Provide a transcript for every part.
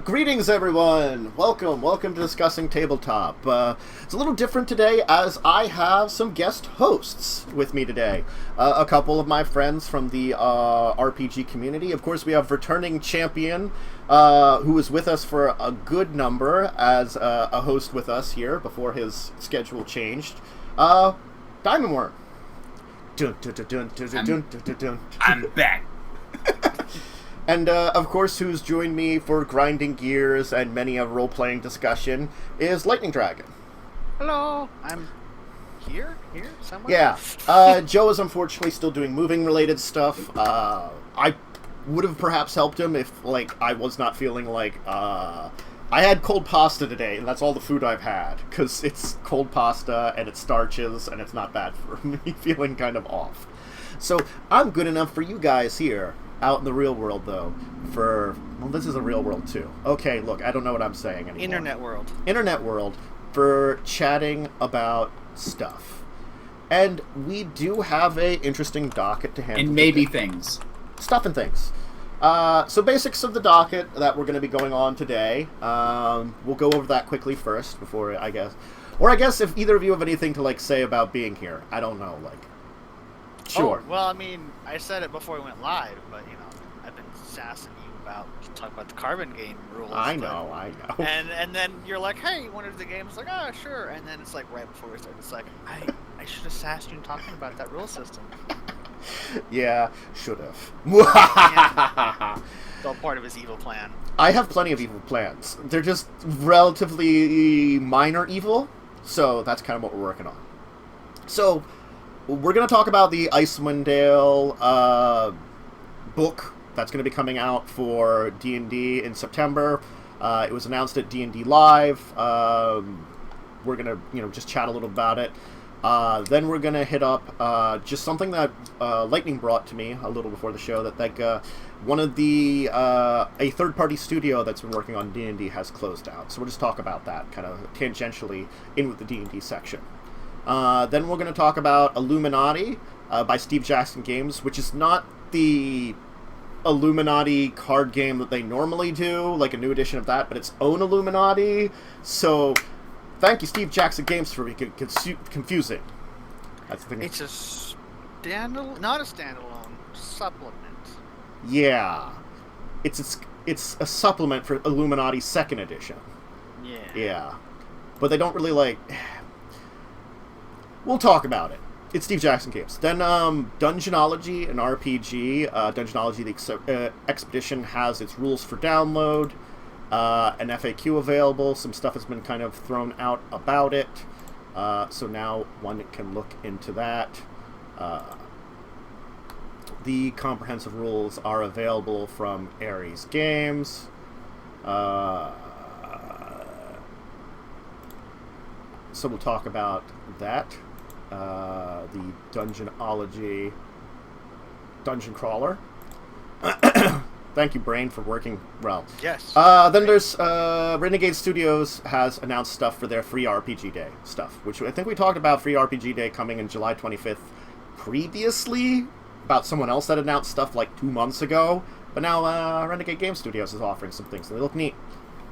Greetings, everyone! Welcome to Discussing Tabletop. It's a little different today as I have some guest hosts with me today. A couple of my friends from the RPG community. Of course, we have returning champion, who was with us for a good number as a host with us here before his schedule changed. DiamondWyrm. I'm back. And, of course, who's joined me for grinding gears and many a role-playing discussion is LightningDragon. Hello, I'm here somewhere. Yeah, Joe is unfortunately still doing moving-related stuff. I would have perhaps helped him if, I was not feeling I had cold pasta today, and that's all the food I've had, because it's cold pasta, and it's starches, and it's not bad for me feeling kind of off. So, I'm good enough for you guys here. Out in the real world, though, this is a real world, too. Okay, look, I don't know what I'm saying anymore. Internet world, for chatting about stuff. And we do have a interesting docket to handle. And maybe things. Stuff and things. So basics of the docket that we're going to be going on today. We'll go over that quickly first, before, I guess. Or I guess if either of you have anything to, say about being here. I don't know, Sure. Oh, well, I mean, I said it before we went live, but, I've been sassing you about, talk about the carbon game rules. I know. And then you're like, hey, you want to do the game? It's like, oh, sure. And then it's right before we start, it's like, I should have sassed you in talking about that rule system. Yeah, should have. It's all part of his evil plan. I have plenty of evil plans. They're just relatively minor evil, so that's kind of what we're working on. So, we're going to talk about the Icewind Dale book that's going to be coming out for D&D in September. It was announced at D&D Live. We're going to, just chat a little about it. Then we're going to hit up just something that Lightning brought to me a little before the show, that one of the a third-party studio that's been working on D&D has closed out. So we'll just talk about that kind of tangentially in with the D&D section. Then we're going to talk about Illuminati by Steve Jackson Games, which is not the Illuminati card game that they normally do, like a new edition of that, but its own Illuminati. So, thank you, Steve Jackson Games, for being confusing. That's the thing. It's not a standalone supplement. Yeah, it's a supplement for Illuminati 2nd edition. Yeah, but they don't really We'll talk about it. It's Steve Jackson Games. Then Dungeonology, an RPG. Dungeonology, the Expedition, has its rules for download. An FAQ available. Some stuff has been kind of thrown out about it. So now one can look into that. The comprehensive rules are available from Ares Games. So we'll talk about that. The Dungeonology Dungeon Crawler. Thank you, Brain, for working well. Yes. Then there's Renegade Studios has announced stuff for their Free RPG Day stuff, which I think we talked about Free RPG Day coming in July 25th previously, about someone else that announced stuff 2 months ago, but now Renegade Game Studios is offering some things, and they look neat.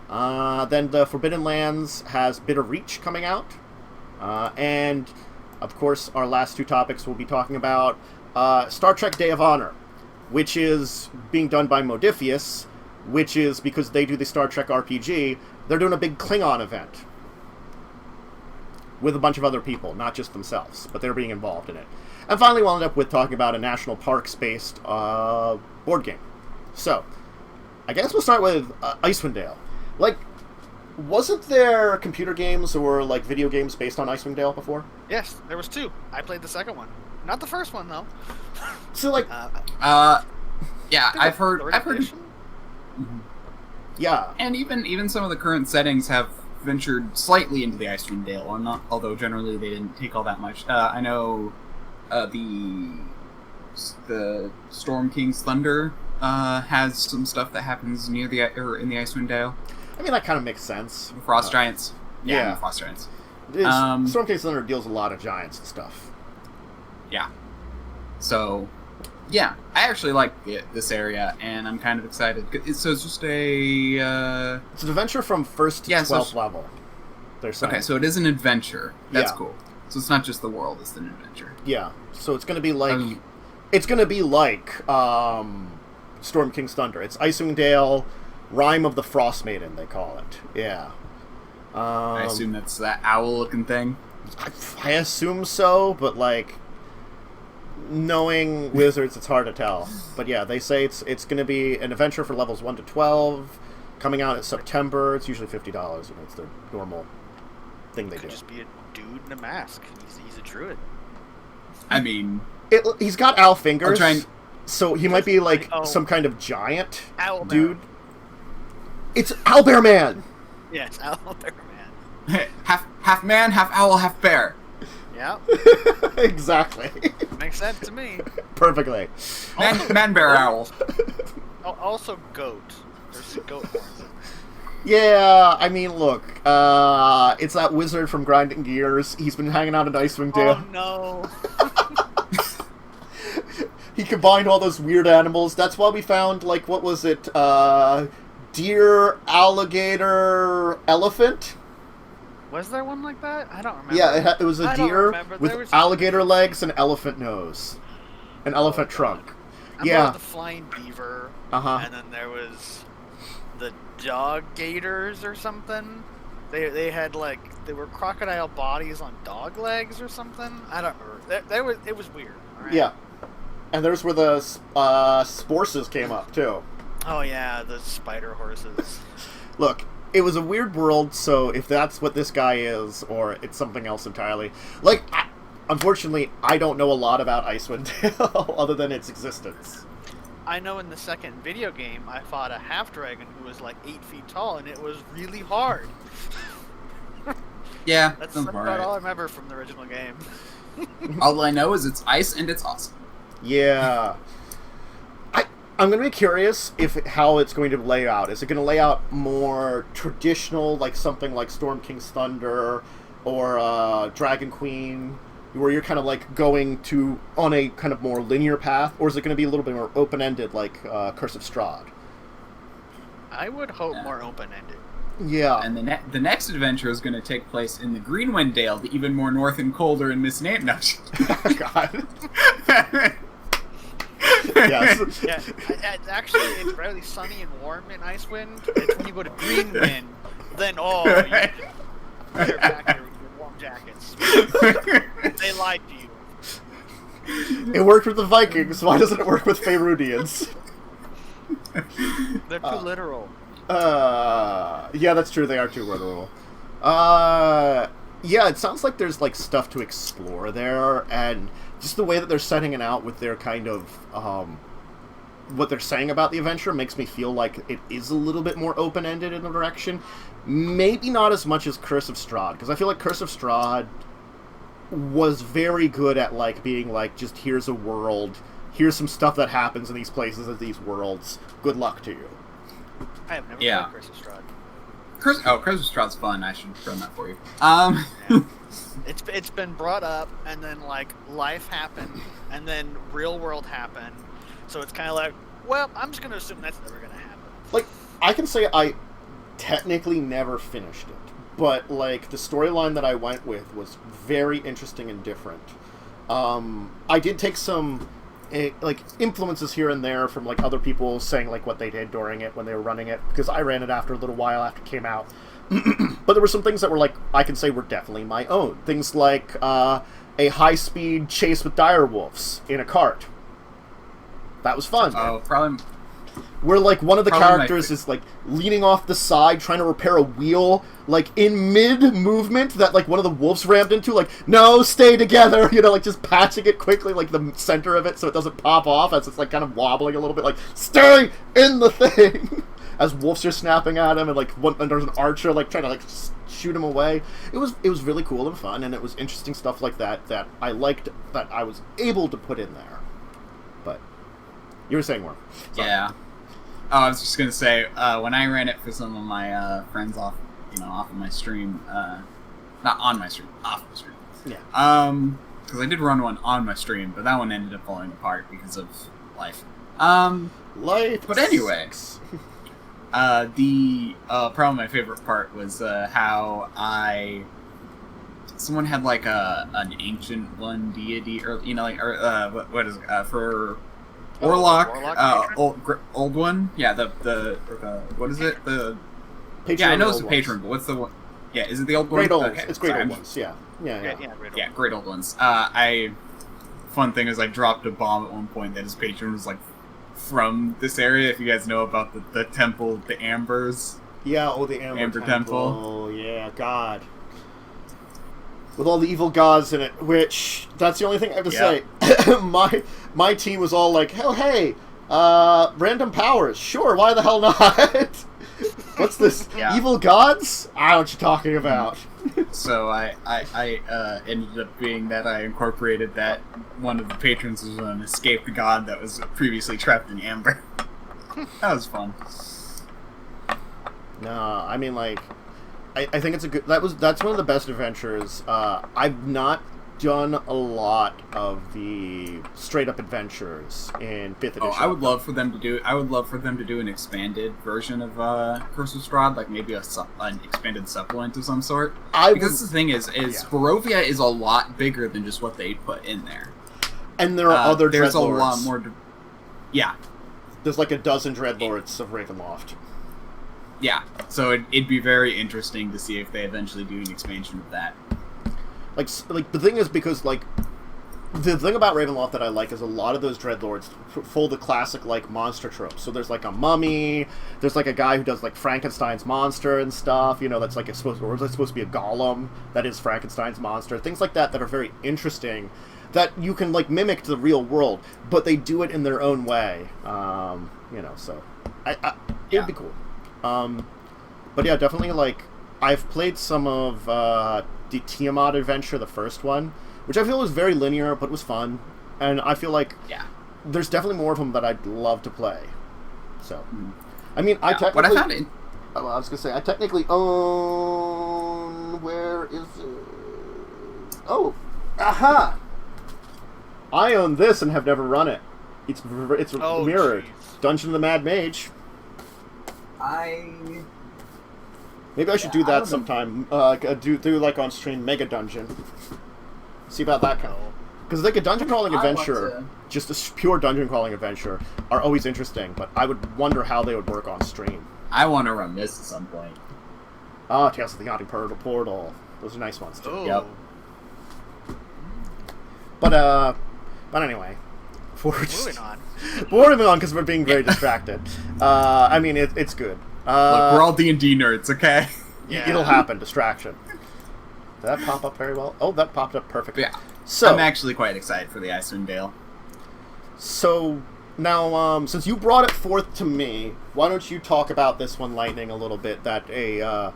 Then the Forbidden Lands has Bitter Reach coming out. And, of course, our last two topics we'll be talking about Star Trek Day of Honor, which is being done by Modiphius, which is because they do the Star Trek RPG, they're doing a big Klingon event with a bunch of other people, not just themselves, but they're being involved in it. And finally, we'll end up with talking about a national parks-based board game. So, I guess we'll start with Icewind Dale. Wasn't there computer games or, video games based on Icewind Dale before? Yes, there was 2. I played the second one. Not the first one, though. So, yeah, I've heard. Mm-hmm. Yeah. And even some of the current settings have ventured slightly into the Icewind Dale, although generally they didn't take all that much. I know the Storm King's Thunder has some stuff that happens in the Icewind Dale. I mean, that kind of makes sense. Frost Giants. Yeah. Frost Giants. Storm King's Thunder deals a lot of giants and stuff. Yeah. So, Yeah, I actually like this area, and I'm kind of excited. So it's just a... It's an adventure from 1st to 12th level. They're saying. Okay, so it is an adventure. That's Yeah. cool. So it's not just the world, it's an adventure. Yeah, so it's going to be like... It's going to be like Storm King's Thunder. It's Icewind Dale, Rime of the Frost Maiden, they call it. Yeah. I assume that's that owl-looking thing? I assume so, but, like, knowing wizards, it's hard to tell. But yeah, they say it's going to be an adventure for levels 1 to 12, coming out in September. It's usually $50, and it's their normal thing they Could do. just be a dude in a mask. He's a druid. I mean... He's got owl fingers, so he might be like some kind of giant Owlbear. dude. It's Owlbear Man! Yeah, it's Owlbear Man. half man, half owl, half bear. Yeah. Exactly. Makes sense to me. Perfectly. Man, bear, owl. Also goat. There's some goat horns in there. Yeah, I mean, look, it's that wizard from Grinding Gears. He's been hanging out in Icewind Dale. Oh no. He combined all those weird animals. That's why we found, like, what was it? Deer, alligator, elephant? Was there one like that? I don't remember. Yeah, it was a deer There with was alligator legs and elephant nose. An elephant trunk. I Yeah. remember the flying beaver. Uh-huh. And then there was the dog gators or something. They had, like, they were crocodile bodies on dog legs or something. I don't remember. It was weird. Right? Yeah. And there's where the sporces came up, too. Oh, yeah, the spider horses. Look, it was a weird world, so if that's what this guy is, or it's something else entirely... Like, unfortunately, I don't know a lot about Icewind Dale, other than its existence. I know in the second video game, I fought a half-dragon who was, like, 8 feet tall, and it was really hard. Yeah, That's sounds about all I right. remember from the original game. All I know is it's ice and it's awesome. Yeah. I'm going to be curious how it's going to lay out. Is it going to lay out more traditional, like something like Storm King's Thunder or Dragon Queen, where you're kind of like going on a kind of more linear path, or is it going to be a little bit more open-ended, like Curse of Strahd? I would hope more open-ended. Yeah. And the next adventure is going to take place in the Greenwind Dale, the even more north and colder and misnamed. No. God. Yes. Yeah, actually, it's fairly sunny and warm in Icewind. It's when you go to Greenwind, then you better pack your warm jackets. They lied to you. It worked with the Vikings. Why doesn't it work with Faerunians? They're too literal. Yeah, that's true. They are too literal. Yeah, it sounds like there's like stuff to explore there, and just the way that they're setting it out with their kind of what they're saying about the adventure makes me feel like it is a little bit more open-ended in the direction. Maybe not as much as Curse of Strahd, because I feel like Curse of Strahd was very good at like being like, just here's a world, here's some stuff that happens in these places and these worlds. Good luck to you. I have never Yeah. played Curse of Strahd. Curse of Strahd's fun. I should run that for you. Yeah. It's been brought up, and then like life happened, and then real world happened. So it's kind of like, well, I'm just gonna assume that's never gonna happen. Like, I can say I technically never finished it, but like the storyline that I went with was very interesting and different. I did take some like influences here and there from like other people saying like what they did during it when they were running it, because I ran it after a little while after it came out. But there were some things that were like, I can say were definitely my own. Things like a high-speed chase with direwolves in a cart. That was fun. Oh, probably. Where like one of the Probably characters is like leaning off the side trying to repair a wheel, like in mid-movement that like one of the wolves rammed into, like, no, stay together, you know, like just patching it quickly, like the center of it so it doesn't pop off as it's like kind of wobbling a little bit, like, stay in the thing! As wolves are snapping at him, and like and there's an archer like trying to like shoot him away. It was really cool and fun, and it was interesting stuff like that I liked, that I was able to put in there. But you were saying more. Sorry. Yeah. Oh, I was just gonna say, when I ran it for some of my friends off of my stream, not on my stream, off my stream. Yeah. Because I did run one on my stream, but that one ended up falling apart because of life. Life. But anyway, probably my favorite part was how someone had like an ancient one deity, or what is it, for Warlock, old one. Yeah, the what is it? The Patron I know it's old the patron, ones. but what's the one? Yeah, is it the old Great one? old. Okay, It's great sorry, old ones. Yeah. Great old ones. Fun thing is I dropped a bomb at one point that his patron was like from this area. If you guys know about the temple, the Ambers. Yeah. Oh, the Amber Temple. Oh, yeah. God. With all the evil gods in it, which that's the only thing I have to say. my team was all like, "Hell, hey, random powers, sure, why the hell not?" What's this? Yeah. Evil gods? I know what you're talking about. So I ended up being that I incorporated that one of the patrons was an escaped god that was previously trapped in Amber. That was fun. No, I mean, like, I think it's a good. That's one of the best adventures. I've not done a lot of the straight up adventures in 5th edition. Oh, I would love for them to do. I would love for them to do an expanded version of Curse of Strahd, like maybe an expanded supplement of some sort. Because the thing is Barovia is a lot bigger than just what they put in there. And there are other there's Dreadlords. A lot more. Yeah. There's like a dozen Dreadlords of Ravenloft. Yeah, so it'd be very interesting to see if they eventually do an expansion of that. Like the thing is, because like the thing about Ravenloft that I like is a lot of those Dreadlords full the classic like monster tropes. So there's like a mummy, there's like a guy who does like Frankenstein's monster and stuff. You know, that's like supposed to be a golem that is Frankenstein's monster. Things like that are very interesting. That you can like mimic to the real world, but they do it in their own way. You know, so it'd be cool. But yeah, definitely, like, I've played some of the Tiamat adventure, the first one, which I feel was very linear, but was fun, and I feel like there's definitely more of them that I'd love to play. So, I mean, I technically... What I found in... I was going to say, I technically own... Where is it? Oh! Aha! I own this and have never run it. It's mirrored. Geez. Dungeon of the Mad Mage. Maybe I should do that sometime. Do like on stream Mega Dungeon. See about that kind of. Because like a dungeon crawling adventure, just a pure dungeon crawling adventure, are always interesting. But I would wonder how they would work on stream. I want to run this at some point. Tales of the Yachting Portal. Those are nice ones too. Oh. Yep. But anyway, Moving on. moving on because we're being very distracted. I mean, it's good. Look, we're all D&D nerds, okay? Yeah. It'll happen. Distraction. Did that pop up very well? Oh, that popped up perfectly. Yeah. So I'm actually quite excited for the Icewind Dale. So now, since you brought it forth to me, why don't you talk about this one, Lightning, a little bit? That a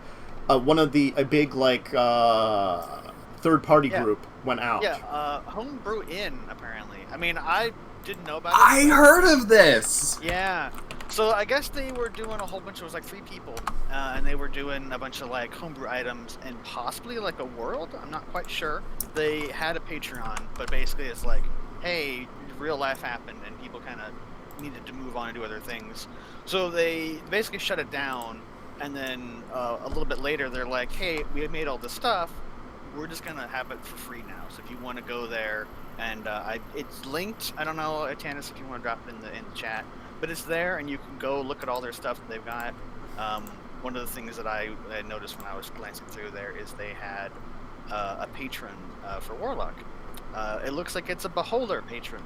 big like third party group went out. Yeah, Homebrew Inn, apparently. I mean, I didn't know about it. I heard of this! Yeah. So I guess they were doing a whole bunch, it was like 3 people, and they were doing a bunch of like homebrew items and possibly like a world, I'm not quite sure. They had a Patreon, but basically it's like, hey, real life happened and people kind of needed to move on and do other things. So they basically shut it down, and then a little bit later they're like, hey, we made all this stuff, we're just going to have it for free now. So if you want to go there, and it's linked, I don't know, Tannis, if you want to drop it in the chat. But it's there, and you can go look at all their stuff that they've got. One of the things that I noticed when I was glancing through there is they had a patron for Warlock. It looks like it's a Beholder patron.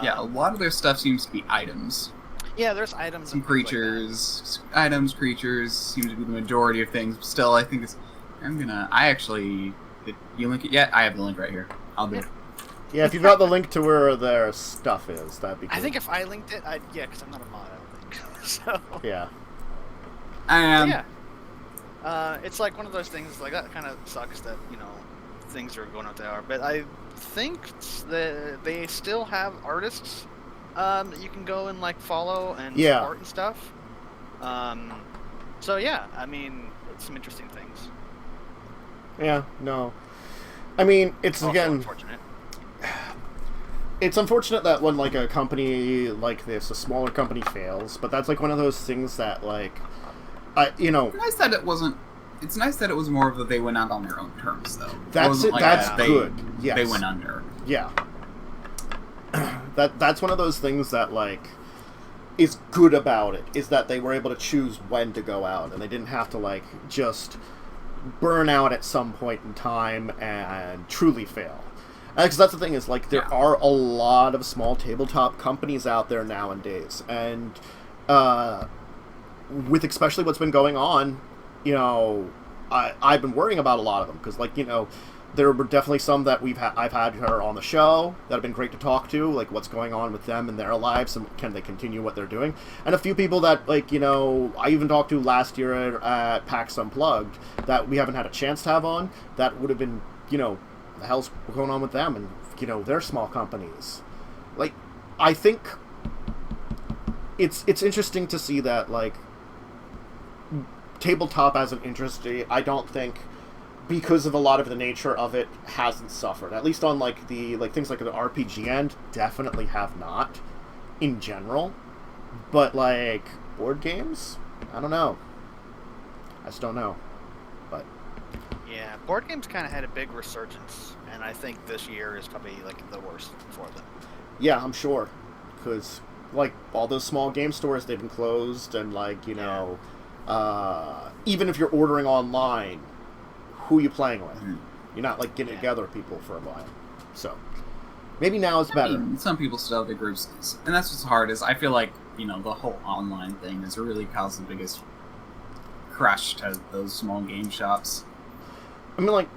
Yeah, a lot of their stuff seems to be items. Yeah, there's items. Some and things creatures. Items, creatures seem to be the majority of things. Still, I think it's... Did you link it yet? I have the link right here. I'll do it. Yeah, if you've got the link to where their stuff is, that'd be cool. I think if I linked it, because I'm not a mod, I don't think. So Yeah. It's like one of those things, like, that kind of sucks that, things are going out they are. But I think that they still have artists that you can go and, like, follow and support and stuff. So, yeah, I mean, it's some interesting things. Yeah, no. I mean, it's, Also again... unfortunate. it's unfortunate that when like a company like this, a smaller company, fails, but that's like one of those things that like, you know. It's nice that it wasn't. It's nice that it was more of that they went out on their own terms, though. That's it. Like that's good. Yes. They went under. Yeah. That's one of those things that like is good about it, is that they were able to choose when to go out, and they didn't have to like just burn out at some point in time and truly fail. Because that's the thing, is like there are a lot of small tabletop companies out there nowadays, and with especially what's been going on, you know, I've been worrying about a lot of them, because like, you know, there were definitely some that I've had her on the show that have been great to talk to, like what's going on with them in their lives and can they continue what they're doing, and a few people that, like, you know, I even talked to last year at PAX Unplugged that we haven't had a chance to have on, that would have been, you know, what the hell's going on with them, and, you know, they're small companies. Like, I think it's interesting to see that, like, tabletop as an industry, I don't think, because of a lot of the nature of it, hasn't suffered. At least on like the things like the RPG end, definitely have not in general. But like board games, I don't know. I just don't know. But yeah, board games kind of had a big resurgence, and I think this year is probably like the worst for them. Yeah, I'm sure, because like all those small game stores, they've been closed, and like, you know, even if you're ordering online, who are you playing with? You're not like getting together with people for a while. So maybe now is better. I mean, some people still have the groups, and that's what's hard. Is I feel like, you know, the whole online thing has really caused the biggest crush to those small game shops. I mean, like,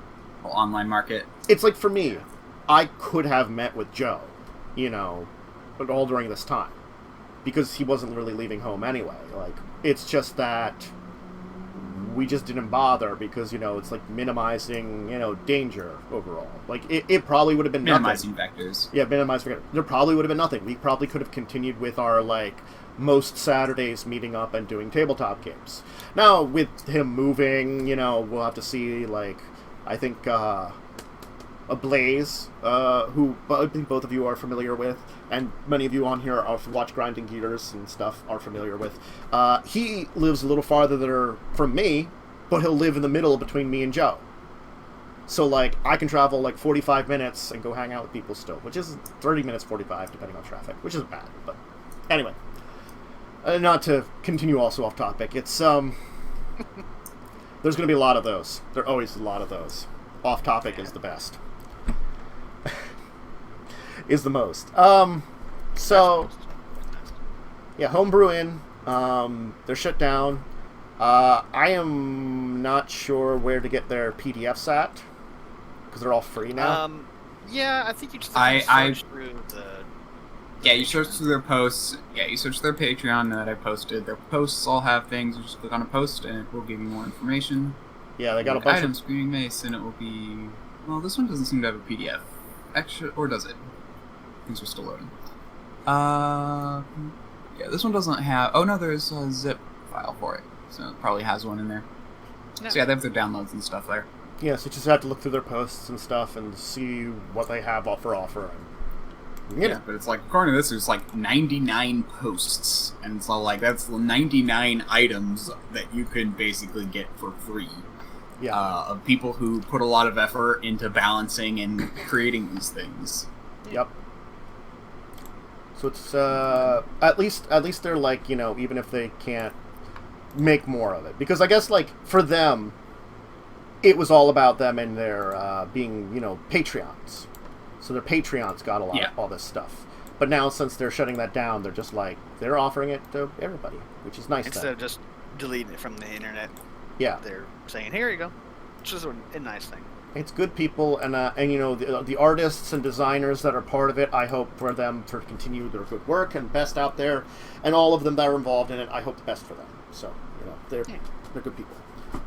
whole online market. It's like, for me, I could have met with Joe, you know, but all during this time, because he wasn't really leaving home anyway. Like, it's just that we just didn't bother because, you know, it's like minimizing, you know, danger overall. Like, it probably would have been minimizing nothing. Vectors. Yeah, minimizing vectors. There probably would have been nothing. We probably could have continued with our, like, most Saturdays meeting up and doing tabletop games. Now, with him moving, you know, we'll have to see, like, I think, Blaze, who I think both of you are familiar with, and many of you on here are watch Grinding Gears and stuff are familiar with. He lives a little farther from me, but he'll live in the middle between me and Joe. So, like, I can travel, like, 45 minutes and go hang out with people still, which is 30 minutes, 45, depending on traffic, which isn't bad, but anyway. Not to continue also off topic, it's, there's going to be a lot of those. There are always a lot of those. Off topic is the best. Is the most. So, yeah, Homebrew Inn, they're shut down. I am not sure where to get their PDFs at, because they're all free now. Yeah, I think you just have to search through the... Yeah, you search through their posts. Yeah, you search their Patreon that I posted. Their posts all have things. You just click on a post, and it will give you more information. Yeah, they got a bunch items, Screaming Mace, and it will be... Well, this one doesn't seem to have a PDF. Actually, or does it? Things are still loading. Yeah, this one doesn't have... Oh, no, there's a zip file for it. So it probably has one in there. No. So yeah, they have their downloads and stuff there. Yeah, so you just have to look through their posts and stuff and see what they have for offer. And, yeah, but it's like, according to this, there's like 99 posts. And so, like, that's 99 items that you can basically get for free. Yeah. Of people who put a lot of effort into balancing and creating these things. Yep. So it's, at least they're like, you know, even if they can't make more of it. Because I guess, like, for them, it was all about them and their, being, you know, Patreons. So their Patreons got a lot of all this stuff. But now, since they're shutting that down, they're just like, they're offering it to everybody, which is nice. Instead of just deleting it from the internet. Yeah. They're saying, here you go. Which is a nice thing. It's good people, and you know, the artists and designers that are part of it, I hope for them to continue their good work and best out there, and all of them that are involved in it, I hope the best for them. So, you know, they're good people.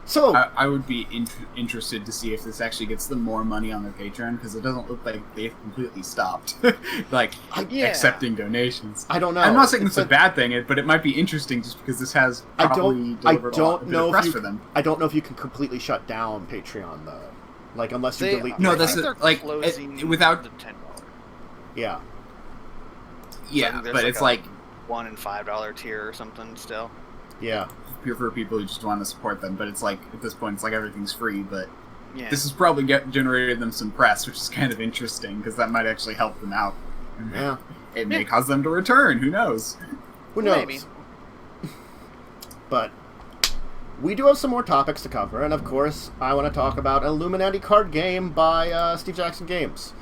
So I would be interested to see if this actually gets them more money on their Patreon, because it doesn't look like they've completely stopped accepting donations. I don't know. I'm not saying it's a bad thing, but it might be interesting just because this has probably delivered a lot of press for them. I don't know if you can completely shut down Patreon though, like unless you delete. No, that's without without the $10. Yeah. Yeah, but it's like $1 and $5 tier or something still. Yeah. Pure for people who just want to support them, but it's like, at this point, it's like everything's free, but this has probably generated them some press, which is kind of interesting, because that might actually help them out. Yeah. It may cause them to return, who knows? Who knows? Maybe. But we do have some more topics to cover, and of course, I want to talk about Illuminati Card Game by Steve Jackson Games.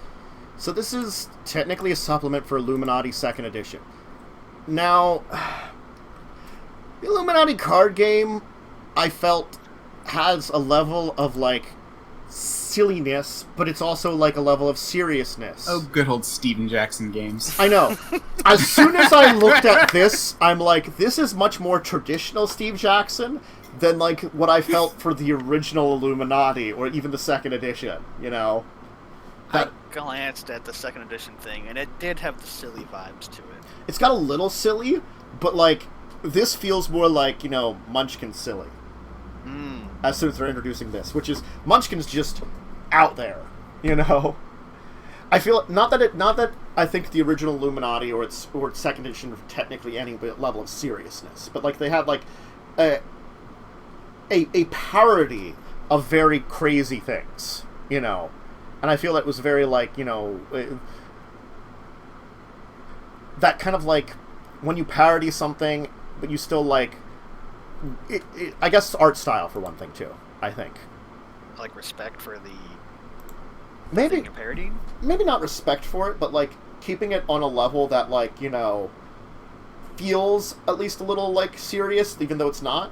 So this is technically a supplement for Illuminati 2nd Edition. Now, the Illuminati Card Game, I felt, has a level of, like, silliness, but it's also, like, a level of seriousness. Oh, good old Steven Jackson Games. I know. As soon as I looked at this, I'm like, this is much more traditional Steve Jackson than, like, what I felt for the original Illuminati, or even the 2nd Edition, you know? I glanced at the 2nd Edition thing, and it did have the silly vibes to it. It's got a little silly, but, like, this feels more like, you know, Munchkin silly. As soon as they're introducing this, which is, Munchkin's just out there, you know? I feel, not that I think the original Illuminati or its 2nd Edition were technically any level of seriousness, but, like, they had, like, a parody of very crazy things, you know? And I feel that was very, like, you know, that kind of, like, when you parody something, but you still, like, I guess art style, for one thing, too, I think. Like, respect for the maybe thing you're parodying? Maybe not respect for it, but, like, keeping it on a level that, like, you know, feels at least a little, like, serious, even though it's not.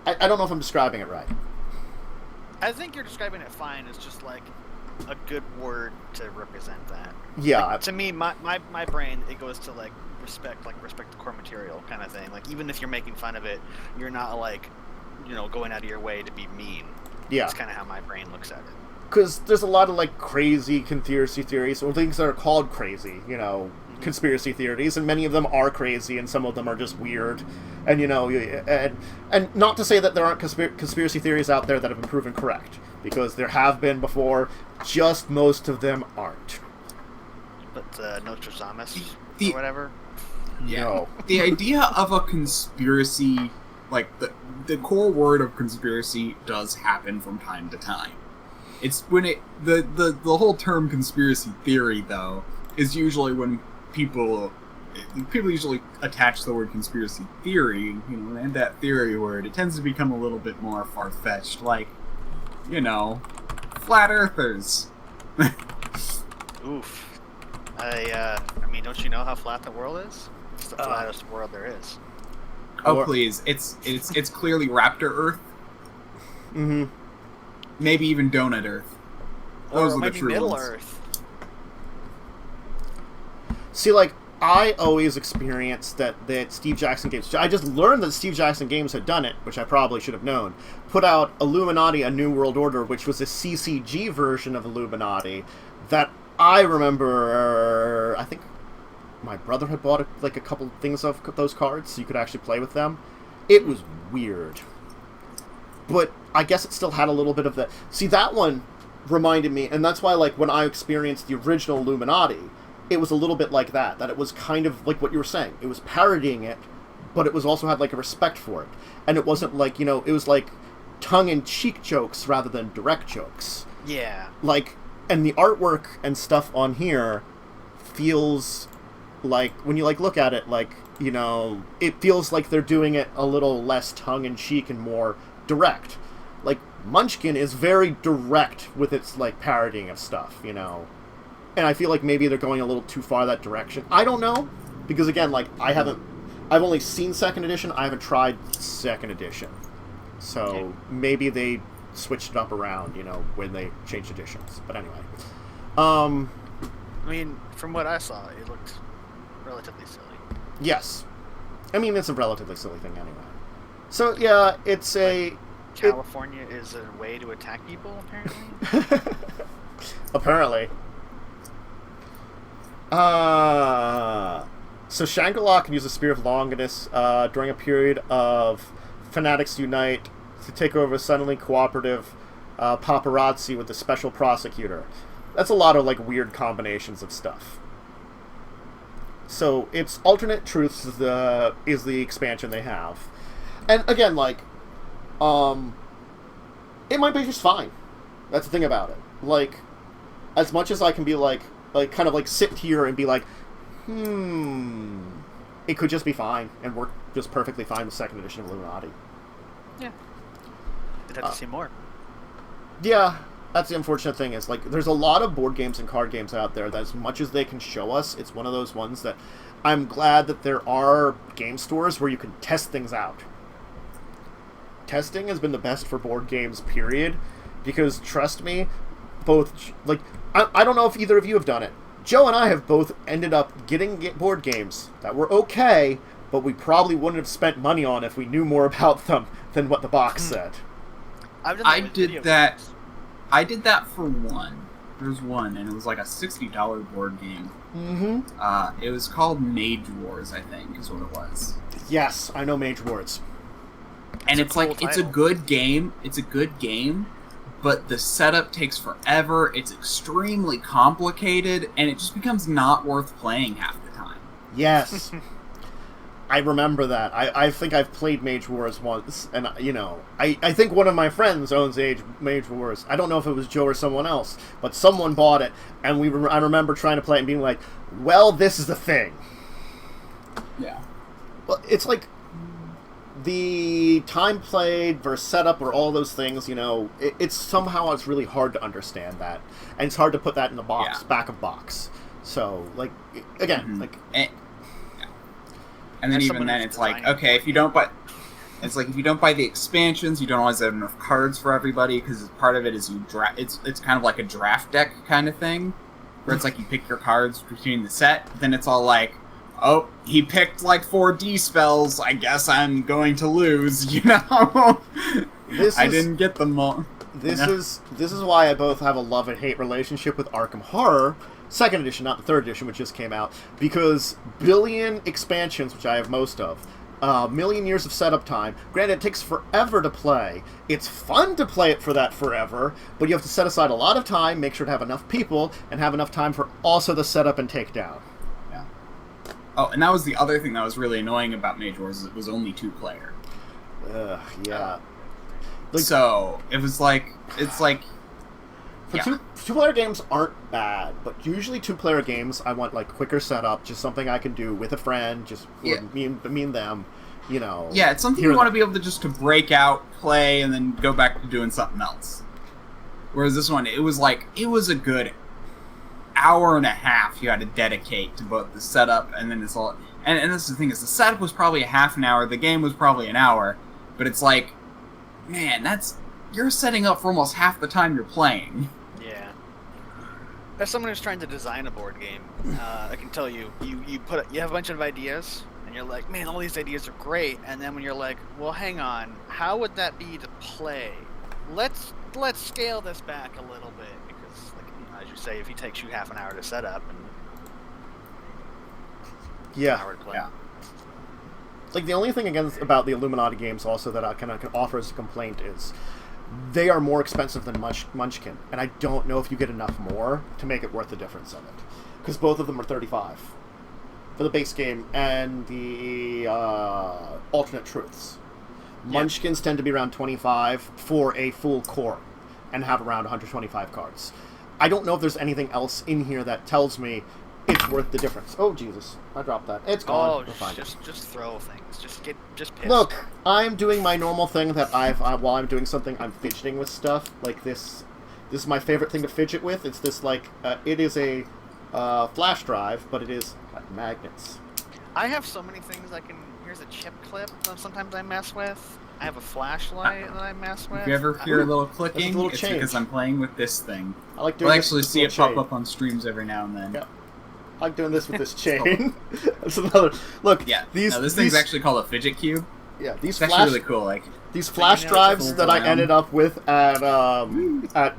I don't know if I'm describing it right. I think you're describing it fine. It's just, like, a good word to represent that. Yeah. Like, to me, my brain, it goes to, like, respect the core material kind of thing. Like, even if you're making fun of it, you're not, like, you know, going out of your way to be mean. Yeah. That's kind of how my brain looks at it. Because there's a lot of, like, crazy conspiracy theories, or things that are called crazy, you know, conspiracy theories, and many of them are crazy, and some of them are just weird. And, you know, and not to say that there aren't conspiracy theories out there that have been proven correct, because there have been before, just most of them aren't. But Nostradamus, or whatever? Yeah. No. The idea of a conspiracy, like, the core word of conspiracy does happen from time to time. It's when the whole term conspiracy theory, though, is usually when people usually attach the word conspiracy theory, you know, and that theory word, it tends to become a little bit more far-fetched, like, you know, flat earthers. Oof. I mean, don't you know how flat the world is? It's the flattest world there is. Oh, please. It's clearly Raptor Earth. Mm-hmm. Maybe even Donut Earth. Those are the true Middle ones. Earth. See, like, I always experienced that Steve Jackson Games... I just learned that Steve Jackson Games had done it, which I probably should have known. Put out Illuminati, A New World Order, which was a CCG version of Illuminati that I remember... I think my brother had bought, like, a couple things of those cards, so you could actually play with them. It was weird. But I guess it still had a little bit of the... See, that one reminded me, and that's why, like, when I experienced the original Illuminati, it was a little bit like that it was kind of like what you were saying. It was parodying it, but it was also had, like, a respect for it. And it wasn't like, you know, it was like tongue-in-cheek jokes rather than direct jokes. Yeah. Like, and the artwork and stuff on here feels like, when you, like, look at it, like, you know, it feels like they're doing it a little less tongue-in-cheek and more direct. Like, Munchkin is very direct with its, like, parodying of stuff, you know. And I feel like maybe they're going a little too far that direction. I don't know, because again, like, I've only seen 2nd edition, I haven't tried 2nd edition. So maybe they switched it up around, you know, when they changed editions. But anyway. I mean, from what I saw, it looked relatively silly. Yes. I mean, it's a relatively silly thing anyway. So, yeah, it's California is a way to attack people, apparently? Apparently. So Shangri-La can use the Spear of Longinus during a period of fanatics unite to take over a suddenly cooperative paparazzi with the special prosecutor. That's a lot of, like, weird combinations of stuff. So it's Alternate Truths is the expansion they have. And again, like, it might be just fine. That's the thing about it. Like, as much as I can be like kind of like sit here and be like, it could just be fine and work just perfectly fine with second edition of Illuminati. Yeah. You'd have to see more. Yeah, that's the unfortunate thing is, like, there's a lot of board games and card games out there that as much as they can show us, it's one of those ones that I'm glad that there are game stores where you can test things out. Testing has been the best for board games, period, because, trust me, both, like, I don't know if either of you have done it. Joe and I have both ended up getting board games that were okay, but we probably wouldn't have spent money on if we knew more about them than what the box said. I did that for one. There's one, and it was like a $60 board game. Mm-hmm. It was called Mage Wars, I think, is what it was. Yes, I know Mage Wars. And it's like, it's a good game. It's a good game, but the setup takes forever. It's extremely complicated, and it just becomes not worth playing half the time. Yes. I remember that. I think I've played Mage Wars once, and, you know, I think one of my friends owns Mage Wars. I don't know if it was Joe or someone else, but someone bought it, and I remember trying to play it and being like, well, this is the thing. Yeah. Well, it's like the time played versus setup or all those things, you know, it's really hard to understand that, and it's hard to put that in the box, back of box. So, like, again, like... And then even then, it's like, okay, if you don't buy the expansions, you don't always have enough cards for everybody, because part of it is it's kind of like a draft deck kind of thing, where it's like you pick your cards between the set, then it's all like, oh, he picked like 4D spells, I guess I'm going to lose, you know? I didn't get them all. This is why I both have a love and hate relationship with Arkham Horror, 2nd edition, not the 3rd edition, which just came out, because billion expansions, which I have most of, million years of setup time. Granted, it takes forever to play. It's fun to play it for that forever, but you have to set aside a lot of time, make sure to have enough people, and have enough time for also the setup and takedown. Yeah. Oh, and that was the other thing that was really annoying about Mage Wars, is it was only 2-player. Yeah. So, it's like... Two-player games aren't bad, but usually two-player games, I want, like, quicker setup, just something I can do with a friend, just me and them, you know. Yeah, it's something you want to be able to break out, play, and then go back to doing something else. Whereas this one, it was a good hour and a half you had to dedicate to both the setup and then it's all... And that's the thing, is the setup was probably a half an hour, the game was probably an hour, but it's like, man, you're setting up for almost half the time you're playing. Yeah. As someone who's trying to design a board game, I can tell you have a bunch of ideas, and you're like, man, all these ideas are great, and then when you're like, well, hang on, how would that be to play? Let's scale this back a little bit, because, like, as you say, if it takes you half an hour to set up and an hour to play. Yeah. Like, the only thing about the Illuminati games also that I can offer as a complaint is they are more expensive than Munchkin, and I don't know if you get enough more to make it worth the difference of it. Because both of them are $35 for the base game and the alternate truths. Yeah. Munchkins tend to be around $25 for a full core and have around 125 cards. I don't know if there's anything else in here that tells me it's worth the difference. Oh, Jesus. I dropped that. It's gone. Oh, just throw things. Just pissed. Look, I'm doing my normal thing that while I'm doing something, I'm fidgeting with stuff. Like this. This is my favorite thing to fidget with. It's this, like, it is a flash drive, but it is magnets. I have so many things I can... Here's a chip clip that sometimes I mess with. I have a flashlight that I mess with. If you ever hear a little clicking, it's because I'm playing with this thing. I like doing I'll actually see it pop up on streams every now and then. Yeah. I like doing this with this chain. That's another... Look, this thing's actually called a fidget cube. Yeah, it's actually really cool. Like, these flash drives that I ended up with at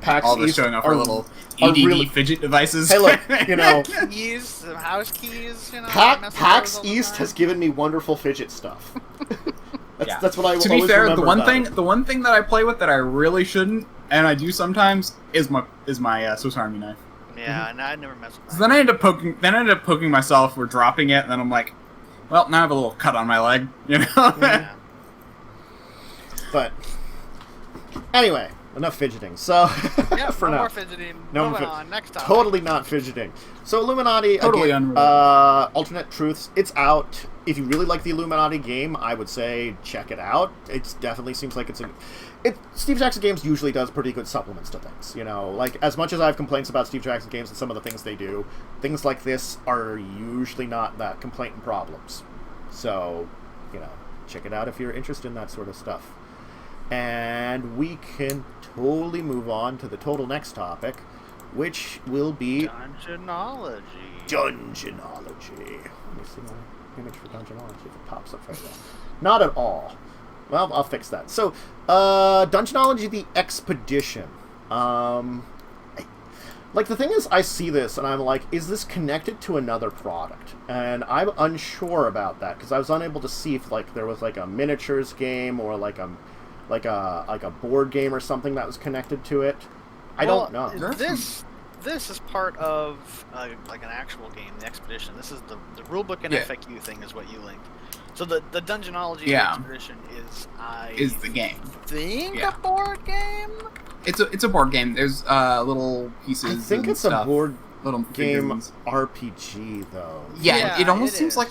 PAX all East showing off our little EDD fidget devices. Hey, look, you know... keys, some house keys, you know... PAX East has given me wonderful fidget stuff. That's what I always remember. To be fair, the one thing that I play with that I really shouldn't, and I do sometimes, is my Swiss Army knife. Yeah, and I never messed with that. So then I ended up poking myself or dropping it, and then I'm like, well, now I have a little cut on my leg, you know? Yeah. But anyway, enough fidgeting. So Yeah, for no now, more fidgeting. No Moving more on. Next topic. totally not fidgeting. So Illuminati, Totally again, unrelated. Alternate Truths. It's out. If you really like the Illuminati game, I would say check it out. It definitely seems like it's a. Steve Jackson Games usually does pretty good supplements to things. You know, like as much as I have complaints about Steve Jackson Games and some of the things they do, things like this are usually not that complaint and problems. So, you know, check it out if you're interested in that sort of stuff. And we can totally move on to the total next topic, which will be Dungeonology. Dungeonology. Let me see my image for Dungeonology if it pops up right there. Not at all. Well, I'll fix that. So, Dungeonology: The Expedition. Like, the thing is, I see this, and I'm like, is this connected to another product? And I'm unsure about that, because I was unable to see if, like, there was, like, a miniatures game, or, like a board game or something that was connected to it. I don't know. This is part of, like, an actual game, The Expedition. This is the rulebook and FAQ thing is what you linked. So the Dungeonology Expedition is the game. A board game? It's a board game. There's little pieces. I think and it's stuff, a board little game figurines. RPG though. Yeah, it almost seems like.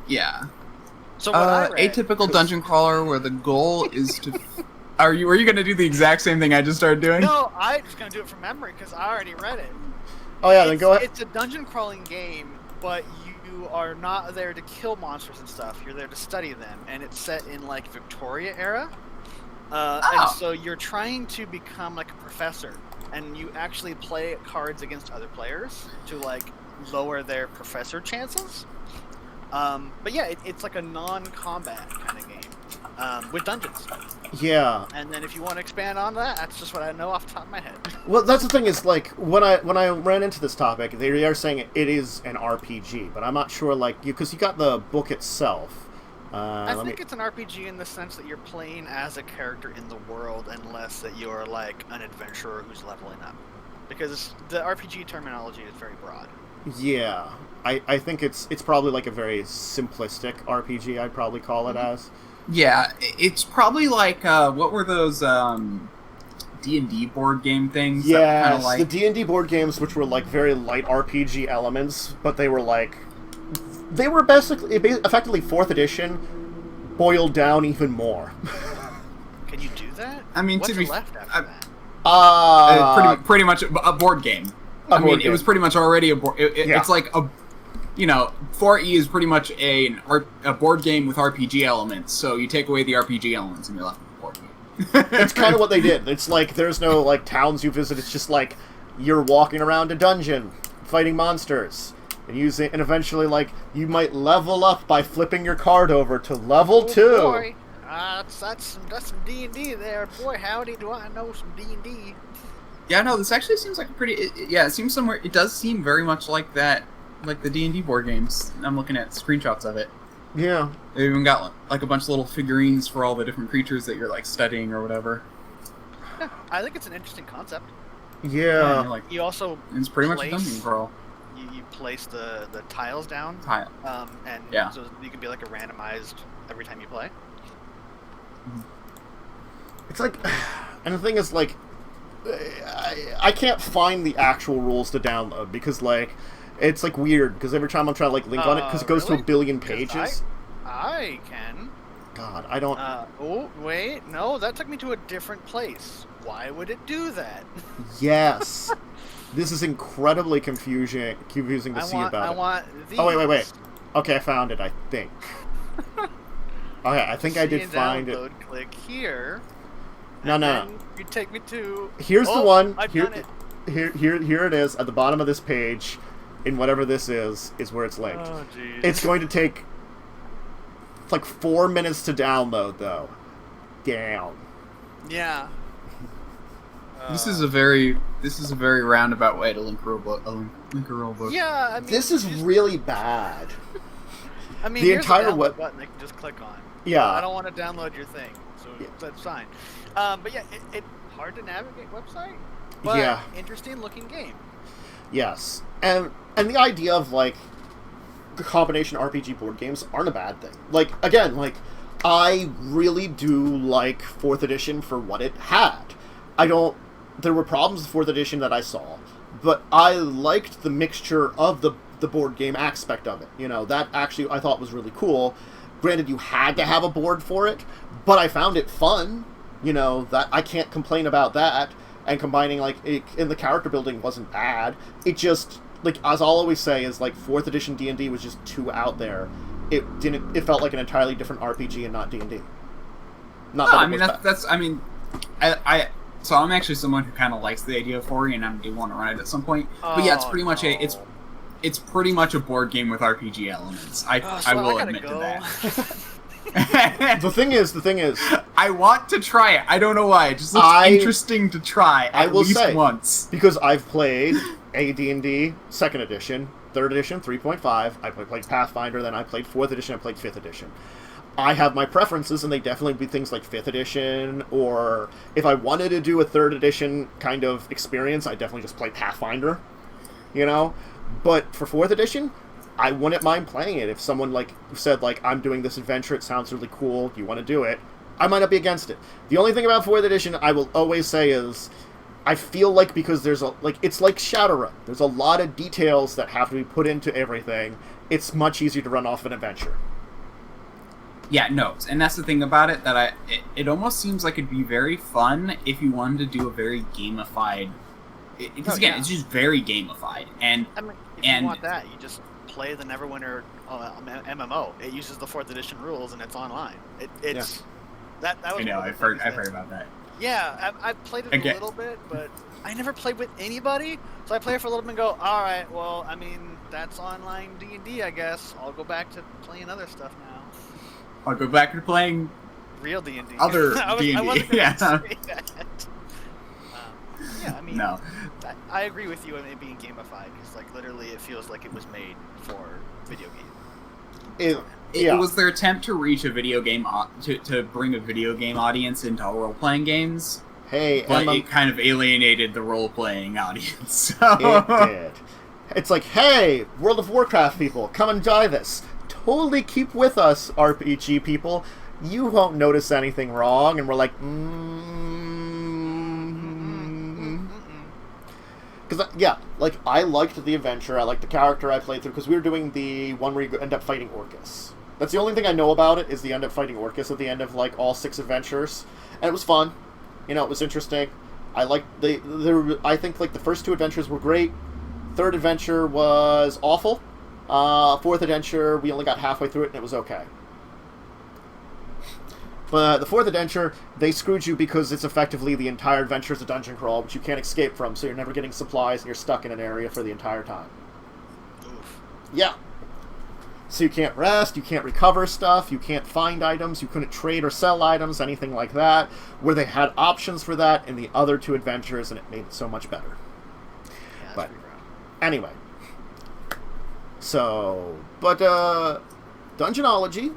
Yeah. So what I read, atypical dungeon crawler where the goal is to. Were you going to do the exact same thing I just started doing? No, I'm just going to do it from memory because I already read it. Oh yeah, then go ahead. It's a dungeon crawling game, but you are not there to kill monsters and stuff. You're there to study them, and it's set in like Victoria era. And so you're trying to become like a professor, and you actually play cards against other players to like lower their professor chances. But yeah, it's like a non-combat kind of game with dungeons. Yeah. And then if you want to expand on that, that's just what I know off the top of my head. Well, that's the thing is, like, when I ran into this topic, they are saying it is an RPG, but I'm not sure, like, because you got the book itself. I think it's an RPG in the sense that you're playing as a character in the world, unless that you're, like, an adventurer who's leveling up. Because the RPG terminology is very broad. Yeah. I think it's probably, like, a very simplistic RPG, I'd probably call it as. Yeah, it's probably like, what were those D&D board game things? Yes, like... the D&D board games, which were, like, very light RPG elements, but they were, like... They were basically, effectively 4th edition, boiled down even more. Can you do that? I mean, what's to be left after that? pretty much a board game. It was pretty much already a board. It's like a, 4E is pretty much a board game with RPG elements. So you take away the RPG elements and you're left with a board game. It's kind of what they did. It's like there's no like towns you visit. It's just like you're walking around a dungeon, fighting monsters. And eventually, like, you might level up by flipping your card over to level 2. Boy. That's some D&D there. Boy, howdy, do I know some D&D. Yeah, no, this actually seems like a pretty... it seems somewhere... It does seem very much like that, like the D&D board games. I'm looking at screenshots of it. Yeah. They've even got, like, a bunch of little figurines for all the different creatures that you're, like, studying or whatever. Yeah, I think it's an interesting concept. Yeah. And, like, you also... It's pretty much a dungeon crawl. You place the tiles down, and so you can be like a randomized every time you play. It's like, and the thing is, like, I can't find the actual rules to download because, like, it's like weird because every time I'm trying to like link on it because it goes to a billion pages. I can. God, I don't. Oh wait, no, that took me to a different place. Why would it do that? Yes. This is incredibly confusing to see about it. I want these. Oh, wait. Okay, I found it, I think. Okay, I think I did find it. Click here. No. You take me to... Here's the one. I've done it. Here it is, at the bottom of this page, in whatever this is where it's linked. Oh, jeez. It's going to take, like, 4 minutes to download, though. Damn. Yeah. This is a very roundabout way to link a rulebook. Yeah, I mean, this is really bad. I mean, the here's entire a download button they can just click on. Yeah. I don't want to download your thing, so that's fine. But yeah, it hard to navigate website, but interesting looking game. Yes. And the idea of, like, combination RPG board games aren't a bad thing. Like, again, like, I really do like 4th edition for what it had. There were problems with 4th edition that I saw, but I liked the mixture of the board game aspect of it. You know, that actually I thought was really cool. Granted, you had to have a board for it, but I found it fun. You know, that I can't complain about that. And combining, like, in the character building wasn't bad. It just, like, as I'll always say, is, like, 4th edition D&D was just too out there. It felt like an entirely different RPG and not D&D. So I'm actually someone who kind of likes the idea of 4E, and I do want to run it at some point. But yeah, it's pretty much it's pretty much a board game with RPG elements. I will admit to that. The thing is, I want to try it. I don't know why. It just looks interesting to try at least once. Because I've played AD&D 2nd edition, 3rd edition, 3.5. I played Pathfinder, then I played 4th edition, I played 5th edition. I have my preferences, and they definitely be things like 5th edition, or if I wanted to do a 3rd edition kind of experience, I definitely just play Pathfinder, you know? But for 4th edition, I wouldn't mind playing it. If someone, like, said, like, I'm doing this adventure, it sounds really cool, do you want to do it? I might not be against it. The only thing about 4th edition I will always say is, I feel like because there's it's like Shadowrun. There's a lot of details that have to be put into everything. It's much easier to run off an adventure. Yeah, no, and that's the thing about it, that it almost seems like it'd be very fun if you wanted to do a very gamified... Because again, it's just very gamified, and... I mean, if you want that, you just play the Neverwinter MMO. It uses the 4th edition rules, and it's online. It's... Yeah. That was I've heard about that. Yeah, I've played it a little bit, but I never played with anybody, so I play it for a little bit and go, alright, well, I mean, that's online D&D, I guess. I'll go back to playing other stuff now. I'll go back to playing... real D&D. Other D&D, yeah. Yeah, I mean, no. I agree with you on it being gamified, because, like, literally it feels like it was made for video games. It was their attempt to reach a video game, to bring a video game audience into role-playing games. Hey, but it kind of alienated the role-playing audience. So. It did. It's like, hey, World of Warcraft people, come enjoy this. Totally keep with us, RPG people. You won't notice anything wrong. And we're like, Because, yeah, like, I liked the adventure. I liked the character I played through, because we were doing the one where you end up fighting Orcus. That's the only thing I know about it, is the end up fighting Orcus at the end of, like, all 6 adventures. And it was fun. You know, it was interesting. I liked I think, like, the first 2 adventures were great. 3rd adventure was awful. 4th adventure, we only got halfway through it, and it was okay. But the 4th adventure, they screwed you because it's effectively the entire adventure is a dungeon crawl, which you can't escape from, so you're never getting supplies, and you're stuck in an area for the entire time. Oof. Yeah. So you can't rest, you can't recover stuff, you can't find items, you couldn't trade or sell items, anything like that, where they had options for that in the other 2 adventures, and it made it so much better. Yeah, but anyway. So, but Dungeonology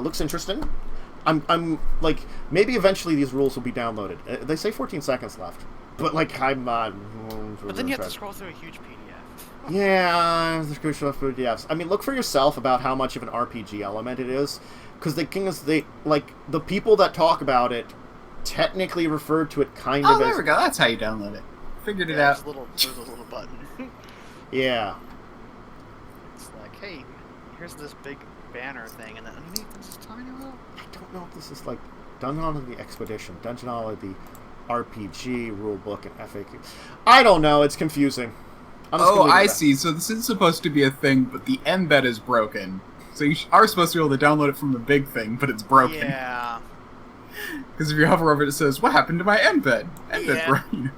looks interesting. I'm like, maybe eventually these rules will be downloaded. They say 14 seconds left, but like I'm not. But then you have to scroll through a huge PDF. Yeah, the scroll through PDFs. I mean, look for yourself about how much of an RPG element it is, because the thing is, the people that talk about it technically referred to it kind of as. Oh, there we go. That's how you download it. Figured it out. There's a little button. Yeah. It's like, hey, here's this big banner thing, and then underneath this tiny little. I don't know if this is like Dungeonology Expedition, Dungeonology RPG rulebook, and FAQ. I don't know. It's confusing. Oh, I see. So this is supposed to be a thing, but the embed is broken. So you are supposed to be able to download it from the big thing, but it's broken. Yeah. Because if you hover over it, it says, "What happened to my embed?" Embed broken.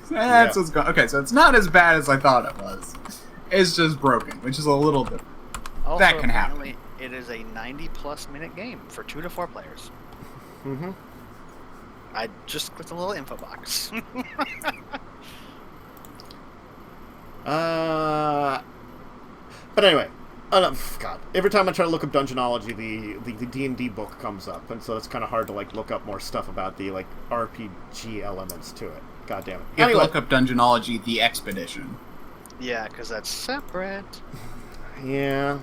That's what's going. Okay, so it's not as bad as I thought it was. It's just broken, which is a little bit. Also, that can happen. It is a 90+ minute game for 2 to 4 players. Mm-hmm. I just clicked a little info box. But anyway, God, every time I try to look up Dungeonology, the D&D book comes up, and so it's kind of hard to like look up more stuff about the like RPG elements to it. God damn it. You have to look up Dungeonology, the Expedition. Yeah, because that's separate. Yeah.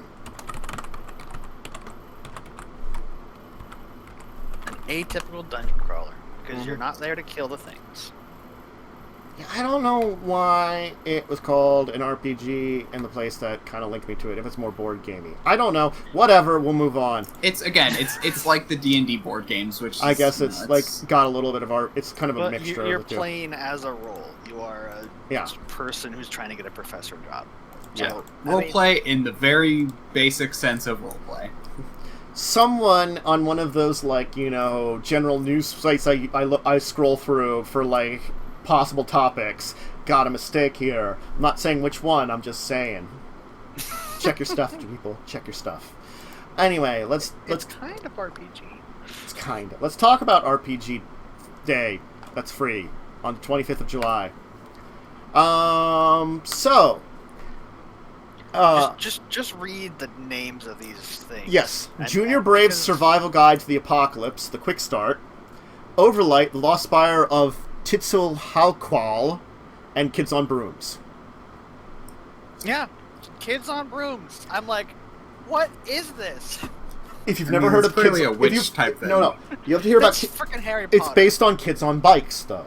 An atypical dungeon crawler, because you're not there to kill the things. Yeah, I don't know why it was called an RPG and the place that kind of linked me to it, if it's more board gamey. I don't know. Whatever, we'll move on. It's like the D&D board games, which I guess it's like got a little bit of art. It's kind of a mixture You're of the playing as a role. You are a person who's trying to get a professor job. So, roleplay in the very basic sense of roleplay. Someone on one of those, like, you know, general news sites I scroll through for, like, possible topics got a mistake here. I'm not saying which one, I'm just saying. Check your stuff, people. Check your stuff. Anyway, let's kind of RPG. It's kind of. Let's talk about RPG Day. That's free on the 25th of July. Just read the names of these things. Yes. Junior Brave's Survival Guide to the Apocalypse, the Quick Start. Overlight, The Lost Spire of Titsulhalqual, and Kids on Brooms. Yeah. Kids on Brooms. I'm like, what is this? If you've never heard of Kids... a witch type thing. No. You have to hear about... It's freaking Harry Potter. It's based on Kids on Bikes, though.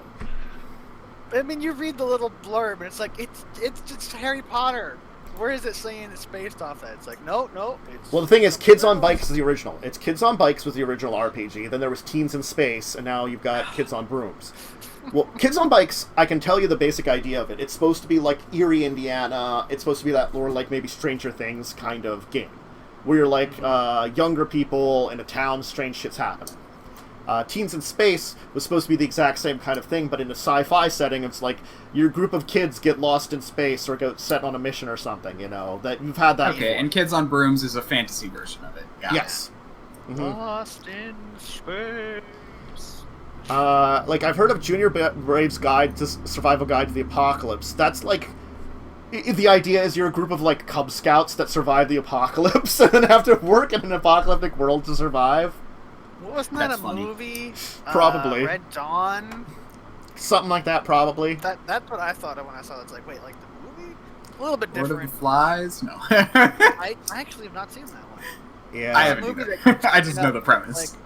I mean, you read the little blurb, and it's like, it's just Harry Potter. Where is it saying it's based off that? It's like, no. Well, the thing is, Kids on Bikes is the original. It's Kids on Bikes was the original RPG. Then there was Teens in Space, and now you've got Kids on Brooms. Well, Kids on Bikes, I can tell you the basic idea of it. It's supposed to be like Erie, Indiana. It's supposed to be that more like maybe Stranger Things kind of game, where you're like younger people in a town, strange shit's happening. Teens in Space was supposed to be the exact same kind of thing, but in a sci-fi setting, it's like your group of kids get lost in space or get set on a mission or something, you know, that you've had that before. And Kids on Brooms is a fantasy version of it. Yes. Lost in space. Like, I've heard of Junior Brave's Survival Guide to the Apocalypse. That's like... The idea is you're a group of, like, Cub Scouts that survive the apocalypse and then have to work in an apocalyptic world to survive. Wasn't that a movie? Probably. Red Dawn? Something like that, probably. That's what I thought of when I saw it. It's like, wait, like the movie? A little bit different. Lord of the Flies? No. I actually have not seen that one. Yeah. I haven't either. I just know the premise.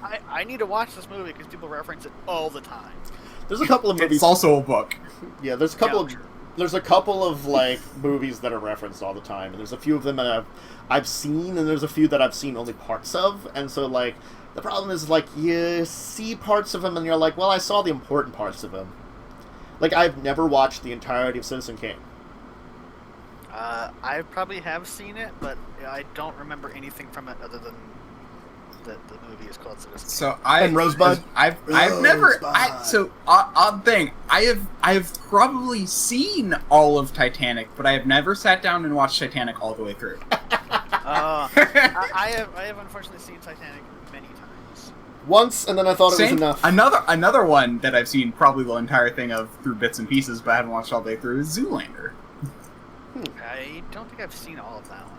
Like, I need to watch this movie because people reference it all the time. There's a couple of movies. It's also a book. Yeah, there's a couple of like movies that are referenced all the time, and there's a few of them that I've seen, and there's a few that I've seen only parts of, and so like the problem is like you see parts of them and you're like, well, I saw the important parts of them. Like, I've never watched the entirety of Citizen Kane. I probably have seen it, but I don't remember anything from it other than the movie is called Citizen Kane. So and Rosebud. I've never. Odd thing. I have probably seen all of Titanic, but I have never sat down and watched Titanic all the way through. I have unfortunately seen Titanic many times. Once, and then I thought it was enough. Another one that I've seen probably the entire thing of through bits and pieces, but I haven't watched all the way through is Zoolander. I don't think I've seen all of that one.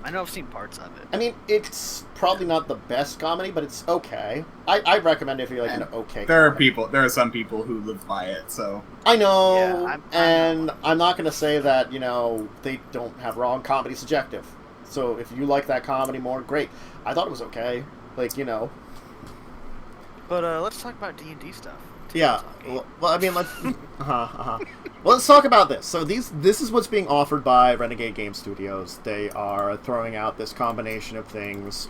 I know I've seen parts of it. I mean, it's probably not the best comedy, but it's okay. I recommend it if you're like an okay comedy. There are some people who live by it, so... I know, I'm not going to say that, you know, they don't have wrong. Comedy's subjective. So if you like that comedy more, great. I thought it was okay. Like, you know. But let's talk about D&D stuff. Yeah. Well, I mean, let's... Well, let's talk about this. So this is what's being offered by Renegade Game Studios. They are throwing out this combination of things,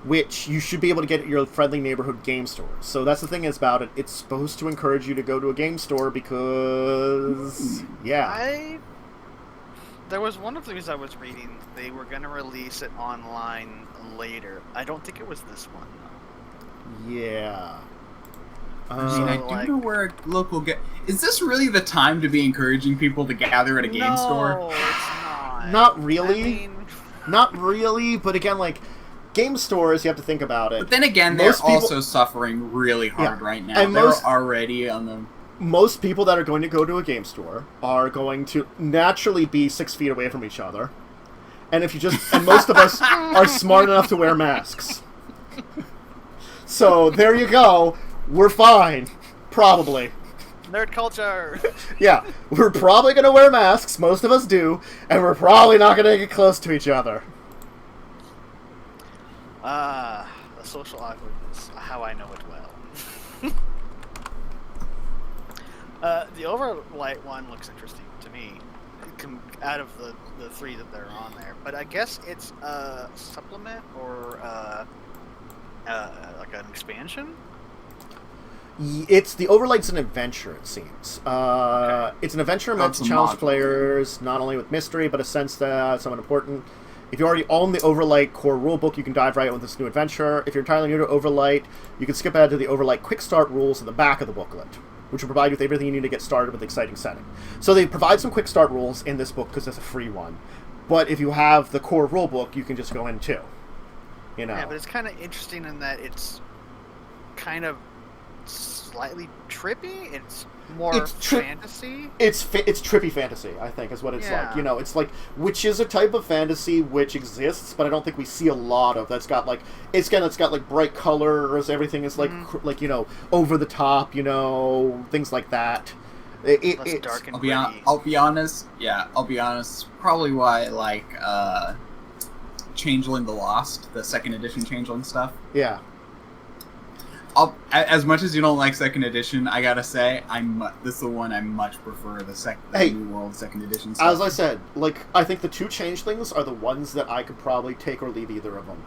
which you should be able to get at your friendly neighborhood game store. So that's the thing is about it. It's supposed to encourage you to go to a game store because, yeah. There was one of the things I was reading. They were going to release it online later. I don't think it was this one, though. Yeah. I do know where a local is this really the time to be encouraging people to gather at a game store? No, it's not. Not really. I mean... Not really, but again, like, game stores, you have to think about it. But then again, they're also suffering really hard right now. And they're already on the... Most people that are going to go to a game store are going to naturally be 6 feet away from each other. And most of us are smart enough to wear masks. So, there you go. We're fine. Probably. Nerd culture. Yeah, we're probably going to wear masks, most of us do, and we're probably not going to get close to each other. The social awkwardness, how I know it well. The Overlight one looks interesting to me, out of the three that they're on there. But I guess it's a supplement or like an expansion? It's the Overlight's an adventure, it seems. Okay. It's an adventure meant to challenge players, not only with mystery, but a sense that somewhat important. If you already own the Overlight core rulebook, you can dive right in with this new adventure. If you're entirely new to Overlight, you can skip ahead to the Overlight Quick Start rules at the back of the booklet, which will provide you with everything you need to get started with the exciting setting. So they provide some Quick Start rules in this book because it's a free one. But if you have the core rulebook, you can just go in too. Yeah, but it's kind of interesting in that it's kind of slightly trippy. It's more fantasy. It's trippy fantasy, I think, is what it's like. It's like, which is a type of fantasy which exists, but I don't think we see a lot of. That's got like it's got like bright colors. Everything is like over the top. Things like that. It's dark and I'll be honest. Yeah, I'll be honest. Probably why I like Changeling the Lost, the second edition Changeling stuff. Yeah. As much as you don't like second edition, I gotta say, this is the one I much prefer, the New World second edition stuff. As I said, I think the two Changelings are the ones that I could probably take or leave either of them.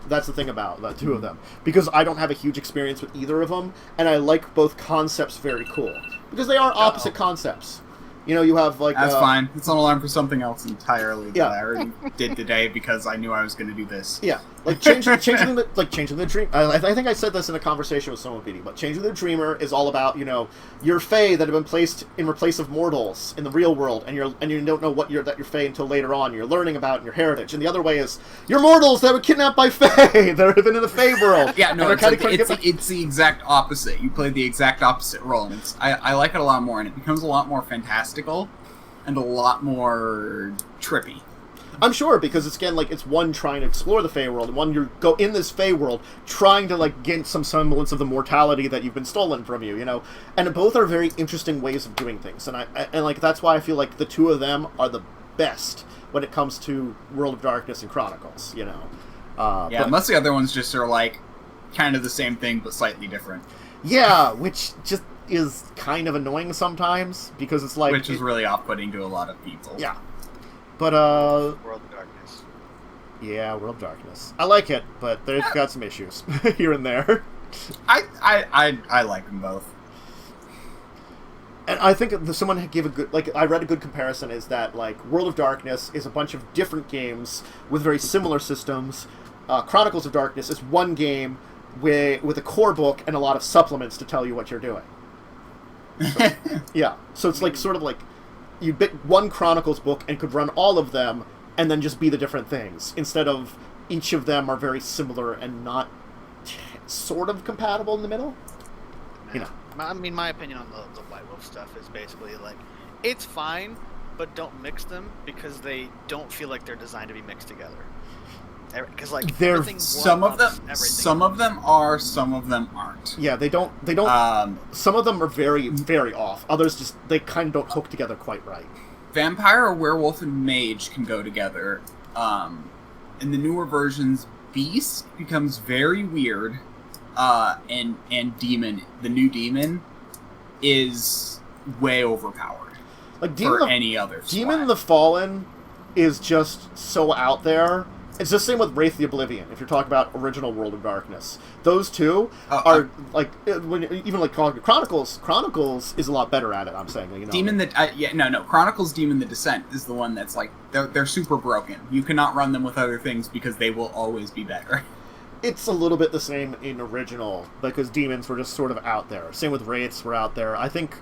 That's the thing about the two of them. Because I don't have a huge experience with either of them, and I like both concepts very cool. Because they are opposite concepts. You have like... That's fine. It's an alarm for something else entirely that I already did today because I knew I was going to do this. Yeah. Like changing the dream. I think I said this in a conversation with someone, PD, but changing the dreamer is all about your fae that have been placed in place of mortals in the real world, and you don't know that you're fae until later on. You're learning about in your heritage, and the other way is you're mortals that were kidnapped by fae that have been in the fae world. Yeah, no, it's the exact opposite. You play the exact opposite role, and I like it a lot more, and it becomes a lot more fantastical and a lot more trippy. I'm sure, because it's it's one trying to explore the Fey world, and one you go in this Fey world trying to gain some semblance of the mortality that you've been stolen from you, And both are very interesting ways of doing things, and that's why I feel like the two of them are the best when it comes to World of Darkness and Chronicles, unless the other ones just are kind of the same thing but slightly different. Yeah, which just is kind of annoying sometimes because it's which is really off-putting to a lot of people. Yeah. But, World of Darkness. Yeah, World of Darkness. I like it, but they've got some issues here and there. I like them both. And I think someone gave a good... I read a good comparison is that, World of Darkness is a bunch of different games with very similar systems. Chronicles of Darkness is one game with a core book and a lot of supplements to tell you what you're doing. So, yeah. So it's sort of you bit one Chronicles book and could run all of them and then just be the different things, instead of each of them are very similar and not sort of compatible in the middle. I mean, my opinion on the White Wolf stuff is basically it's fine, but don't mix them because they don't feel like they're designed to be mixed together. Because some of them are, some of them aren't. Yeah, they don't. Some of them are very, very off. Others they kind of don't hook together quite right. Vampire, werewolf, and mage can go together. In the newer versions, beast becomes very weird. And demon, the new demon, is way overpowered. Any other. Demon the Fallen is just so out there. It's the same with Wraith the Oblivion, if you're talking about original World of Darkness. Those two are, Chronicles. Chronicles is a lot better at it, I'm saying. Demon Chronicles Demon the Descent is the one that's, they're super broken. You cannot run them with other things because they will always be better. It's a little bit the same in original, because demons were just sort of out there. Same with Wraiths were out there. I think,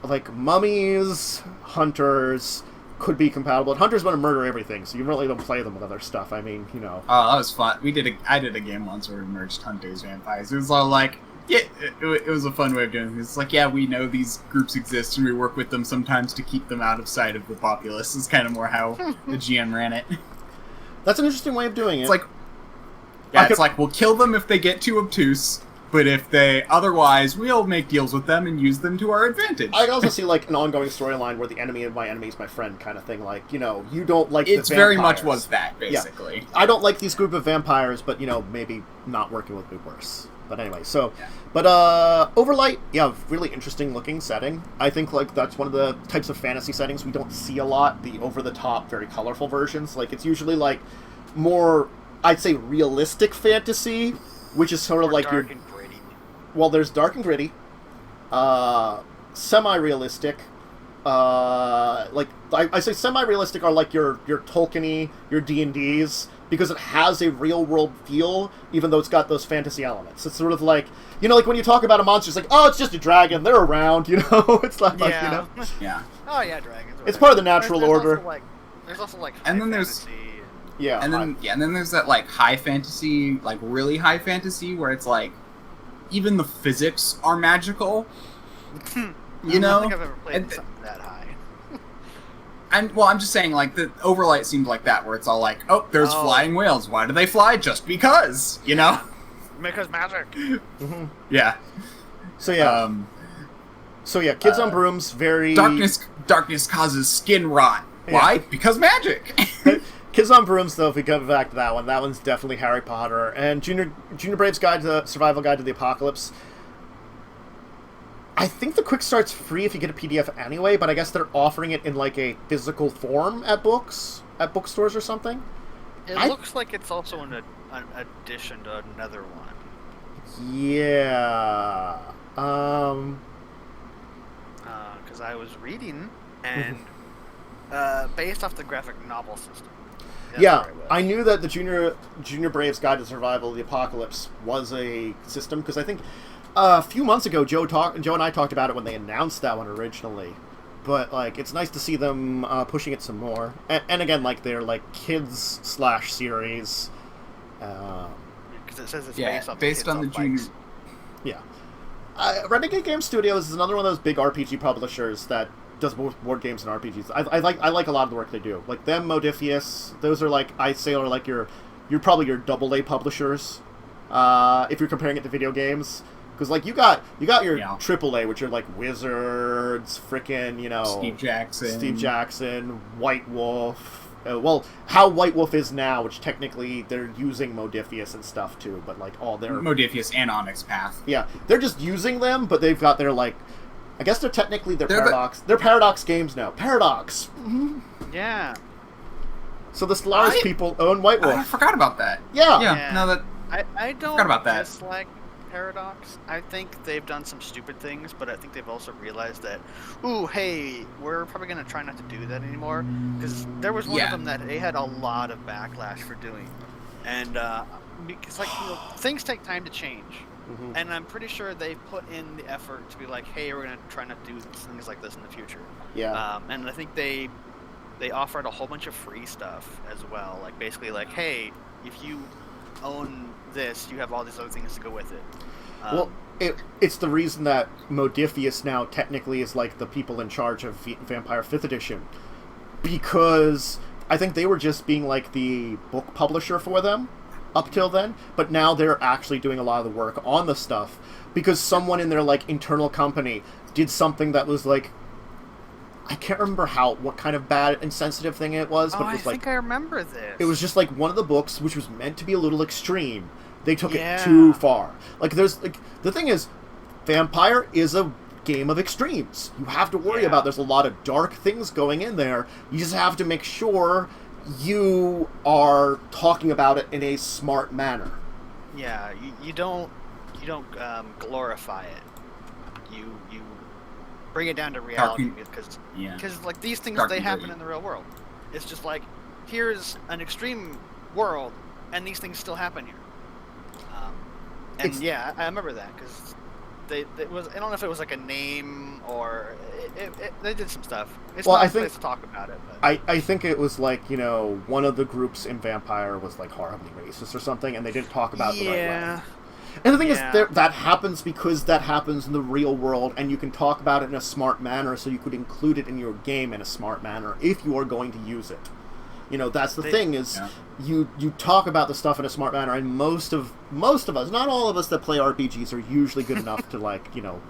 mummies, hunters... could be compatible. And Hunters want to murder everything, so you really don't play them with other stuff. I mean, Oh, that was fun. I did a game once where we merged Hunters, Vampires. It was all it was a fun way of doing it. It's we know these groups exist and we work with them sometimes to keep them out of sight of the populace. It's kind of more how the GM ran it. That's an interesting way of doing it. It's we'll kill them if they get too obtuse, But if they otherwise, we'll make deals with them and use them to our advantage. I also see like an ongoing storyline where the enemy of my enemy is my friend kind of thing. Like, you know, you don't like it's the very vampires. much was that, basically. Yeah. I don't like these group of vampires, but, you know, maybe not working with me worse. But anyway, so... Yeah. But, Overlight, yeah, really interesting looking setting. I think, like, that's one of the types of fantasy settings we don't see a lot, the over-the-top, very colorful versions. Like, it's usually, like, more, I'd say, realistic fantasy, which is sort of like your... Well, there's dark and gritty, semi-realistic, like, I say semi-realistic are like your Tolkien-y, your D&Ds, because it has a real-world feel, even though it's got those fantasy elements. It's sort of like, you know, like when you talk about a monster, it's like, oh, it's just a dragon, they're around, you know? It's not like, you know? Yeah. Oh, yeah, dragons. It's part of the natural order. There's also, like, and then fantasy. Yeah. And then there's that, like, high fantasy, like, really high fantasy, where it's like, even the physics are magical. You know? I don't think I've ever played something that high. And, well, I'm just saying, like, the Overlight seemed like that, where it's all like, oh, there's flying whales. Why do they fly? Just because, you know? Because magic. Mm-hmm. Yeah. So, yeah. Kids on Brooms, very... Darkness causes skin rot. Why? Because magic! Kids on Brooms, though, if we come back to that one's definitely Harry Potter. And Junior Brave's Survival Guide to the Apocalypse. I think the Quick Start's free if you get a PDF anyway, but I guess they're offering it in, like, a physical form at bookstores or something. It looks like it's also an addition to another one. Yeah. Because I was reading, and based off the graphic novel system. Yeah, I knew that the Junior Brave's Guide to Survival of the Apocalypse was a system, because I think a few months ago Joe and I talked about it when they announced that one originally. But, like, it's nice to see them pushing it some more. And again, like, they're, like, kids/series. Because it says it's based on the Junior... Yeah. Renegade Game Studios is another one of those big RPG publishers that does both board games and RPGs. I like a lot of the work they do. Like them, Modiphius, those are like, I'd say, are like you're probably your AA publishers, if you're comparing it to video games. Because like you got your AAA, which are like Wizards, frickin', you know, Steve Jackson, White Wolf. Well, how White Wolf is now, which technically they're using Modiphius and stuff too, but like all their Modiphius and Onyx Path. Yeah, they're just using them, but they've got their like. I guess they're Paradox. They're Paradox games now. Paradox. Mm-hmm. Yeah. So the Stellaris people own White Wolf. I forgot about that. Yeah. No, that I don't forgot about that. dislike Paradox. I think they've done some stupid things, but I think they've also realized that, ooh, hey, we're probably gonna try not to do that anymore. Because there was one of them that they had a lot of backlash for doing, and because like things take time to change. Mm-hmm. And I'm pretty sure they put in the effort to be like, hey, we're going to try not to do things like this in the future. Yeah. And I think they offered a whole bunch of free stuff as well. Like, basically, like, hey, if you own this, you have all these other things to go with it. Well, it's the reason that Modiphius now technically is, like, the people in charge of Vampire 5th Edition. Because I think they were just being, like, the book publisher for them up till then, but now they're actually doing a lot of the work on the stuff because someone in their like internal company did something that was like, I can't remember what kind of bad and sensitive thing it was, but it was I think I remember this. It was just like one of the books which was meant to be a little extreme. They took it too far. Like there's like the thing is, Vampire is a game of extremes. You have to worry about there's a lot of dark things going in there. You just have to make sure you are talking about it in a smart manner. Yeah, you don't glorify it. You bring it down to reality because like these things they happen in the real world. It's just like here's an extreme world and these things still happen here. I remember that because it was, I don't know if it was like a name or they did some stuff. It's not a place to talk about it. But. I think it was like, you know, one of the groups in Vampire was like horribly racist or something, and they didn't talk about it the right way. And the thing is, that happens because that happens in the real world, and you can talk about it in a smart manner, so you could include it in your game in a smart manner if you are going to use it. You know, that's the thing is, you talk about the stuff in a smart manner, and most of us, not all of us that play RPGs, are usually good enough to, like, you know,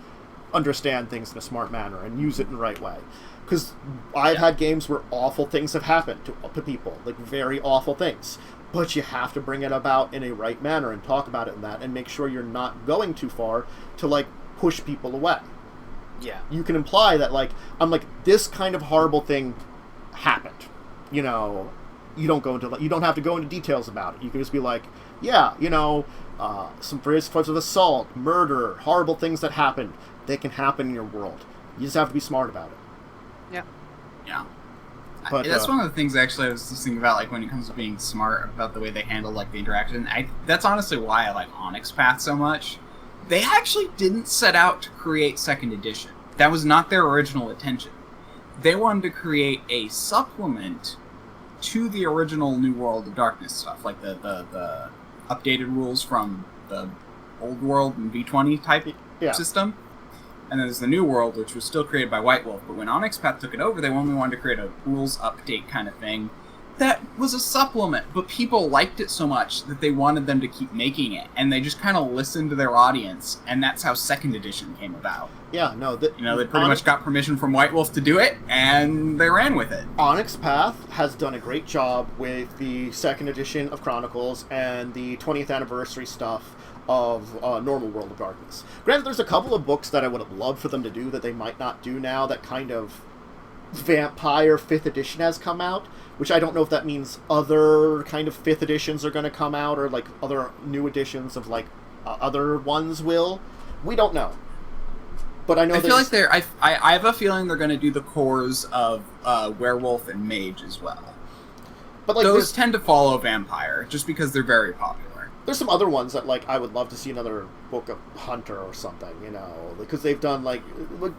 understand things in a smart manner and use it in the right way. Because I've had games where awful things have happened to people, like very awful things. But you have to bring it about in a right manner and talk about it in that, and make sure you're not going too far to, like, push people away. Yeah. You can imply that, like, I'm like, this kind of horrible thing happened. You know, you don't have to go into details about it. You can just be like, yeah, you know, some various types of assault, murder, horrible things that happened. They can happen in your world. You just have to be smart about it. Yeah. Yeah. But, that's one of the things, actually, I was just thinking about, like, when it comes to being smart about the way they handle, like, the interaction. That's honestly why I like Onyx Path so much. They actually didn't set out to create 2nd edition. That was not their original intention. They wanted to create a supplement to the original New World of Darkness stuff, like the updated rules from the old world and V20 type system. And then there's the New World, which was still created by White Wolf. But when Onyx Path took it over, they only wanted to create a rules update kind of thing. That was a supplement, but people liked it so much that they wanted them to keep making it. And they just kind of listened to their audience, and that's how 2nd edition came about. Yeah, no. They pretty much got permission from White Wolf to do it, and they ran with it. Onyx Path has done a great job with the 2nd edition of Chronicles and the 20th anniversary stuff of normal World of Darkness. Granted, there's a couple of books that I would have loved for them to do that they might not do now, that kind of Vampire 5th edition has come out, which I don't know if that means other kind of 5th editions are going to come out, or like other new editions of like other ones will. We don't know. But I know I feel like I have a feeling they're going to do the cores of Werewolf and Mage as well. But like those tend to follow Vampire, just because they're very popular. There's some other ones that, like, I would love to see another book of Hunter or something, you know, because they've done, like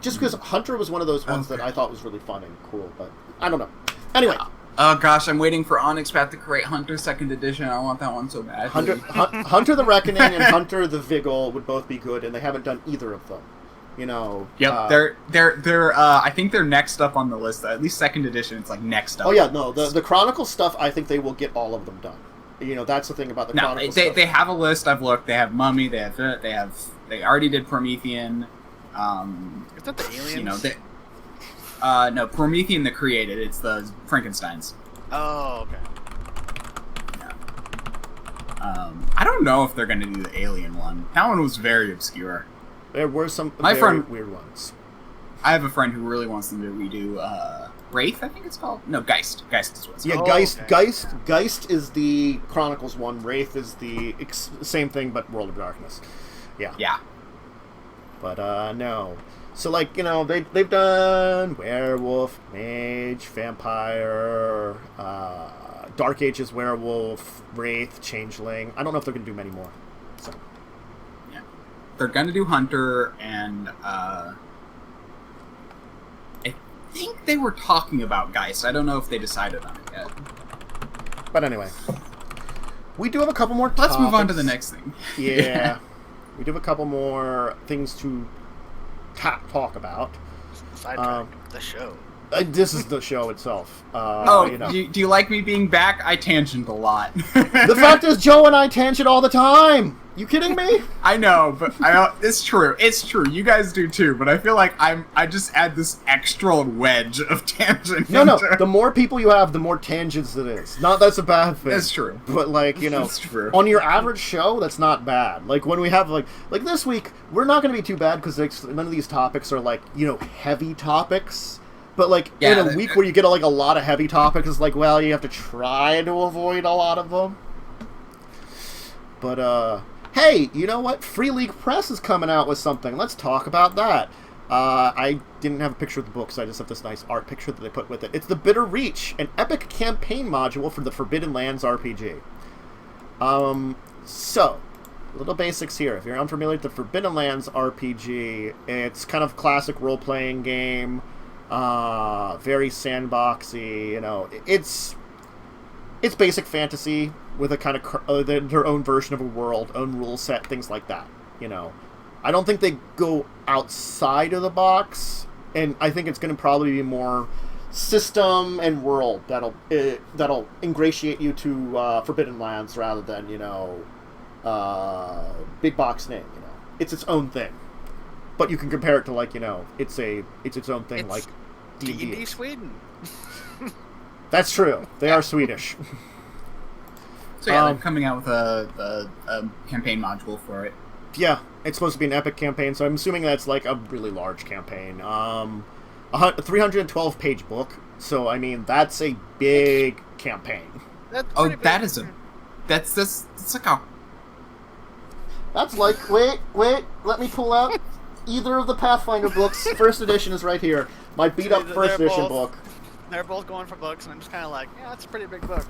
just because Hunter was one of those ones that I thought was really fun and cool, but I don't know. Anyway. Oh gosh, I'm waiting for Onyx Path to create Hunter 2nd edition. I want that one so bad. Hunter the Reckoning and Hunter the Vigil would both be good, and they haven't done either of them. You know. Yep, they're I think they're next up on the list. At least 2nd edition, it's like next up. Oh yeah, no, the Chronicle stuff, I think they will get all of them done. You know, that's the thing about the Chronicle stuff. They have a list. I've looked. They have Mummy. They already did Promethean. Is that the aliens? You know, no, Promethean the Created. It's the Frankensteins. Oh, okay. Yeah. I don't know if they're going to do the alien one. That one was very obscure. There were some weird ones. I have a friend who really wants them to redo Wraith, I think it's called. No, Geist. Geist is what it's called. Yeah, Geist is the Chronicles one. Wraith is the same thing, but World of Darkness. Yeah. Yeah. But no. So, like, you know, they've done Werewolf, Mage, Vampire, Dark Ages Werewolf, Wraith, Changeling. I don't know if they're gonna do many more. So. Yeah. They're gonna do Hunter and I think they were talking about Geist. I don't know if they decided on it yet. But anyway, we do have a couple more topics. Let's move on to the next thing. Yeah. We do have a couple more things to talk about. Sidetrack the show. This is the show itself. You know. Do you like me being back? I tangent a lot. The fact is, Joe and I tangent all the time. You kidding me? I know, but it's true. It's true. You guys do too, but I feel like I just add this extra wedge of tangent. No. The more people you have, the more tangents it is. Not that's a bad thing. That's true. But like, you know, that's true. On your average show, that's not bad. Like when we have like this week, we're not going to be too bad because none of these topics are like, you know, heavy topics. But like in a week where you get like a lot of heavy topics, it's like, well, you have to try to avoid a lot of them. But hey, you know what? Free League Press is coming out with something. Let's talk about that. I didn't have a picture of the book, so I just have this nice art picture that they put with it. It's the Bitter Reach, an epic campaign module for the Forbidden Lands RPG. So, little basics here. If you're unfamiliar with the Forbidden Lands RPG, it's kind of classic role-playing game. Very sandboxy, you know. It's basic fantasy with a kind of their own version of a world, own rule set, things like that, you know. I don't think they go outside of the box, and I think it's going to probably be more system and world that'll ingratiate you to Forbidden Lands rather than big box name. It's its own thing, but you can compare it to it's its own thing, like D&D Sweden. That's true. They are Swedish. So yeah, they're coming out with a campaign module for it. Yeah, it's supposed to be an epic campaign, so I'm assuming that's like a really large campaign. A 312-page book, so I mean that's a big campaign. That's like a. That's like wait, let me pull out either of the Pathfinder books. First edition is right here. My beat up first edition book. They're both going for books, and I'm just kind of like, yeah, that's a pretty big book.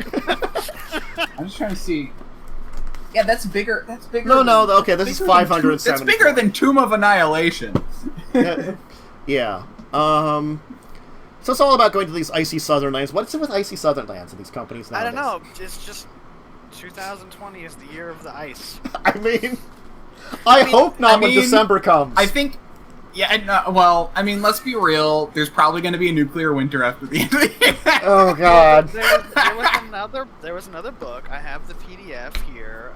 I'm just trying to see. Yeah, that's bigger. That's bigger. No. Okay, this is 570. It's bigger than Tomb of Annihilation. Yeah. So it's all about going to these icy southern lands. What's it with icy southern lands and these companies nowadays? I don't know. It's just 2020 is the year of the ice. I mean, I hope not when December comes. I think. Yeah, well, I mean, let's be real. There's probably going to be a nuclear winter after the end of the year. Oh, God. There was another book. I have the PDF here.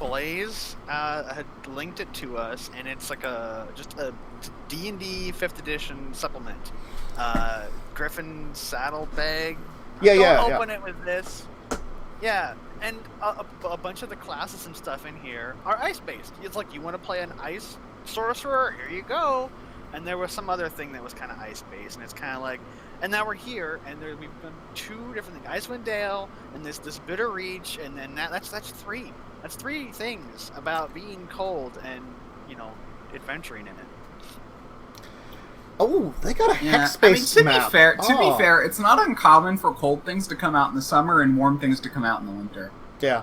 Blaze had linked it to us, and it's like just a D&D 5th edition supplement. Griffin Saddlebag. Don't open it with this. Yeah, and a bunch of the classes and stuff in here are ice-based. It's like, you want to play an ice sorcerer, here you go. And there was some other thing that was kind of ice-based, and it's kind of like, and now we're here, and we've done 2 different things: Icewind Dale, and this Bitter Reach, and then that's 3. That's 3 things about being cold and adventuring in it. Oh, they got a hex-based map. To be fair, it's not uncommon for cold things to come out in the summer and warm things to come out in the winter. Yeah.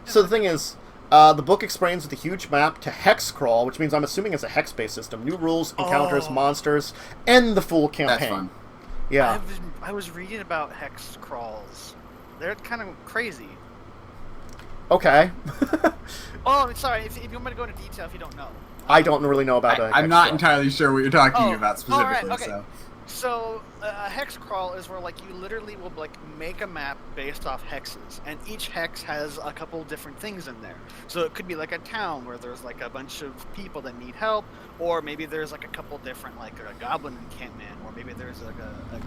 So the thing is, the book explains with a huge map to hex crawl, which means I'm assuming it's a hex-based system. New rules, encounters, monsters, and the full campaign. That's fun. Yeah. I was reading about hex crawls. They're kind of crazy. Okay. Oh, sorry. If you want me to go into detail, if you don't know. I don't really know about it. I'm not entirely sure what you're talking about specifically. All right, okay. So a hex crawl is where you literally will make a map based off hexes, and each hex has a couple different things in there. So it could be like a town where there's a bunch of people that need help, or maybe there's a couple different a goblin encampment, or maybe there's a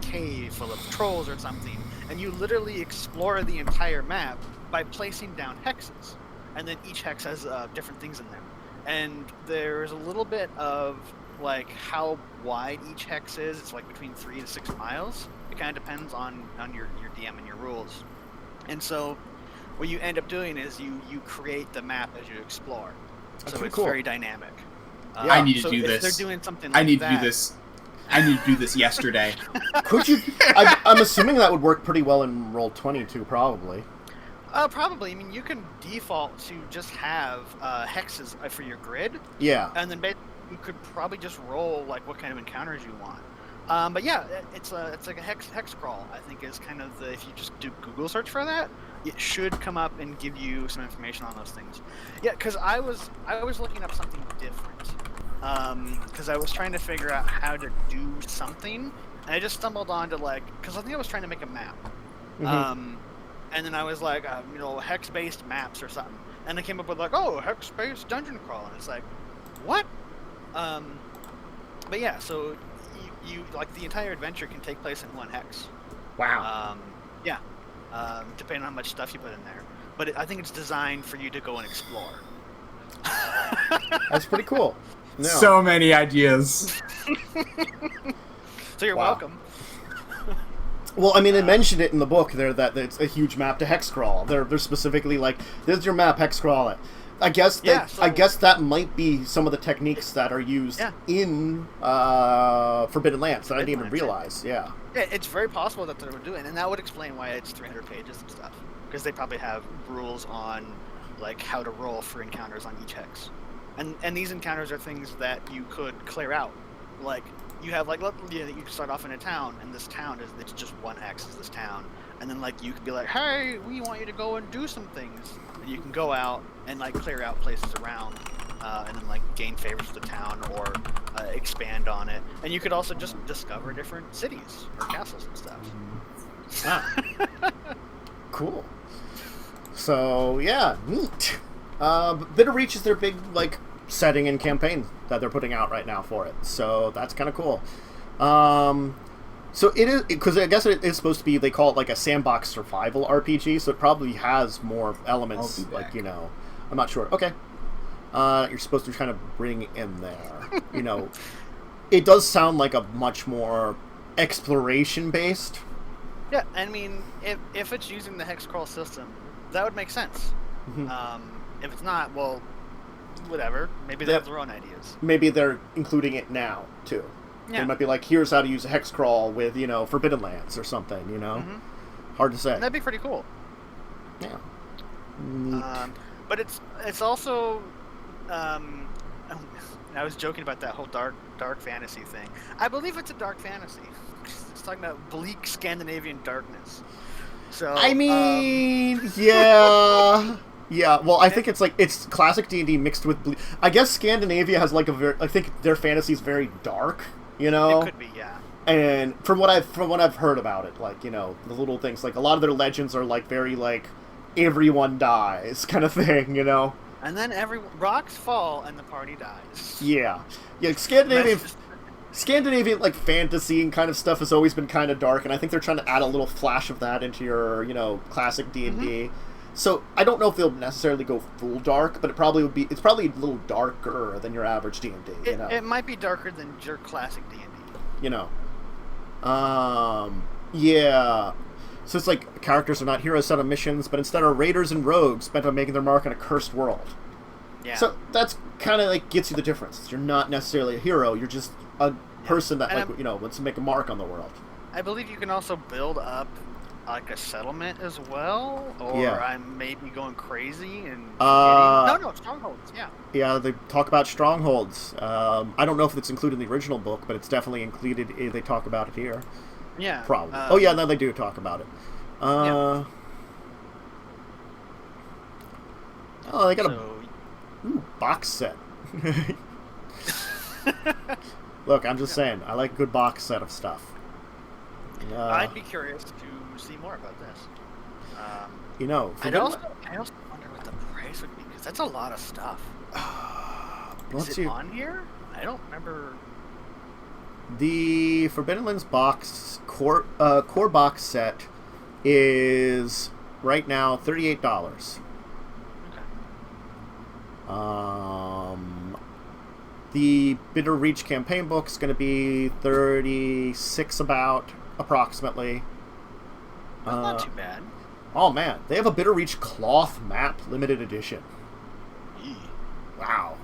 cave full of trolls or something, and you literally explore the entire map by placing down hexes, and then each hex has different things in there. And there's a little bit of how wide each hex is. It's between 3 to 6 miles. It kind of depends on your DM and your rules. And so what you end up doing is you create the map as you explore. That's so it's cool. very dynamic. I need to do this. They're doing something I need to do this. I need to do this yesterday. Could you? I'm assuming that would work pretty well in Roll20 too, probably. Probably. I mean, you can default to just have hexes for your grid. Yeah. And then you could probably just roll what kind of encounters you want. But yeah, it's like a hex crawl. I think is kind of if you just do Google search for that, it should come up and give you some information on those things. Yeah, because I was looking up something different. Because I was trying to figure out how to do something, and I just stumbled onto because I think I was trying to make a map. Mm-hmm. And then I was hex-based maps or something. And I came up with hex-based dungeon crawl. And it's what? But yeah, so you the entire adventure can take place in 1 hex. Wow. Yeah. Depending on how much stuff you put in there. But I think it's designed for you to go and explore. That's pretty cool. No. So many ideas. So you're welcome. Well, I mean, they mentioned it in the book there that it's a huge map to hex crawl. They're specifically this is your map, hex crawl it. I guess that might be some of the techniques that are used in Forbidden Lands that I didn't even realize. Yeah, it's very possible that they were doing, and that would explain why it's 300 pages and stuff. Because they probably have rules on how to roll for encounters on each hex, and these encounters are things that you could clear out. You have you start off in a town, and this town it's just 1 hex is this town, and then you could be hey, we want you to go and do some things, and you can go out and clear out places around and then like gain favors with the town or expand on it. And you could also just discover different cities or castles and stuff. Ah. Cool. So yeah, neat. Bitter Reach is their big like setting and campaign that they're putting out right now for it. So that's kind of cool. So it is, because I guess it is supposed to be, they call it like a sandbox survival RPG, so it probably has more elements, like, you know, I'm not sure. Okay. You're supposed to kind of bring in there. You know, it does sound like a much more exploration-based. Yeah, I mean, if it's using the hex crawl system, that would make sense. Mm-hmm. If it's not, well, whatever. Maybe they have their own ideas. Maybe they're including it now, too. Yeah. It might be like, here's how to use a hex crawl with, you know, Forbidden Lands or something, you know? Mm-hmm. Hard to say. That'd be pretty cool. Yeah. But it's also... I was joking about that whole dark fantasy thing. I believe it's a dark fantasy. It's talking about bleak Scandinavian darkness. So I mean, yeah. Yeah, well, I think it's like, it's classic D&D mixed with I guess Scandinavia has like I think their fantasy is very dark, you know? It could be, yeah. And from what I've heard about it, like, you know, the little things, like a lot of their legends are like very like everyone dies kind of thing, you know? And then rocks fall and the party dies. Yeah. Yeah, Scandinavian like fantasy and kind of stuff has always been kind of dark, and I think they're trying to add a little flash of that into your, you know, classic D&D. Mm-hmm. So I don't know if they'll necessarily go full dark, but it's probably a little darker than your average D&D, you know. It might be darker than your classic D&D. You know. Yeah. So it's like characters are not heroes set on missions, but instead are raiders and rogues bent on making their mark on a cursed world. Yeah. So that's kind of like gets you the difference. You're not necessarily a hero. You're just a person that you know, wants to make a mark on the world. I believe you can also build up like a settlement as well, or I may be going crazy and no strongholds. Yeah, they talk about strongholds. I don't know if it's included in the original book, but it's definitely included. They talk about it here. Yeah, probably. No, they do talk about it. Oh, they got a box set. Look, I'm just saying, I like a good box set of stuff. I'd be curious to see more about this. You know, I also wonder what the price would be, because that's a lot of stuff. Is it on here? I don't remember. The Forbidden Lands box core box set is right now $38. Okay. The Bitter Reach campaign book is going to be $36 approximately. That's not too bad. Oh man, they have a Bitter Reach cloth map limited edition. Wow.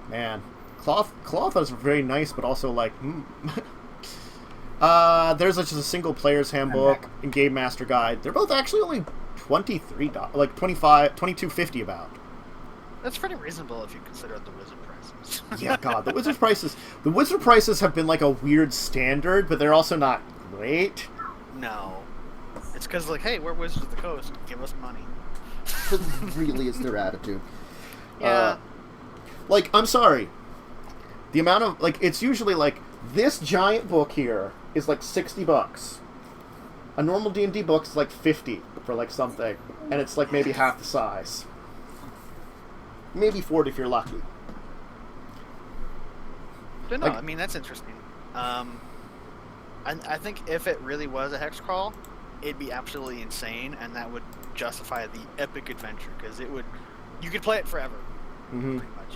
Man, cloth is very nice, but also like, there's just a single player's handbook and game master guide. They're both actually only $23, like $22.50 about. That's pretty reasonable if you consider the wizard prices. Yeah, God, the wizard prices have been like a weird standard, but they're also not great. No, it's because like, hey, we're Wizards of the Coast, give us money. Really is their attitude. Yeah. Like, I'm sorry. The amount of, like, it's usually, like, this giant book here is, like, $60. A normal D&D book is, like, $50 for, like, something. And it's, like, maybe half the size. Maybe $40 if you're lucky. But no, I mean, that's interesting. I think if it really was a hex crawl, it'd be absolutely insane, and that would justify the epic adventure, because it would... You could play it forever. Mm-hmm. Pretty much.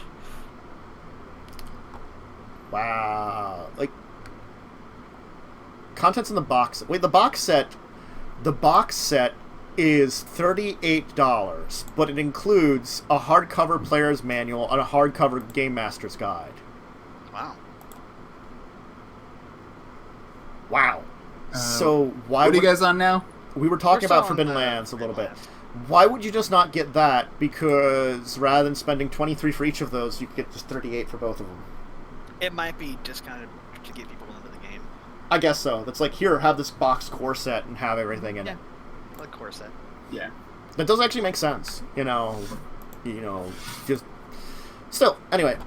Wow. Like, contents in the box. Wait, the box set is $38, but it includes a hardcover player's manual and a hardcover game master's guide. Wow. Wow. So why? What are you guys on now? We were talking about Forbidden Lands a little bit. Why would you just not get that? Because rather than spending $23 for each of those, you could get just $38 for both of them. It might be discounted to get people into the game. I guess so. That's like, here, have this box core set and have everything in it. Like core set. Yeah. That does actually make sense. You know, just Still, anyway,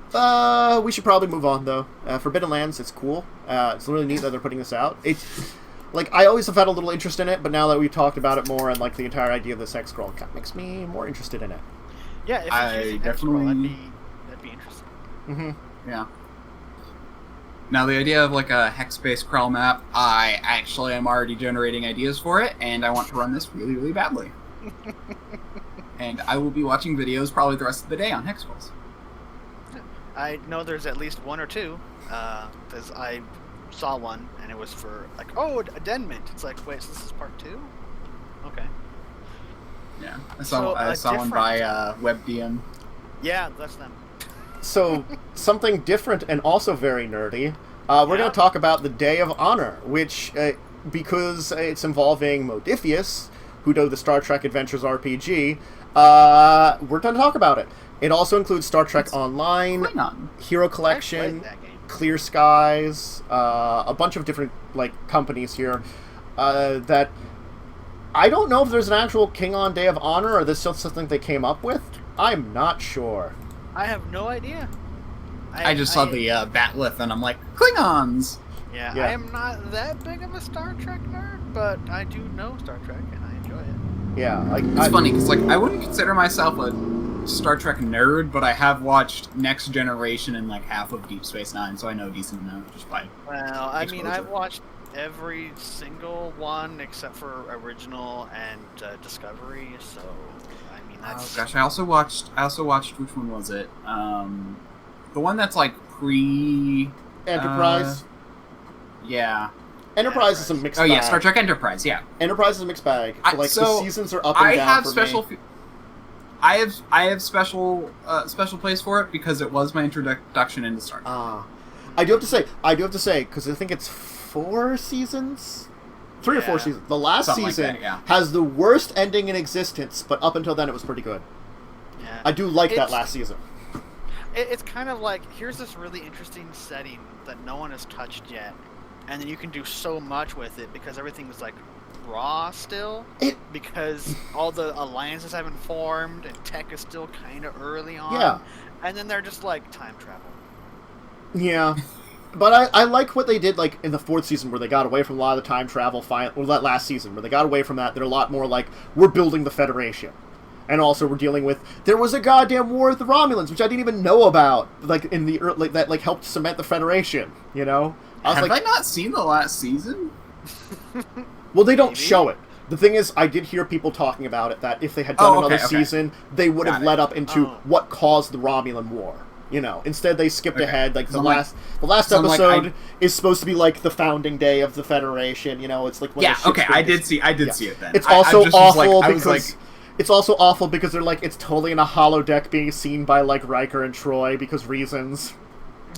we should probably move on, though. Forbidden Lands, it's cool. It's really neat that they're putting this out. It's, like, I always have had a little interest in it, but now that we've talked about it more and, like, the entire idea of this X-Scroll kind of makes me more interested in it. Yeah, if I definitely... that'd be interesting. Mm-hmm. Yeah. Now, the idea of, like, a hex-based crawl map, I actually am already generating ideas for it, and I want to run this really, really badly. And I will be watching videos probably the rest of the day on hex scrolls. I know there's at least one or two, because I saw one, and it was for, like, oh, addendment. It's like, wait, so this is part 2? Okay. Yeah, I saw one by WebDM. Yeah, that's them. So, something different and also very nerdy, we're going to talk about the Day of Honor, which, because it's involving Modiphius, who do the Star Trek Adventures RPG, we're going to talk about it. It also includes Star Trek Online, Hero Collection, Clear Skies, a bunch of different companies here that I don't know if there's an actual Klingon Day of Honor or this is just something they came up with. I'm not sure. I have no idea. I just saw the batlith and I'm like, Klingons! Yeah, I am not that big of a Star Trek nerd, but I do know Star Trek and I enjoy it. Yeah, it's funny because I wouldn't consider myself a Star Trek nerd, but I have watched Next Generation and half of Deep Space Nine, so I know a decent amount just by. Well, I mean, I've watched every single one except for Original and Discovery, so I mean that's. Oh gosh, I also watched which one was it? The one that's pre Enterprise. Yeah. Enterprise is a mixed bag. Oh yeah, Star Trek Enterprise, yeah. Enterprise is a mixed bag. So the seasons are up and down have for special me. I have special place for it because it was my introduction into Star Trek. I do have to say, because I think it's 4 seasons? 3 or 4 seasons. The last season has the worst ending in existence, but up until then it was pretty good. Yeah. I do like that last season. It's kind of like, here's this really interesting setting that no one has touched yet, and then you can do so much with it because everything is raw still, because all the alliances haven't formed and tech is still kind of early on. Yeah. And then they're just time travel. Yeah. But I like what they did in the 4th season where they got away from a lot of the time travel, or that last season where they got away from that. They're a lot more we're building the Federation. And also we're dealing with, there was a goddamn war with the Romulans, which I didn't even know about, in the early, that helped cement the Federation, you know? Have I not seen the last season? Well, they don't show it. The thing is, I did hear people talking about it, that if they had done another season, they would have led up into what caused the Romulan War. You know, instead they skipped ahead. The last episode is supposed to be the founding day of the Federation. You know, it's when the ship's I did see it then. It's also awful because it's also awful because they're it's totally in a holodeck being seen by Riker and Troy because reasons.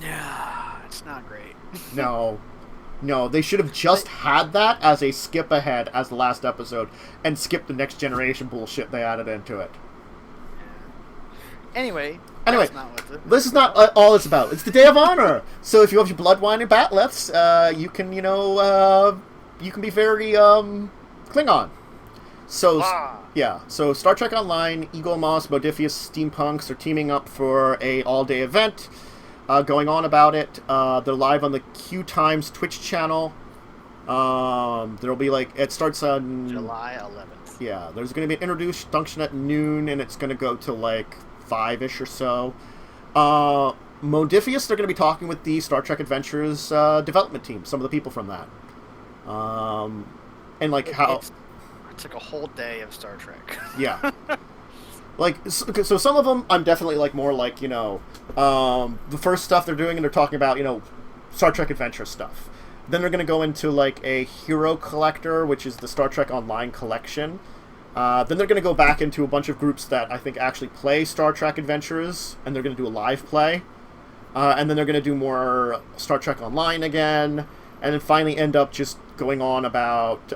Yeah, it's not great. No, they should have just had that as a skip ahead as the last episode and skip the Next Generation bullshit they added into it. Anyway, this is not all it's about. It's the Day of Honor. So if you have your blood wine and batleths, you can be very Klingon. So so Star Trek Online, Eagle Moss, Modiphius, Steampunks are teaming up for a all-day event. Going on about it. They're live on the Q Times Twitch channel. There'll be it starts on July 11th. Yeah, there's going to be an introduction at noon, and it's going to go to 5-ish or so. Modiphius, they're going to be talking with the Star Trek Adventures development team, some of the people from that. And how it's a whole day of Star Trek. Yeah. So some of them I'm definitely more the first stuff they're doing, and they're talking about Star Trek Adventure stuff. Then they're going to go into a Hero Collector, which is the Star Trek Online collection. Then they're going to go back into a bunch of groups that I think actually play Star Trek Adventures, and they're going to do a live play. And then they're going to do more Star Trek Online again, and then finally end up just going on about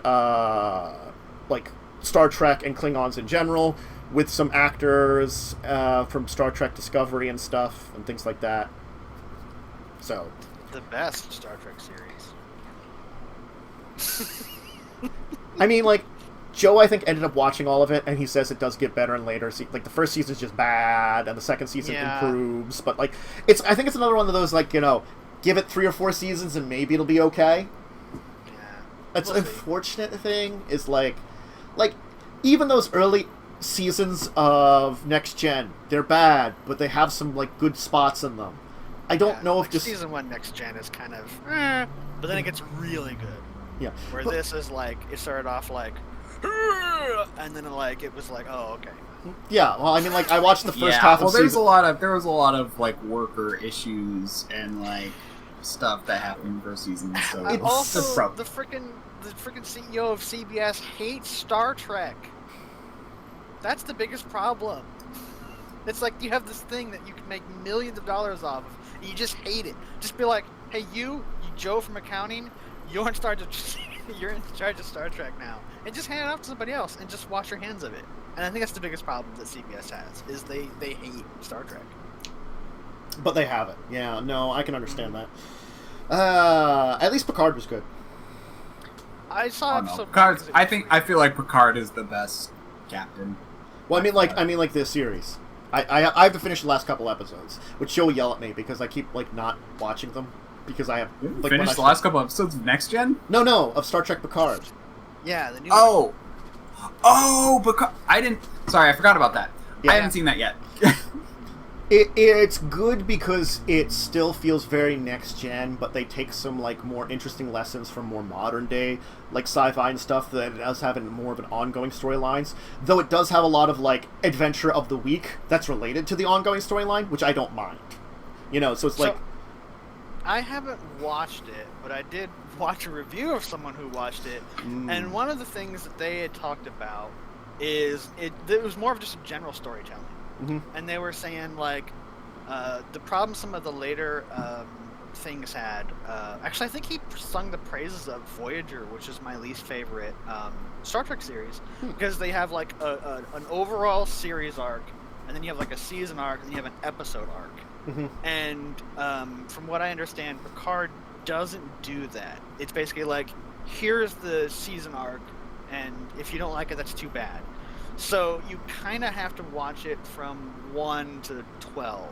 Star Trek and Klingons in general, with some actors from Star Trek Discovery and stuff, and things like that. So, the best Star Trek series. I mean, Joe, I think, ended up watching all of it, and he says it does get better in later. Like, the first season's just bad, and the second season improves. But, like, I think it's another one of those, like, give it 3 or 4 seasons, and maybe it'll be okay. Yeah. That's an unfortunate thing, is, like, even those early seasons of Next Gen, they're bad, but they have some, like, good spots in them. I don't know if just... Season 1 Next Gen is kind of... but then it gets really good. Yeah. Where this is, like, it started off, like... And then, like, it was like, oh, okay. Yeah, well, I mean, like, I watched the first half of season... there was a lot of, like, worker issues and, like, stuff that happened for season, so... Also, the freaking CEO of CBS hates Star Trek. That's the biggest problem. It's like you have this thing that you can make millions of dollars off of, and you just hate it. Just be like, hey, you Joe from accounting, you're in charge of Star Trek now. And just hand it off to somebody else and just wash your hands of it. And I think that's the biggest problem that CBS has, is they hate Star Trek. But they have it. Yeah, no, I can understand that. At least Picard was good. I saw episode Picard's, I feel like Picard is the best captain. Well, I mean like this series. I have to finish the last couple episodes, which she'll yell at me because I keep like not watching them because I have like finished the last couple episodes of Next Gen. No, of Star Trek Picard. Yeah, the new. Picard. I didn't. Sorry, I forgot about that. Yeah. I haven't seen that yet. It's good because it still feels very next gen, but they take some like more interesting lessons from more modern day like sci-fi and stuff that it does have in more of an ongoing storylines. Though it does have a lot of like adventure of the week that's related to the ongoing storyline, which I don't mind. So it's like I haven't watched it, but I did watch a review of someone who watched it, and one of the things that they had talked about is it was more of just a general storytelling. Mm-hmm. And they were saying, like, the problem some of the later things had... actually, I think he sung the praises of Voyager, which is my least favorite Star Trek series, because they have, like, an overall series arc, and then you have, like, a season arc, and then you have an episode arc. Mm-hmm. And from what I understand, Picard doesn't do that. It's basically like, here's the season arc, and if you don't like it, that's too bad. So you kind of have to watch it from 1 to 12.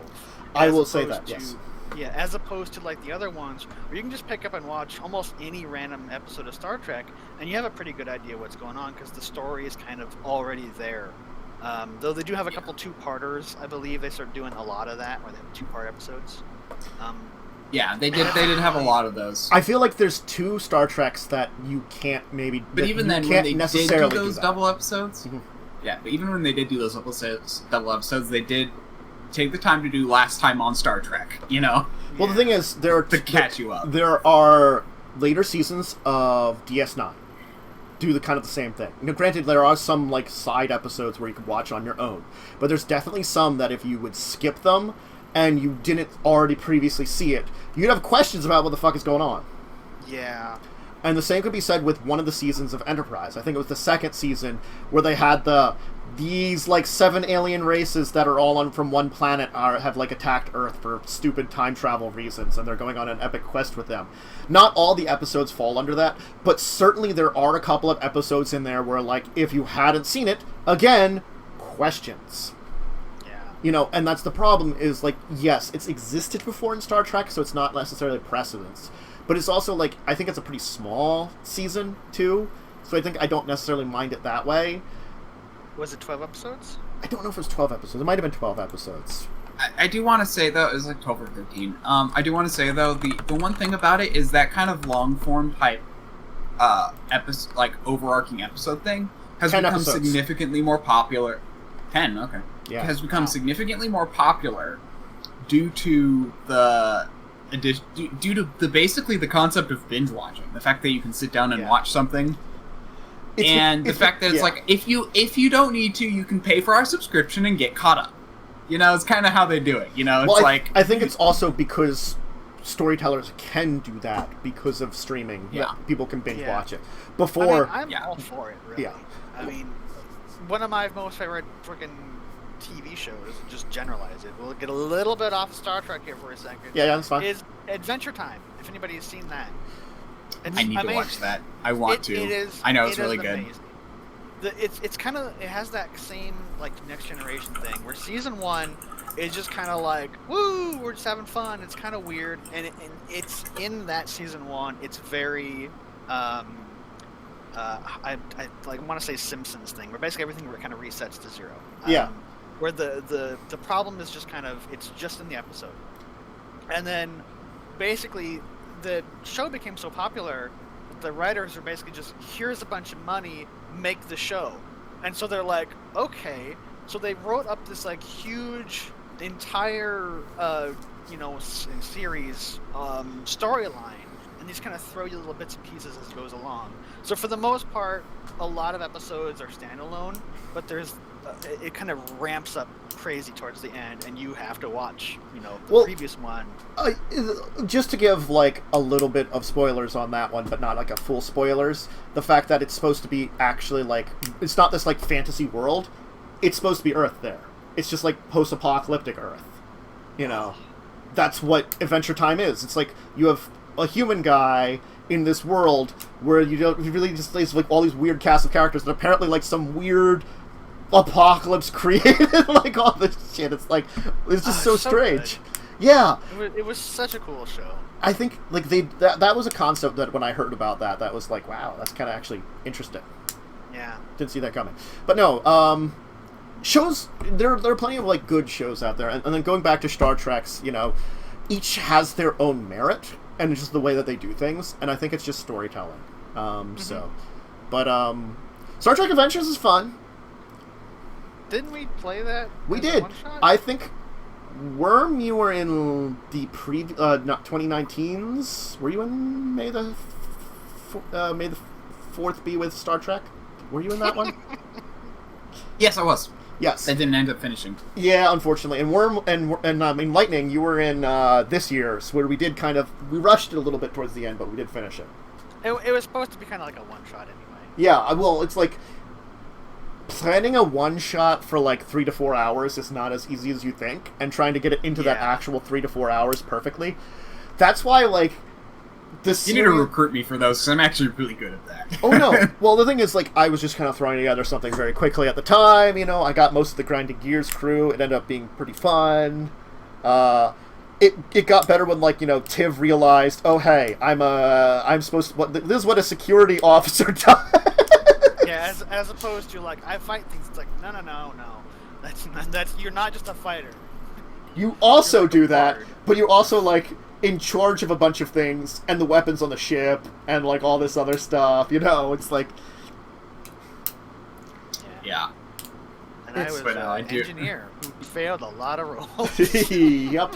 I will say that, yes. Yeah, as opposed to like the other ones, where you can just pick up and watch almost any random episode of Star Trek, and you have a pretty good idea what's going on, because the story is kind of already there. Though they do have a couple 2-parters, I believe. They start doing a lot of that, where they have 2-part episodes. Yeah, they did have a lot of those. I feel like there's 2 Star Treks that you can't maybe... But even then, when they did do those double episodes... Mm-hmm. Yeah, but even when they did do those double episodes, they did take the time to do Last Time on Star Trek, Well, the thing is, to catch you up. There are later seasons of DS9 do the kind of the same thing. Granted, there are some like side episodes where you can watch on your own, but there's definitely some that if you would skip them and you didn't already previously see it, you'd have questions about what the fuck is going on. Yeah. And the same could be said with one of the seasons of Enterprise. I think it was the second season where they had these like 7 alien races that are all from one planet have like attacked Earth for stupid time travel reasons, and they're going on an epic quest with them. Not all the episodes fall under that, but certainly there are a couple of episodes in there where like if you hadn't seen it, again, questions. Yeah. And that's the problem is like, yes, it's existed before in Star Trek, so it's not necessarily precedence. But it's also, like, I think it's a pretty small season, too. So I think I don't necessarily mind it that way. Was it 12 episodes? I don't know if it was 12 episodes. It might have been 12 episodes. I do want to say, though, it was like 12 or 13. I do want to say, though, the one thing about it is that kind of long-form type episode, like, overarching episode thing has become significantly more popular. 10, okay. Yeah. Has become significantly more popular due to due to basically the concept of binge watching, the fact that you can sit down and watch something, and the fact that it's like if you don't need to, you can pay for our subscription and get caught up. It's kind of how they do it. I think it's also because storytellers can do that because of streaming. Yeah, people can binge watch it. Before, I'm all for it. Really. Yeah, I mean, one of my most favorite freaking TV shows, just generalize it. We'll get a little bit off Star Trek here for a second. Yeah, that's fine. Is Adventure Time, if anybody has seen that. I need to watch that. I want to. I know it's really good. Amazing. it's kind of, it has that same like Next Generation thing where season 1 is just kind of like, woo, we're just having fun. It's kind of weird, and it's in that season 1. It's very I want to say Simpsons thing, where basically everything kind of resets to 0. Where the problem is just kind of, it's just in the episode, and then basically the show became so popular that the writers are basically just, here's a bunch of money, make the show, and so they're like, okay, so they wrote up this like huge entire series storyline. And these kind of throw you little bits and pieces as it goes along. So for the most part, a lot of episodes are standalone, but there's it kind of ramps up crazy towards the end, and you have to watch, the previous one. Just to give like a little bit of spoilers on that one, but not like a full spoilers. The fact that it's supposed to be actually like, it's not this like fantasy world. It's supposed to be Earth there. It's just like post-apocalyptic Earth. That's what Adventure Time is. It's like you have a human guy in this world where you really just there's like all these weird cast of characters that apparently like some weird apocalypse created like all this shit. It's like, it's just so strange. Good. Yeah, it was such a cool show. I think like that was a concept that when I heard about that was like, wow, that's kind of actually interesting. Yeah, didn't see that coming. But no, shows, there are plenty of like good shows out there, and then going back to Star Trek's, each has their own merit. And it's just the way that they do things, and I think it's just storytelling. Star Trek Adventures is fun. Didn't we play that? We did. I think, Worm, you were in the 2019's. Were you in May the 4th be with Star Trek? Were you in that one? Yes, I was. Yes. I didn't end up finishing. Yeah, unfortunately. And Worm and Lightning, you were in this year's, where we rushed it a little bit towards the end, but we did finish it. It was supposed to be kind of like a one-shot anyway. Yeah, well, it's like, planning a one-shot for like 3 to 4 hours is not as easy as you think, and trying to get it into that actual 3 to 4 hours perfectly. That's why, like, you need to recruit me for those, because I'm actually really good at that. Oh, no. Well, the thing is, like, I was just kind of throwing together something very quickly at the time, I got most of the Grinding Gears crew. It ended up being pretty fun. It got better when, like, Tiv realized, oh, hey, I'm supposed to... This is what a security officer does. Yeah, as opposed to, like, I fight things, it's like, no. That's you're not just a fighter. You also do that, but you're also, like, in charge of a bunch of things, and the weapons on the ship, and, like, all this other stuff, it's like... Yeah. And I was an engineer who failed a lot of roles. Yep.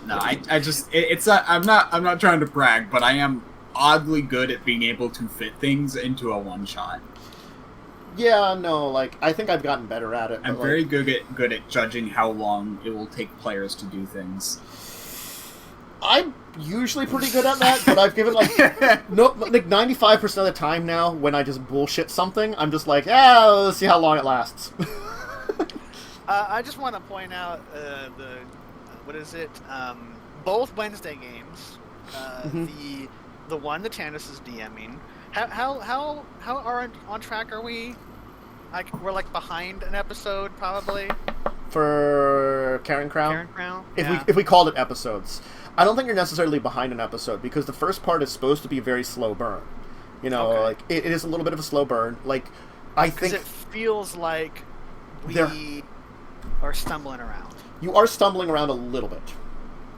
No, I just... I'm not trying to brag, but I am oddly good at being able to fit things into a one-shot. Yeah, no, like, I think I've gotten better at it. I'm very good at judging how long it will take players to do things. I'm usually pretty good at that, but I've given, like, 95% of the time now, when I just bullshit something, I'm just like, let's see how long it lasts. I just want to point out both Wednesday games, the one that Tannis is DMing. How on track are we? We're like behind an episode probably. For Karen Crown? If we called it episodes. I don't think you're necessarily behind an episode, because the first part is supposed to be a very slow burn. Like, it is a little bit of a slow burn. Like, I think... it feels like we are stumbling around. You are stumbling around a little bit.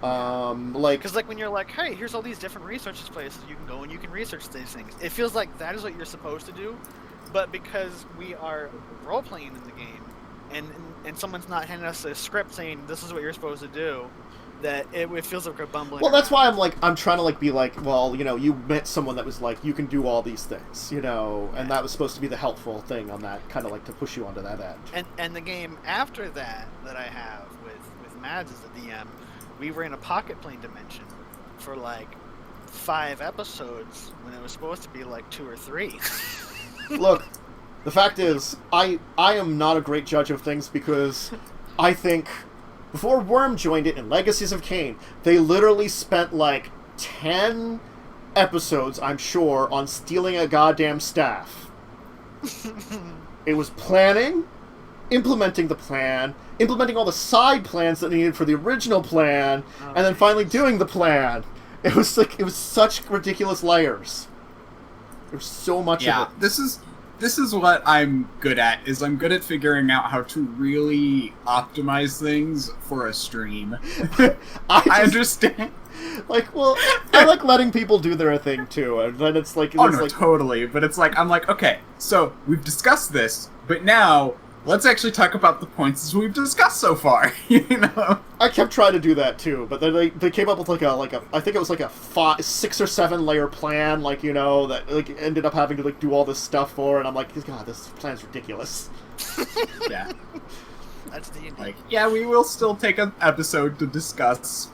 Because, like, when you're like, hey, here's all these different research places you can go and you can research these things, it feels like that is what you're supposed to do, but because we are role-playing in the game, and someone's not handing us a script saying, this is what you're supposed to do, that it feels like we're bumbling Well, that's around. why I'm trying to, like, be like, well, you met someone that was like, you can do all these things, and that was supposed to be the helpful thing on that, kind of like to push you onto that end. And the game after that I have with Mads as the DM, we were in a pocket plane dimension for like 5 episodes when it was supposed to be like 2 or 3. Look, the fact is, I am not a great judge of things, because I think before Worm joined it in Legacies of Kain, they literally spent like 10 episodes, I'm sure, on stealing a goddamn staff. It was planning, implementing the plan, implementing all the side plans that they needed for the original plan, and then finally doing the plan. It was such ridiculous layers. There's so much of it. This is what I'm good at, is I'm good at figuring out how to really optimize things for a stream. I understand. Like, well, I like letting people do their thing, too. And then it's like... totally. But it's like, I'm like, okay, so we've discussed this, but now... let's actually talk about the points we've discussed so far, you know? I kept trying to do that, too, but then they came up with, I think it was, a 6 or 7 layer plan, that, ended up having to, do all this stuff for, and I'm like, God, this plan's ridiculous. Yeah. That's D&D. We will still take an episode to discuss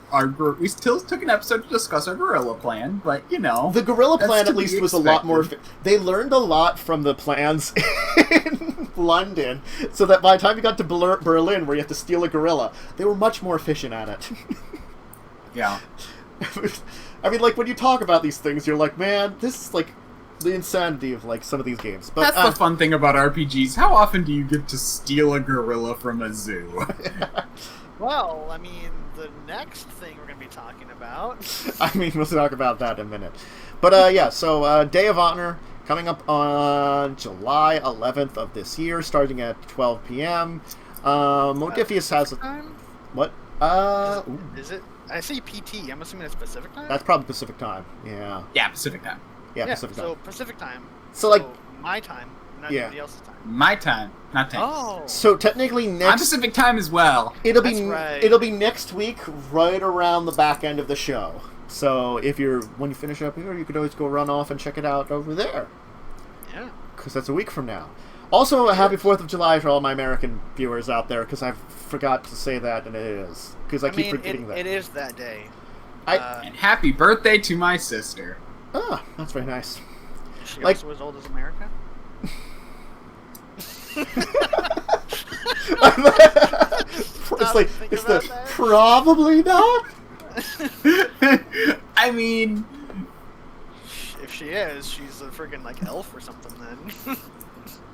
we still took an episode to discuss our guerrilla plan, but, The guerrilla plan, at least, was a lot more... They learned a lot from the plans in London, so that by the time you got to Berlin, where you have to steal a gorilla, they were much more efficient at it. Yeah. I mean, when you talk about these things, you're like, man, this is, the insanity of, some of these games. But that's the fun thing about RPGs. How often do you get to steal a gorilla from a zoo? Well, I mean, the next thing we're going to be talking about... we'll talk about that in a minute. But, so Day of Honor coming up on July 11th of this year, starting at 12 p.m. Modiphius has... time? What? Is it? I see PT. I'm assuming it's Pacific time? That's probably Pacific time, yeah. Yeah, Pacific time. Yeah, Pacific time. So Pacific time. So my time, not anybody else's time. My time, not time. Oh. So technically I'm Pacific time as well. It'll be next week, right around the back end of the show. So when you finish up here, you could always go run off and check it out over there. Yeah. Because that's a week from now. Also, a happy 4th of July for all my American viewers out there, because I forgot to say that, and it is. Because I keep forgetting that. It is that day. And happy birthday to my sister. Ah, that's very nice. Is she also as old as America? Probably not. I mean, if she is, she's a freaking elf or something then.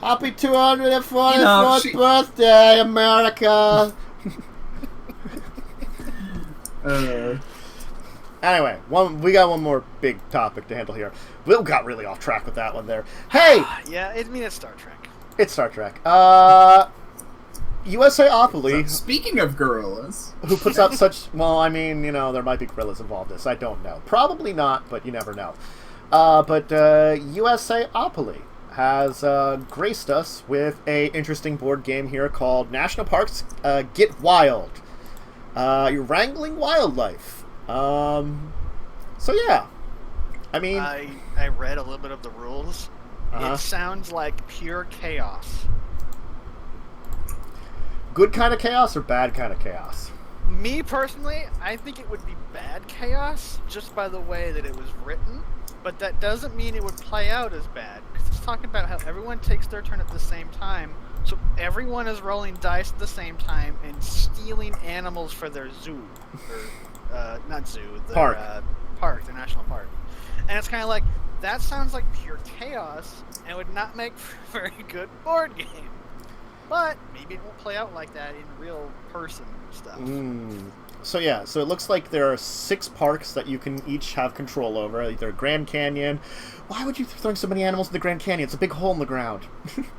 Happy 244th birthday, America! Anyway, we got one more big topic to handle here. Will got really off track with that one there. Hey! Yeah, it's Star Trek. It's Star Trek. USAopoly. So, speaking of gorillas. Who puts out such... Well, there might be gorillas involved in this. I don't know. Probably not, but you never know. But USAopoly has graced us with a interesting board game here called National Parks Get Wild. You're wrangling wildlife. So yeah. I read a little bit of the rules. It sounds like pure chaos. Good kind of chaos or bad kind of chaos? Me personally, I think it would be bad chaos just by the way that it was written. But that doesn't mean it would play out as bad. Because it's talking about how everyone takes their turn at the same time. So everyone is rolling dice at the same time and stealing animals for their zoo. Or, not zoo. Their park, their national park. And it's kind of like, that sounds like pure chaos and would not make for a very good board game. But maybe it won't play out like that in real person stuff. So yeah, so it looks like there are 6 parks that you can each have control over. Either Grand Canyon. Why would you throw so many animals in the Grand Canyon? It's a big hole in the ground.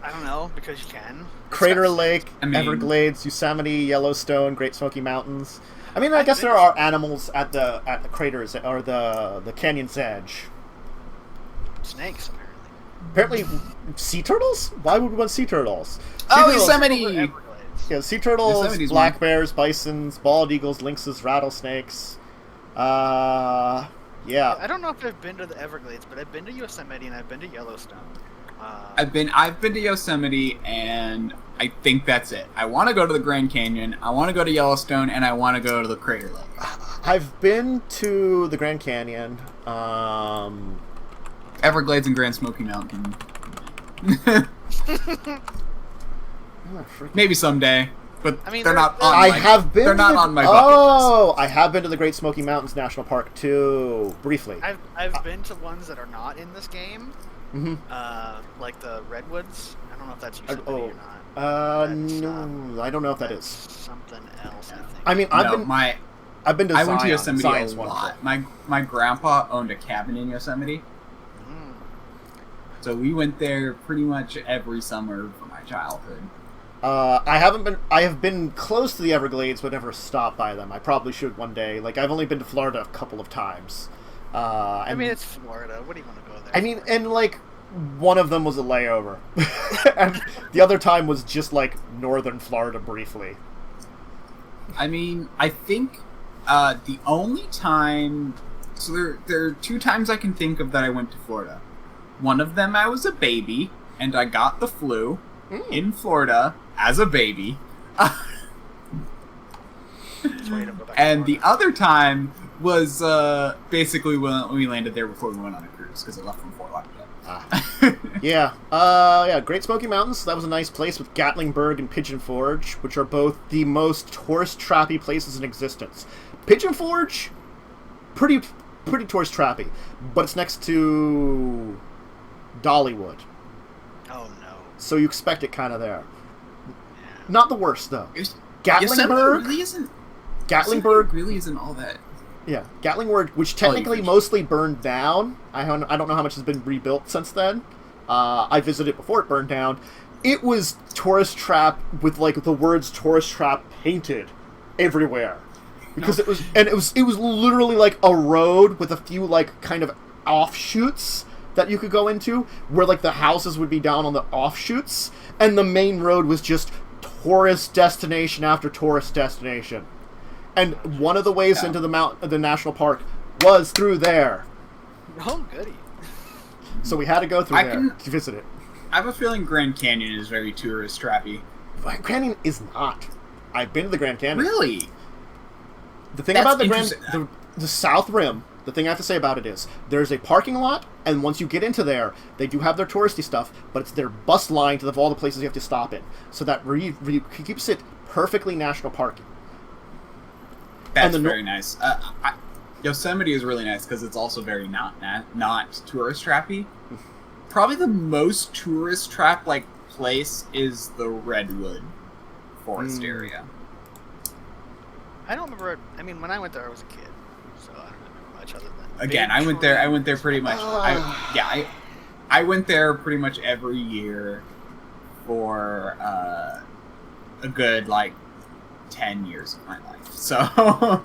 I don't know, because you can. Crater Lake, Everglades, Yosemite, Yellowstone, Great Smoky Mountains. I guess there are animals at the craters or the canyon's edge. Snakes, apparently. Sea turtles? Why would we want sea turtles? Yosemite! Yeah, sea turtles, black bears, bisons, bald eagles, lynxes, rattlesnakes. Yeah. I don't know if I've been to the Everglades, but I've been to Yosemite and I've been to Yellowstone. I've been to Yosemite, and I think that's it. I want to go to the Grand Canyon, I want to go to Yellowstone, and I want to go to the Crater Lake. I've been to the Grand Canyon. Everglades and Grand Smoky Mountain. Maybe someday, but they're not on my bucket list. I have been to the Great Smoky Mountains National Park too, briefly. I've been to ones that are not in this game, Like the redwoods. I don't know if that's Yosemite or not. No, I don't know if that is something else. I think. I mean, I've been to Zion. I went to Yosemite Zion's a wonderful. lot. My grandpa owned a cabin in Yosemite, so we went there pretty much every summer for my childhood. I have been close to the Everglades, but never stopped by them. I probably should one day. Like, I've only been to Florida a couple of times. I mean, it's Florida. What do you want to go there? I mean, and like, one of them was a layover, and the other time was just like northern Florida briefly. I mean, I think the only time... So there are 2 times I can think of that I went to Florida. One of them I was a baby, and I got the flu in Florida as a baby. And the other time was basically when we landed there before we went on a cruise, because it left from Fort Lauderdale. Yeah, Great Smoky Mountains, that was a nice place with Gatlinburg and Pigeon Forge, which are both the most tourist-trappy places in existence. Pigeon Forge, pretty tourist trappy, but it's next to Dollywood. Oh no! So you expect it kind of there. Yeah. Not the worst though. Gatlinburg really isn't all that. Yeah, Gatlinburg, which technically mostly burned down. I don't know how much has been rebuilt since then. I visited before it burned down. It was tourist trap with like the words tourist trap painted everywhere. Because it was literally like a road with a few like kind of offshoots that you could go into, where like the houses would be down on the offshoots, and the main road was just tourist destination after tourist destination. And one of the ways into the national park was through there. Oh, goody. So we had to go through there to visit it. I have a feeling Grand Canyon is very tourist trappy. Grand Canyon is not. I've been to the Grand Canyon. Really? The thing about the South Rim, the thing I have to say about it is, there's a parking lot, and once you get into there, they do have their touristy stuff, but it's their bus line to all the places you have to stop in. So that keeps it perfectly national parking. That's very nice. Yosemite is really nice because it's also very not tourist trappy. Probably the most tourist trap like place is the Redwood Forest area. I don't remember. I mean, when I went there, I was a kid, so I don't remember much other than. Again, I went there pretty much. I went there pretty much every year for a good like 10 years of my life. So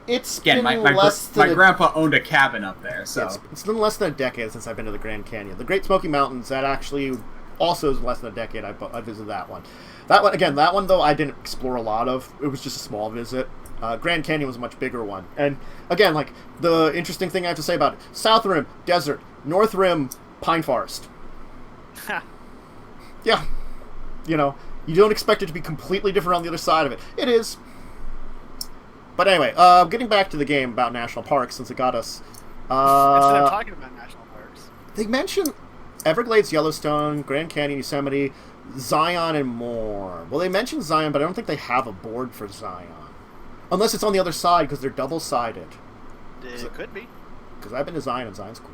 it's again, been my grandpa owned a cabin up there. So it's been less than a decade since I've been to the Grand Canyon. The Great Smoky Mountains, that actually also is less than a decade. I visited that one. That one though I didn't explore a lot of. It was just a small visit. Grand Canyon was a much bigger one. And again, like the interesting thing I have to say about it: South Rim, desert; North Rim, pine forest. Yeah, you know, you don't expect it to be completely different on the other side of it. It is. But anyway, getting back to the game about national parks, since it got us. Instead of talking about national parks, they mention Everglades, Yellowstone, Grand Canyon, Yosemite, Zion, and more. Well, they mentioned Zion, but I don't think they have a board for Zion. Unless it's on the other side, because they're double-sided. It could be. Because I've been to Zion, and Zion's cool.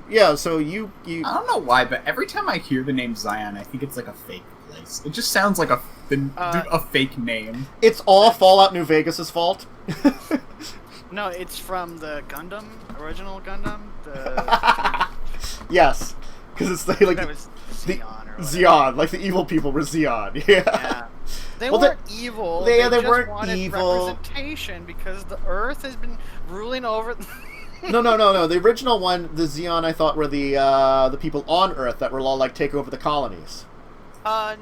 Yeah, so you... I don't know why, but every time I hear the name Zion, I think it's like a fake place. It just sounds like a fake name. It's all Fallout New Vegas' fault. No, it's from the Gundam, original Gundam. Yes, because it's like that was Zeon, like the evil people were Zeon. Yeah. They weren't evil. They just weren't wanted evil. Representation because the Earth has been ruling over. No. The original one, the Zeon, I thought were the people on Earth that were all like take over the colonies. That's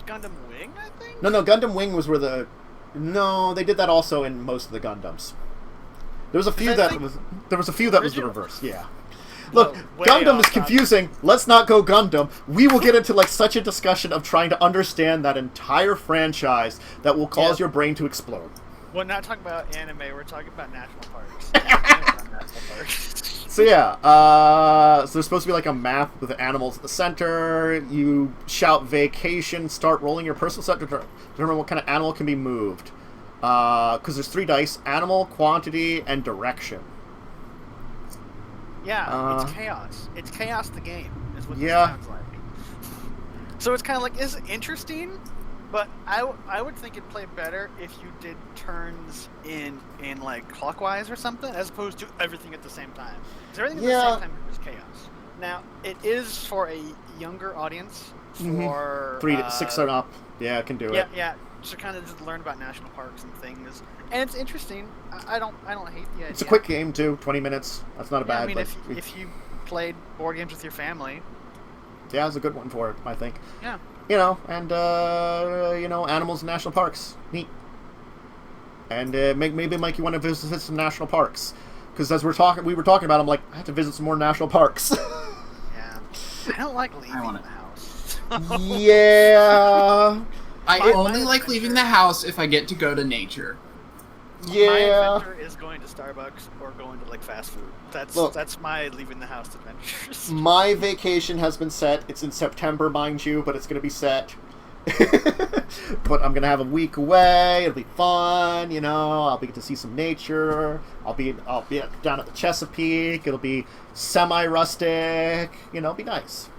Gundam Wing, I think. No, Gundam Wing was where the. No, they did that also in most of the Gundams. There was a few that was the reverse. Yeah. Look, Gundam is confusing. Let's not go Gundam. We will get into like such a discussion of trying to understand that entire franchise that will cause your brain to explode. We're not talking about anime. We're talking about national parks. So yeah, so there's supposed to be like a map with the animals at the center. You shout vacation, start rolling your personal set to determine what kind of animal can be moved. Because there's 3 dice: animal, quantity, and direction. Yeah, it's chaos. It's chaos the game, is what this Yeah. sounds like. So it's kind of like, it's interesting, but I would think it'd play better if you did turns in like clockwise or something, as opposed to everything at the same time. Because everything at the same time is chaos. Now, it is for a younger audience, for 3 to 6 and up. Yeah, I can do it. Yeah, to kind of just learn about national parks and things, and it's interesting. I don't hate the idea. It's a quick game too, 20 minutes. That's not a bad. I mean, if you played board games with your family, yeah, it's a good one for it, I think. Yeah. You know, and animals in national parks, neat. And maybe Mike, you want to visit some national parks, because as we were talking about, I'm like, I have to visit some more national parks. Yeah, I don't like leaving the house. Yeah. I only like leaving the house if I get to go to nature. Yeah. My adventure is going to Starbucks or going to like fast food. That's my leaving the house adventures. My vacation has been set. It's in September, mind you, but it's going to be set. But I'm going to have a week away. It'll be fun, you know. I'll be get to see some nature. I'll be down at the Chesapeake. It'll be semi-rustic. You know, it'll be nice.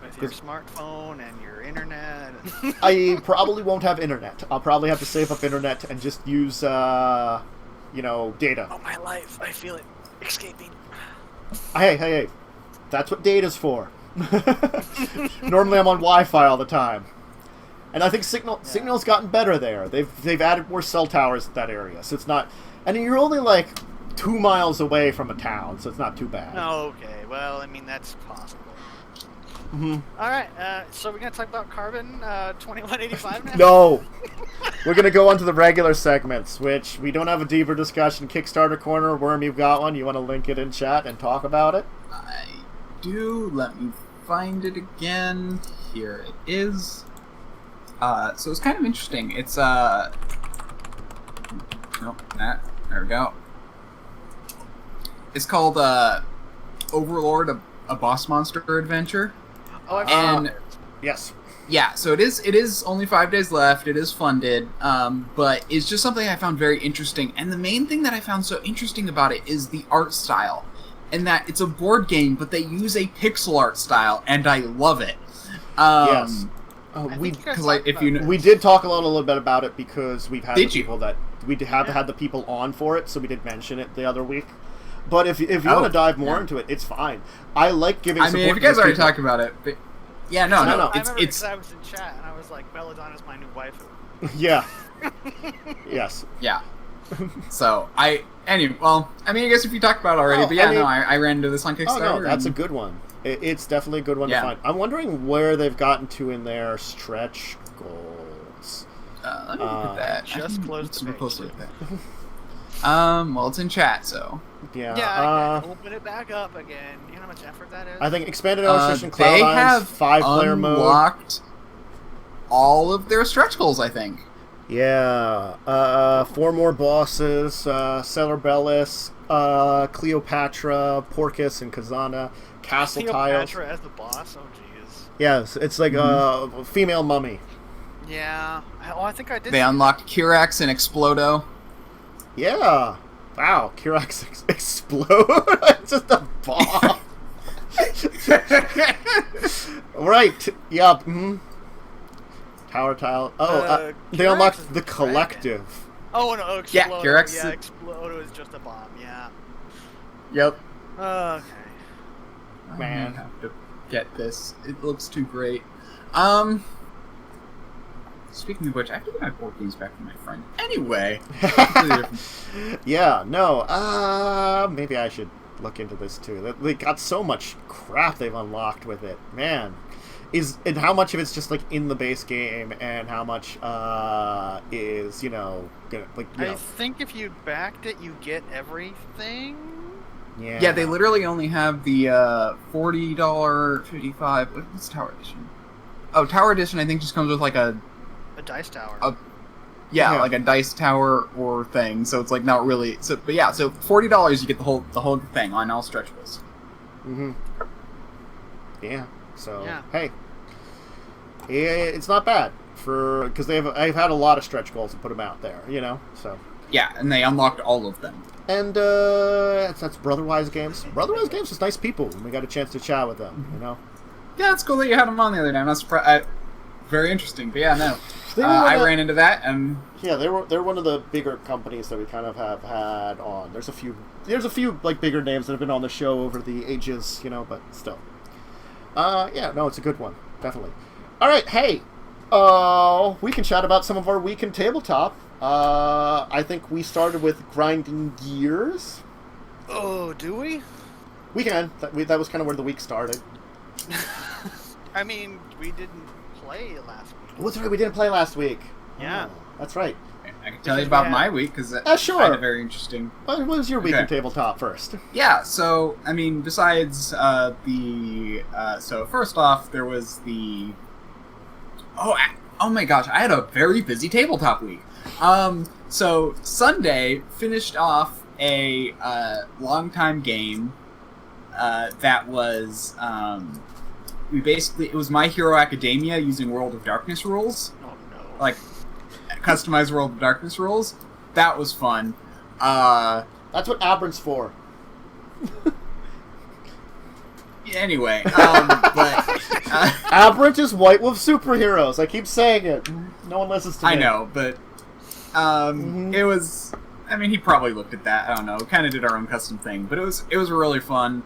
With your smartphone and your internet. I probably won't have internet. I'll probably have to save up internet and just use, data. Oh, my life. I feel it escaping. Hey. That's what data's for. Normally I'm on Wi-Fi all the time. And I think Signal's gotten better there. They've added more cell towers at that area. So it's not... And you're only like 2 miles away from a town, so it's not too bad. Oh, okay. Well, I mean, that's possible. Mm-hmm. All right, so we're going to talk about Carbon 2185 now? No! We're going to go on to the regular segments, which we don't have a deeper discussion. Kickstarter Corner, Worm, you've got one. You want to link it in chat and talk about it? I do. Let me find it again. Here it is. So it's kind of interesting. It's, there we go. It's called, Overlord, a boss monster adventure. Oh, I've yes. Yeah, so it is only 5 days left. It is funded, but it's just something I found very interesting. And the main thing that I found so interesting about it is the art style, and that it's a board game, but they use a pixel art style, and I love it. Yes. We did talk a little bit about it because we've had had the people on for it, so we did mention it the other week. But if you want to dive more into it, it's fine. I like giving support. I mean, if you guys already talked about it, but yeah, no. I remember because I was in chat and I was like, Belladonna's my new waifu. Yeah. Yes. Yeah. So I guess if you talked about it already, I ran into this on Kickstarter. Oh no, that's a good one. It's definitely a good one to find. I'm wondering where they've gotten to in their stretch goals. Let me look at that. Just close the page. Well, it's in chat, so. Yeah, open it back up again. You know how much effort that is? I think Expanded Illustration Cloud they Eyes, have 5-player mode. Unlocked all of their stretch goals, I think. Yeah. 4 more bosses. Cerebellus, Cleopatra, Porcus, and Kazana. Castle Tiles. Cleopatra as the boss? Oh, jeez. Yes, it's like a female mummy. Yeah. Oh, I think I did. They unlocked Kirax and Explodo. Yeah. Wow, Kirax explode. It's just a bomb. Right. Yeah. Mm-hmm. Tower tile. Oh, they unlocked the collective. Oh no, Explodo. Yeah, Kirax. Yeah, Explodo is just a bomb. Yeah. Yep. Okay. Man, I have to get this. It looks too great. Speaking of which, I have to get my board games back from my friend. Anyway. Yeah, no. Maybe I should look into this too. They got so much crap they've unlocked with it. Man. And how much of it's just like in the base game and how much is, I think if you backed it, you get everything. Yeah. Yeah, they literally only have the $40, 55. What's Tower Edition? Oh, Tower Edition I think just comes with like a dice tower. Like a dice tower or thing. So it's like not really. So $40 you get the whole thing on all stretchables. Mm-hmm. Yeah. So hey, it's not bad because I've had a lot of stretch goals and put them out there. So yeah, and they unlocked all of them. And that's Brotherwise Games. Brotherwise Games is nice people. We got a chance to chat with them, you know? Yeah, it's cool that you had them on the other day. I'm not surprised. Very interesting. But yeah, no. I ran into that, and... Yeah, they're one of the bigger companies that we kind of have had on. There's a few like bigger names that have been on the show over the ages, you know, but still. Yeah, no, it's a good one. Definitely. Alright, hey. We can chat about some of our week in tabletop. I think we started with grinding gears. Oh, do we? We can. That was kind of where the week started. I mean, we didn't play last week. What's right? We didn't play last week. Yeah. Oh, that's right. I can tell you about my week, because sure. I had a very interesting... What was your week in tabletop first? Yeah, so, I mean, besides so first off, there was the... Oh my gosh, I had a very busy tabletop week. So, Sunday finished off a long-time game that was... it was My Hero Academia using World of Darkness rules. Oh no. Like, customized World of Darkness rules. That was fun. That's what Aberrant's for. Anyway, but... Aberrant is White Wolf superheroes. I keep saying it. No one listens to me. I know, but... It was... I mean, he probably looked at that. I don't know. Kind of did our own custom thing. But it was really fun.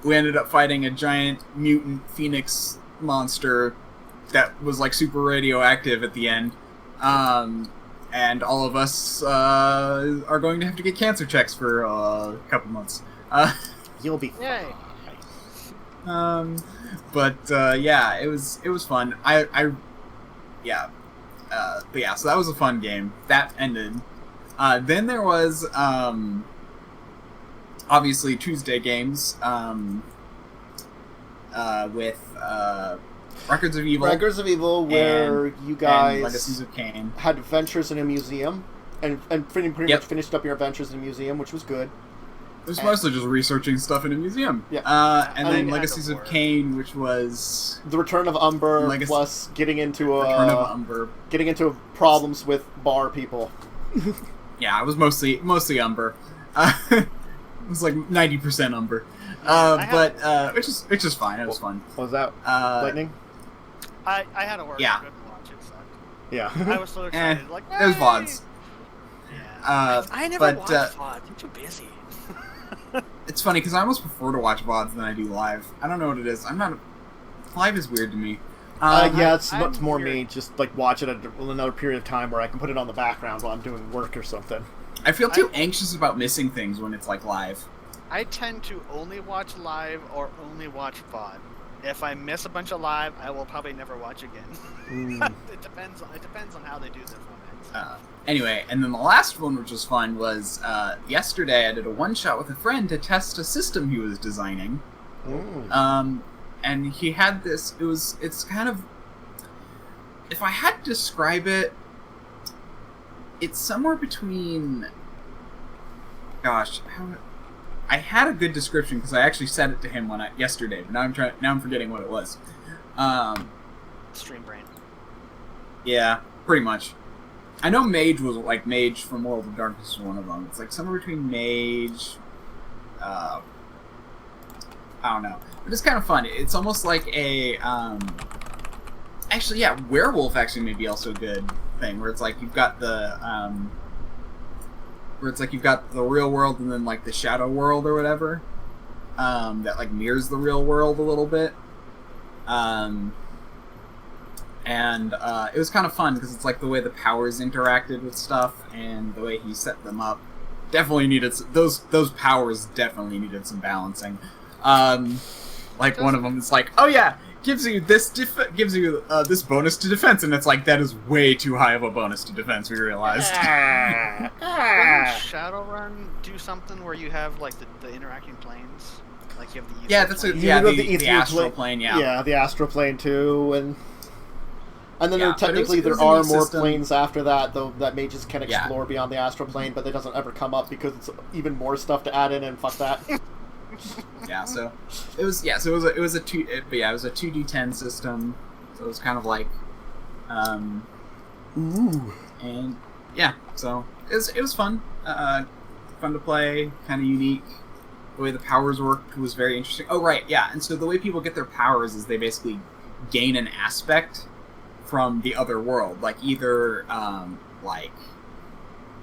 We ended up fighting a giant mutant phoenix monster that was like super radioactive at the end. And all of us are going to have to get cancer checks for a couple months. You'll be Yay. But yeah, it was fun. But yeah, so that was a fun game. That ended. Then there was obviously Tuesday games with Records of Evil. Records of Evil, where you guys Legacies of Kain had adventures in a museum, and pretty much finished up your adventures in a museum, which was good. It was mostly just researching stuff in a museum. Yeah. And then Legacies of Kain, which was the Return of Umber, plus getting into problems with bar people. Yeah, it was mostly Umber. It was like 90% Umber. Which is fine. It was fun. What was that? Lightning? I had to work. Yeah. I couldn't watch it. So. Yeah. I was so excited. It was VODs. Yeah. I never watched VODs. I'm too busy. It's funny because I almost prefer to watch VODs than I do live. I don't know what it is. Live is weird to me. Yeah, it's much more me. Just like watch it at another period of time where I can put it on the background while I'm doing work or something. I feel too anxious about missing things when it's like live. I tend to only watch live or only watch VOD. If I miss a bunch of live, I will probably never watch again. It depends on how they do this one. Anyway, and then the last one, which was fun, was yesterday I did a one-shot with a friend to test a system he was designing. And he had this, it's kind of, if I had to describe it, it's somewhere between, gosh, I had a good description because I actually said it to him yesterday, but now I'm forgetting what it was. Stream brain. Yeah, pretty much. I know Mage was like Mage from World of Darkness was one of them. It's like somewhere between Mage, I don't know, but it's kind of fun. It's almost like a, actually, yeah, Werewolf actually may be also a good thing where it's like you've got the, real world and then like the shadow world or whatever, that like mirrors the real world a little bit. And it was kind of fun because it's like the way the powers interacted with stuff and the way he set them up definitely needed those powers definitely needed some balancing. Like one of them is like, oh yeah, gives you this this bonus to defense, and it's like that is way too high of a bonus to defense. We realized. Doesn't Shadowrun do something where you have like the interacting planes? Like you have the the astral plane. Yeah, the astral plane too, and then there are more planes after that, though, that mages can explore beyond the astral plane, but it doesn't ever come up because it's even more stuff to add in, and fuck that. Yeah, so it was a 2d10 system, so it was kind of like, and yeah, so it was fun. fun to play, kind of unique. The way the powers worked was very interesting. Oh, right, yeah. And so the way people get their powers is they basically gain an aspect from the other world. Like, either, like,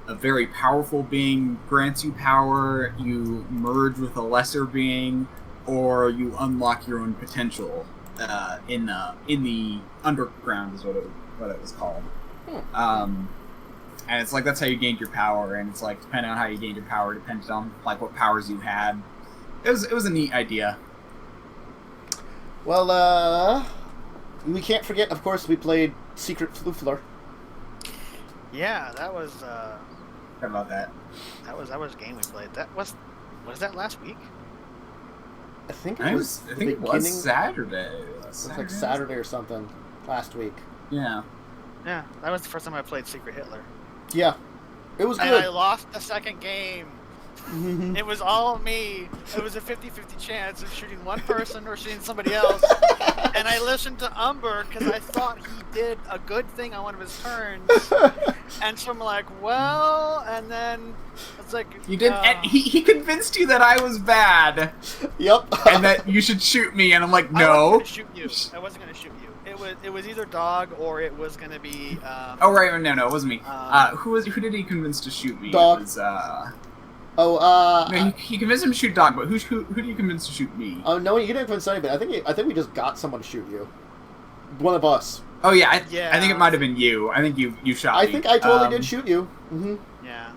a very powerful being grants you power, you merge with a lesser being, or you unlock your own potential in the underground is what it was called. And it's like, that's how you gained your power, and it's like, depending on how you gained your power, depended on like what powers you had. It was a neat idea. Well, we can't forget, of course, we played Secret Floofler. Yeah, that was How about that? That was a game we played. Was that last week? I think it was Saturday. It was like Saturday or something last week. Yeah. Yeah, that was the first time I played Secret Hitler. Yeah, it was good. And I lost the second game. It was all me. It was a 50-50 chance of shooting one person or shooting somebody else. And I listened to Umber because I thought he did a good thing on one of his turns. And so I'm like, well, and then it's like... You didn't... he convinced you that I was bad. Yep. And that you should shoot me, and I'm like, no. I wasn't going to shoot you. It was either Dog or it was going to be... oh, right, no, it wasn't me. Who did he convince to shoot me? Dog. It was, no, he convinced him to shoot Dog, but who do you convince to shoot me? Oh, no, you didn't convince anybody. I think we just got someone to shoot you. One of us. Oh, yeah, I think it might have been you. I think you shot me. I think I totally did shoot you. Mm-hmm. Yeah.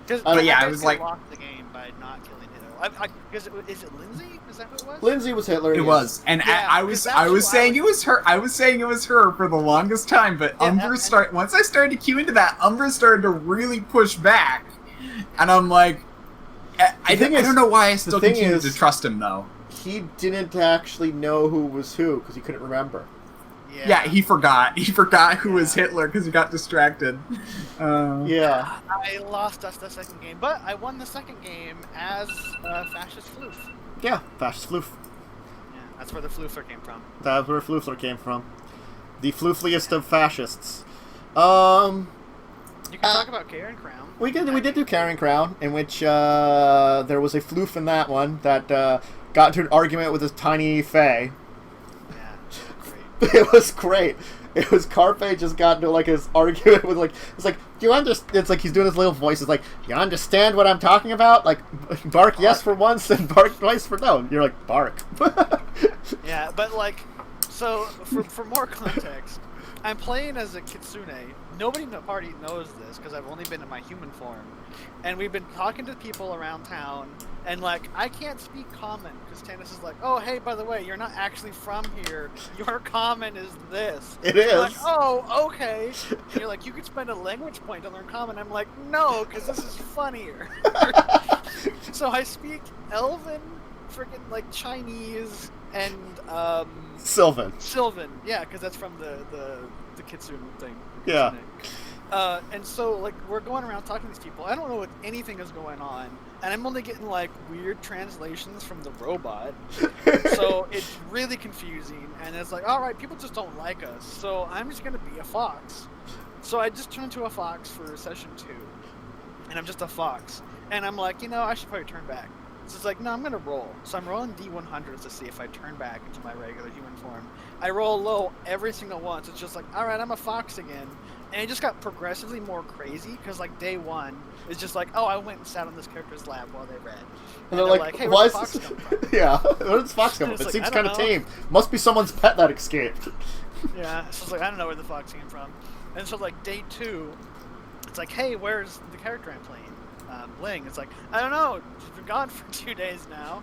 But yeah, I was like... locked the game by not killing Hitler. Is it Lindsay? Is that who it was? Lindsay was Hitler. It was, and yeah, I was saying it was her. I was saying it was her for the longest time, but yeah, once I started to cue into that, Umbra started to really push back, and I'm like, I don't know why I still continue to trust him though. He didn't actually know who was who because he couldn't remember. Yeah, he forgot. He forgot who was Hitler because he got distracted. Yeah. I lost us the second game, but I won the second game as Fascist Floof. Yeah, Fascist Floof. Yeah, that's where the Floofler came from. That's where Floofler came from. The floofliest of fascists. You can talk about Karen Crown. We did do Karen Crown, in which there was a floof in that one that got into an argument with this tiny fae. It was great. It was Carpe just got into like his argument with like it's like do you understand? It's like he's doing his little voice. It's like you understand what I'm talking about? Like bark yes for once and bark twice for no. You're like bark. Yeah, but like so for more context, I'm playing as a kitsune. Nobody in the party knows this because I've only been in my human form, and we've been talking to people around town. And, like, I can't speak common, because Tannis is like, oh, hey, by the way, you're not actually from here. Your common is this. It is. Like, oh, okay. And you're like, you could spend a language point to learn common. I'm like, no, because this is funnier. So I speak Elven, freaking, like, Chinese, and, Sylvan. Sylvan, yeah, because that's from the Kitsune thing. Yeah. And so, like, we're going around talking to these people. I don't know what anything is going on. And I'm only getting, like, weird translations from the robot. So it's really confusing. And it's like, all right, people just don't like us. So I'm just going to be a fox. So I just turned into a fox for session 2. And I'm just a fox. And I'm like, I should probably turn back. So it's like, no, I'm going to roll. So I'm rolling D100s to see if I turn back into my regular human form. I roll low every single once. It's just like, all right, I'm a fox again. And it just got progressively more crazy because, like, day 1 is just like, oh, I went and sat on this character's lap while they read. And they're like, hey, where's Fox come from? Yeah, where does Fox come from? It seems kind of tame. Must be someone's pet that escaped. Yeah, so it's like, I don't know where the fox came from. And so, like, day 2, it's like, hey, where's the character I'm playing? Bling. It's like, I don't know. She's been gone for 2 days now.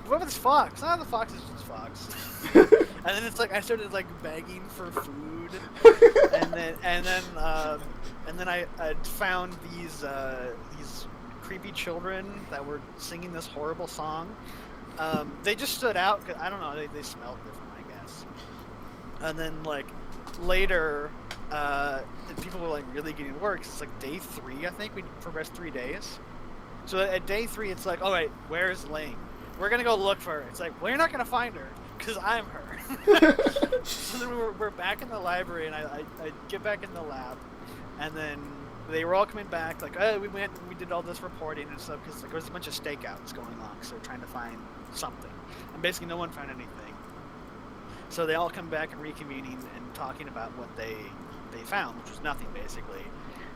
What about this fox? The fox is just Fox. And then it's like I started like begging for food, and then I found these creepy children that were singing this horrible song. They just stood out. 'Cause, I don't know. They smelled different, I guess. And then like later, people were like really getting work. It's like day 3, I think we progressed 3 days. So at day 3, it's like, all right, where's Ling? We're gonna go look for her. It's like, well, you're not gonna find her, because I'm her. So then we're back in the library, and I get back in the lab, and then they were all coming back, like, oh, we went and we did all this reporting and stuff, because like, there was a bunch of stakeouts going on, so they're trying to find something. And basically no one found anything. So they all come back and reconvening and talking about what they found, which was nothing, basically.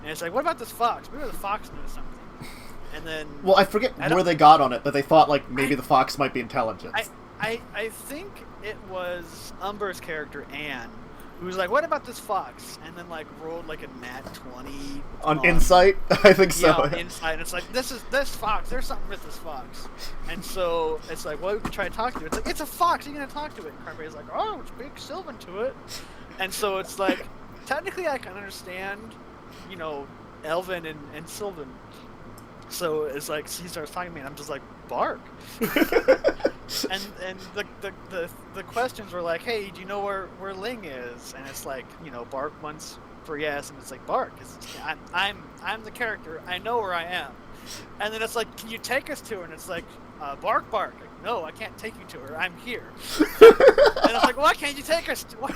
And it's like, what about this fox? Maybe the fox knows something. And then... Well, I forget where they got on it, but they thought, like, maybe the fox might be intelligent. I think it was Umber's character, Anne, who was like, what about this fox? And then, like, rolled, like, a nat 20 on insight? I think so. Yeah, on insight. And it's like, this fox. There's something with this fox. And so it's like, well, we can try to talk to it. It's like, it's a fox. You're going to talk to it. And Carberry's like, oh, it's big Sylvan to it. And so it's like, technically I can understand, you know, Elven and Sylvan. So it's like, he starts talking to me, and I'm just like, bark. and the questions were like, hey, do you know where Ling is? And it's like, you know, bark once for yes, and it's like, bark. I'm the character. I know where I am. And then it's like, can you take us to her? And it's like, bark, bark. Like, no, I can't take you to her. I'm here. And it's like, why can't you take us? Why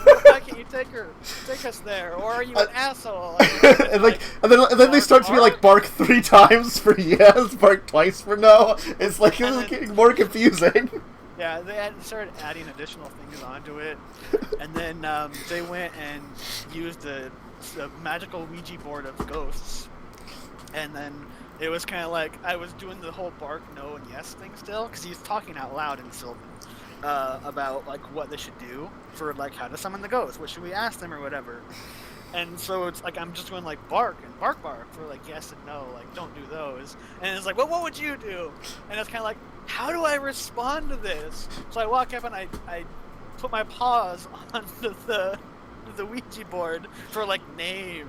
can't you take us there? Or are you an asshole? And then they start to be like, bark 3 times for yes, bark twice for no. It's like, this is getting more confusing. Yeah, they started adding additional things onto it, and then they went and used a magical Ouija board of ghosts, and then it was kind of like I was doing the whole bark, no, and yes thing still, because he's talking out loud in Sylvan about like what they should do for like how to summon the ghost, what should we ask them or whatever. And so it's like I'm just going like bark and bark for like yes and no, like don't do those. And it's like, well, what would you do? And it's kind of like, how do I respond to this? So I walk up and I put my paws on the Ouija board for like name,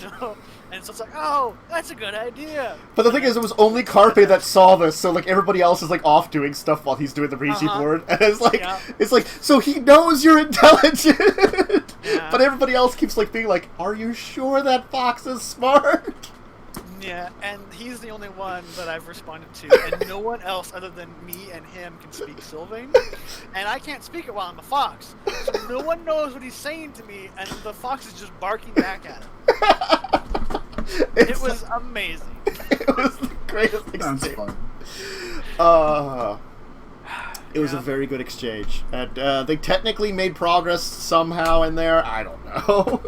you know? And so it's like, oh, that's a good idea. But the thing is, it was only Carpe that saw this, so like everybody else is like off doing stuff while he's doing the Ouija board, and it's like, so he knows you're intelligent, but everybody else keeps like being like, are you sure that fox is smart? Yeah, and he's the only one that I've responded to, and no one else other than me and him can speak Sylvan, and I can't speak it while I'm a fox, so no one knows what he's saying to me, and the fox is just barking back at him. It was amazing. It was the greatest exchange. It was a very good exchange, and they technically made progress somehow in there. I don't know.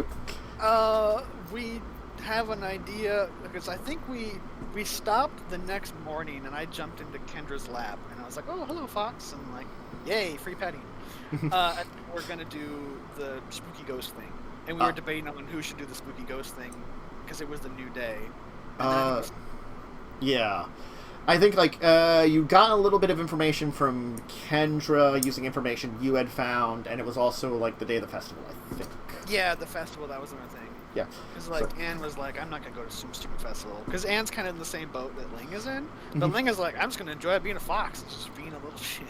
We have an idea, because I think we stopped the next morning and I jumped into Kendra's lab and I was like, oh, hello Fox, and like, yay, free petting. And we're gonna do the spooky ghost thing, and we were debating on who should do the spooky ghost thing because it was the new day. Yeah, I think like you got a little bit of information from Kendra using information you had found, and it was also like the day of the festival, I think. Yeah, the festival, that was another thing. Yeah. Because, like, Anne was like, I'm not going to go to some stupid festival. Because Anne's kind of in the same boat that Ling is in. But Ling is like, I'm just going to enjoy being a fox. It's just being a little shit.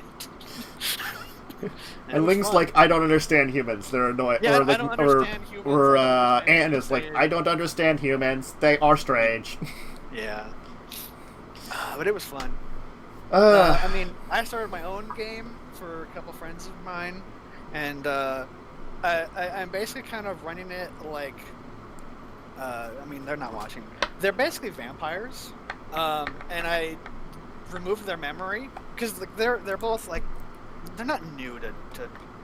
and Ling's like, I don't understand humans. They're annoying. Yeah, I don't understand humans. Or Anne is like, I don't understand humans. They are strange. Yeah. But it was fun. I mean, I started my own game for a couple friends of mine. And I'm basically kind of running it like... I mean, they're not watching. They're basically vampires, and I removed their memory because like, they're both like they're not new to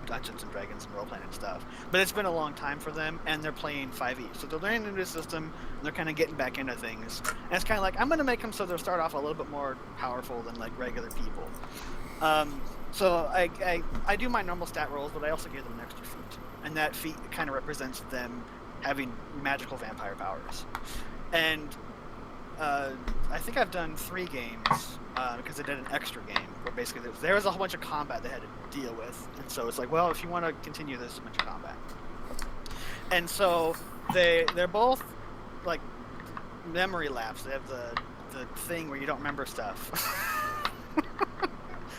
Dungeons and Dragons and role-playing and stuff, but it's been a long time for them, and they're playing 5e, so they're learning the new system, and they're kind of getting back into things. And it's kind of like I'm gonna make them so they'll start off a little bit more powerful than like regular people. So I do my normal stat rolls, but I also give them an extra feat, and that feat kind of represents them having magical vampire powers. And I think I've done 3 games because I did an extra game where basically there was a whole bunch of combat they had to deal with, and so it's like, well, if you want to continue this, a bunch of combat. And so they're both like memory lapse. They have the thing where you don't remember stuff.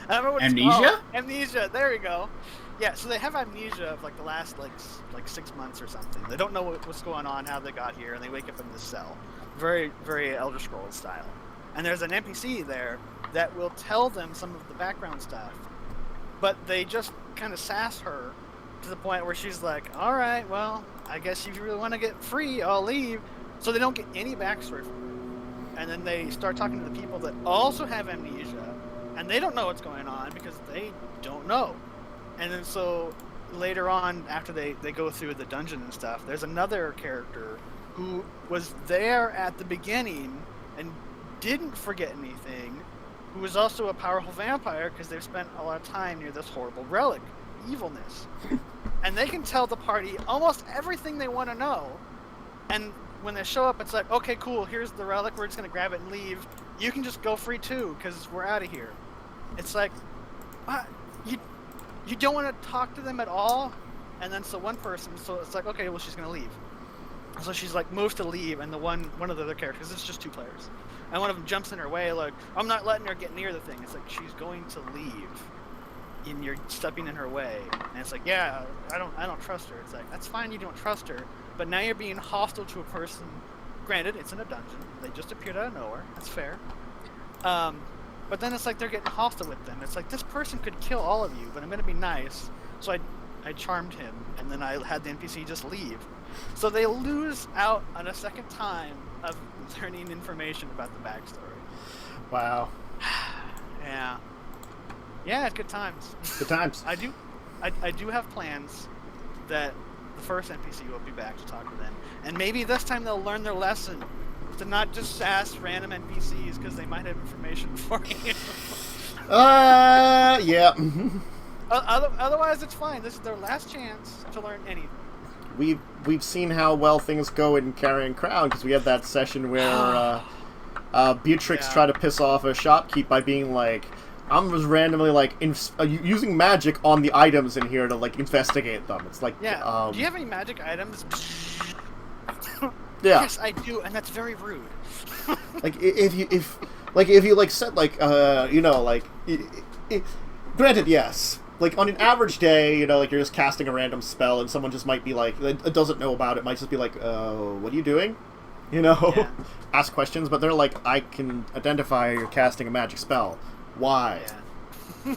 I don't know what Amnesia? It's called. Amnesia. There we go. Yeah, so they have amnesia of like the last like 6 months or something. They don't know what's going on, how they got here, and they wake up in this cell. Very, very Elder Scrolls style. And there's an NPC there that will tell them some of the background stuff, but they just kind of sass her to the point where she's like, all right, well, I guess if you really want to get free, I'll leave. So they don't get any backstory from her. And then they start talking to the people that also have amnesia, and they don't know what's going on because they don't know. And then so later on, after they go through the dungeon and stuff, there's another character who was there at the beginning and didn't forget anything, who was also a powerful vampire because they've spent a lot of time near this horrible relic, evilness. And they can tell the party almost everything they want to know. And when they show up, it's like, okay, cool, here's the relic, we're just going to grab it and leave. You can just go free too, because we're out of here. It's like, you don't want to talk to them at all? And then so one person, so it's like, okay, well, she's going to leave. So she's like, moves to leave, and one of the other characters, it's just two players. And one of them jumps in her way, like, I'm not letting her get near the thing. It's like, she's going to leave. And you're stepping in her way. And it's like, yeah, I don't trust her. It's like, that's fine, you don't trust her. But now you're being hostile to a person. Granted, it's in a dungeon. They just appeared out of nowhere. That's fair. But then it's like they're getting hostile with them. It's like, this person could kill all of you, but I'm going to be nice. So I charmed him, and then I had the NPC just leave. So they lose out on a second time of learning information about the backstory. Wow. Yeah. Yeah, good times. Good times. I do have plans that the first NPC will be back to talk to them. And maybe this time they'll learn their lesson. To not just sass random NPCs because they might have information for you. Yeah. Otherwise, it's fine. This is their last chance to learn anything. We've seen how well things go in Carrying Crown because we had that session where Beatrix tried to piss off a shopkeep by being like, I'm just randomly like using magic on the items in here to like investigate them. It's like, yeah. Do you have any magic items? Yeah. Yes, I do, and that's very rude. Like if you like said like granted, yes. Like on an average day, like you're just casting a random spell and someone just might be like, it doesn't know about it, might just be like, what are you doing? Yeah. Ask questions, but they're like, I can identify you're casting a magic spell. Why? Yeah.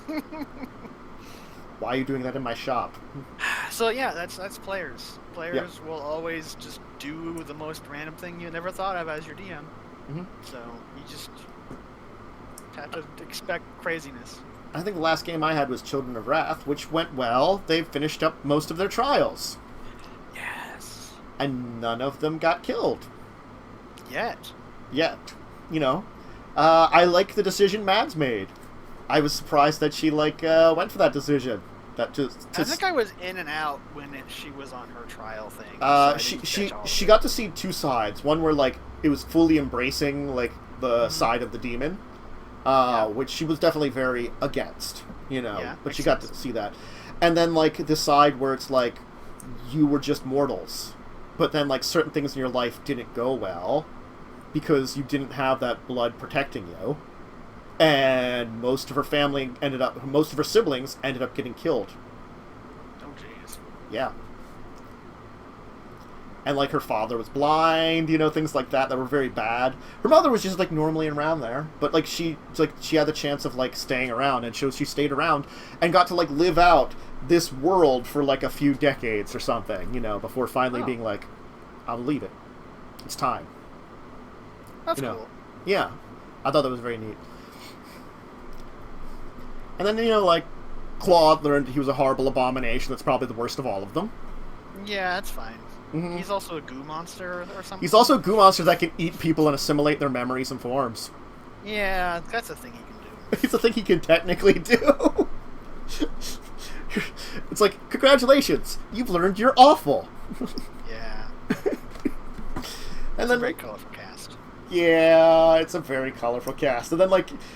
Why are you doing that in my shop? So yeah, that's players. Players will always just do the most random thing you never thought of as your DM. Mm-hmm. So you just have to expect craziness. I think the last game I had was Children of Wrath, which went well. They finished up most of their trials. Yes. And none of them got killed. Yet. I like the decision Mads made. I was surprised that she went for that decision. I think I was in and out when she was on her trial thing. She got to see two sides. One where it was fully embracing the side of the demon, which she was definitely very against. But she got to see that, and then this side where it's you were just mortals, but then certain things in your life didn't go well because you didn't have that blood protecting you. And most of her siblings ended up getting killed. Oh, jeez. Yeah. And, her father was blind, things like that were very bad. Her mother was just, normally around there. But, she had the chance of, staying around. And she stayed around and got to, live out this world for, a few decades or something, before finally being I'll leave it. It's time. That's cool. Yeah. I thought that was very neat. And then, Claude learned he was a horrible abomination that's probably the worst of all of them. Yeah, that's fine. Mm-hmm. He's also a goo monster or something? He's also a goo monster that can eat people and assimilate their memories and forms. Yeah, that's a thing he can do. It's a thing he can technically do. It's congratulations, you've learned you're awful. Yeah. And then very colorful cast. Yeah, it's a very colorful cast. And then,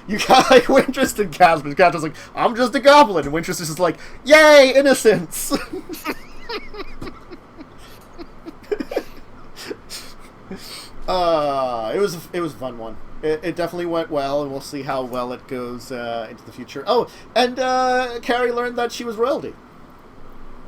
you got, Wintress and Casper. Casper's I'm just a goblin. And Wintress is just yay, innocence! It was a fun one. It definitely went well, and we'll see how well it goes into the future. Oh, and Carrie learned that she was royalty.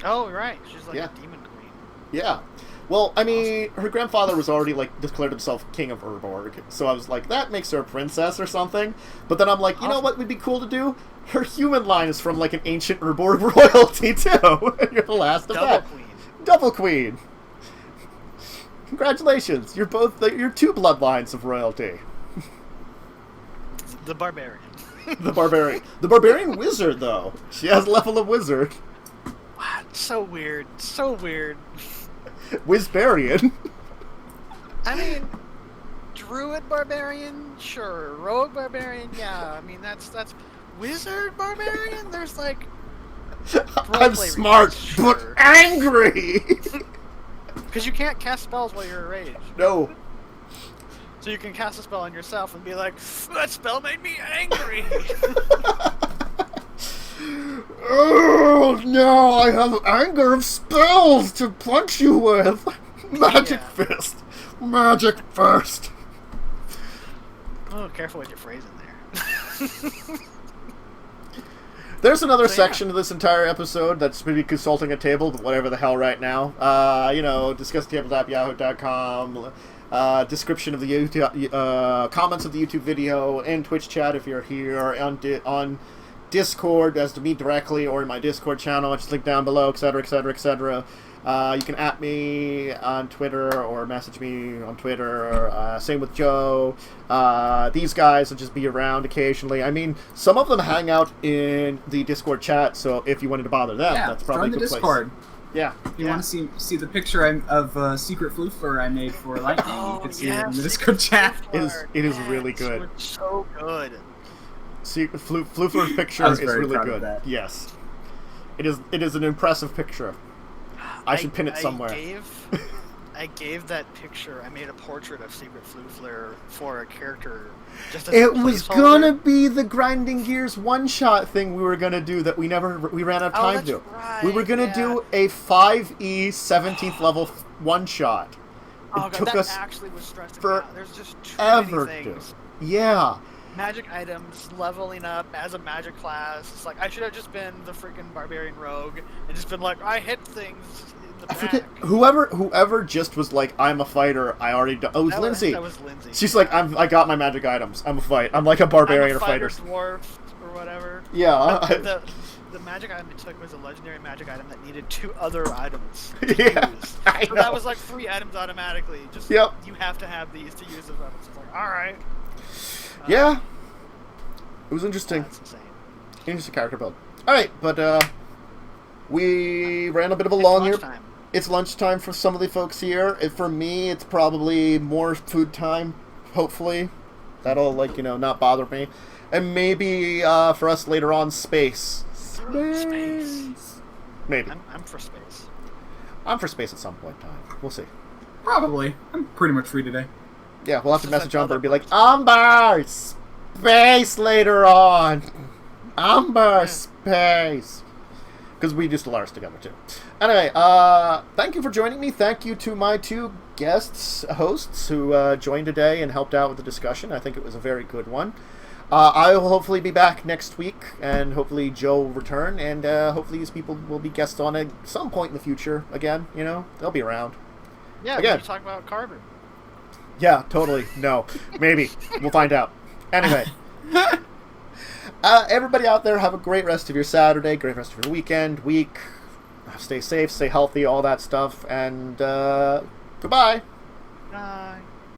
Oh, right. She's a demon queen. Yeah. Well, I mean, her grandfather was already, declared himself king of Urborg, so I was that makes her a princess or something. But then I'm you know what would be cool to do? Her human line is from, an ancient Urborg royalty, too. You're the last of that. Double queen. Double queen. Congratulations! You're two bloodlines of royalty. The barbarian. The barbarian wizard, though. She has level of wizard. Wow, so weird. So weird. Wizbarian. I mean, druid barbarian, sure. Rogue barbarian, yeah. I mean, that's wizard barbarian. There's like. I'm smart, but angry. Because you can't cast spells while you're enraged. No. So you can cast a spell on yourself and be like, that spell made me angry. Oh no! I have anger of spells to punch you with. Magic fist. Magic first. Oh, careful with your phrasing there. There's another section of this entire episode that's maybe consulting a table, but whatever the hell right now. Discussingtabletop, yahoo.com, description of the YouTube, comments of the YouTube video, and Twitch chat if you're here, on Discord, as to me directly, or in my Discord channel, just link down below, etc., etc., etc. You can @ me on Twitter or message me on Twitter. Same with Joe. These guys will just be around occasionally. I mean, some of them hang out in the Discord chat, so if you wanted to bother them, that's probably a good Discord. place. Yeah. If you want to see the picture of Secret Floofler I made for Lightning, you can see it in the Discord chat. It is really good. It's so good. Secret Floofler's picture is really good. Yes. It is an impressive picture. I should pin it somewhere. I gave that picture. I made a portrait of Secret Floofler for a character. Just as it was gonna be the Grinding Gears one-shot thing we were gonna do that we ran out of time to do. Right, we were gonna do a 5e 17th level one-shot. Oh god, that actually was stressing me out. There's just too many things. Yeah. Magic items, leveling up as a magic class. It's like I should have just been the freaking barbarian rogue and just been like, I hit things in the back. I forget whoever just was like, I'm a fighter. I already do. Oh, it was Lindsay. That was Lindsay. She's like, I got my magic items. I'm like a barbarian or fighter. Dwarf or whatever. Yeah. The magic item it took was a legendary magic item that needed 2 other items to use. I So know. that was like 3 items automatically. Just you have to have these to use the items. It's like, all right. Yeah. It was interesting. That's insane. Interesting character build. Alright, but we ran a bit of a long here. It's lunchtime for some of the folks here. For me, it's probably more food time, hopefully. That'll, not bother me. And maybe for us later on, space. Space. Maybe. I'm for space. I'm for space at some point in time. We'll see. Probably. I'm pretty much free today. Yeah, we'll have to message Umber and be like, Umber, space later on. Umber, space. Because we used to Lars together, too. Anyway, thank you for joining me. Thank you to my 2 hosts, who joined today and helped out with the discussion. I think it was a very good one. I will hopefully be back next week, and hopefully Joe will return, and hopefully these people will be guests on at some point in the future again. They'll be around. Yeah, again. we talk about carbon. Yeah, totally. No. Maybe. We'll find out. Anyway. Everybody out there, have a great rest of your Saturday, great rest of your week. Stay safe, stay healthy, all that stuff. And goodbye. Bye.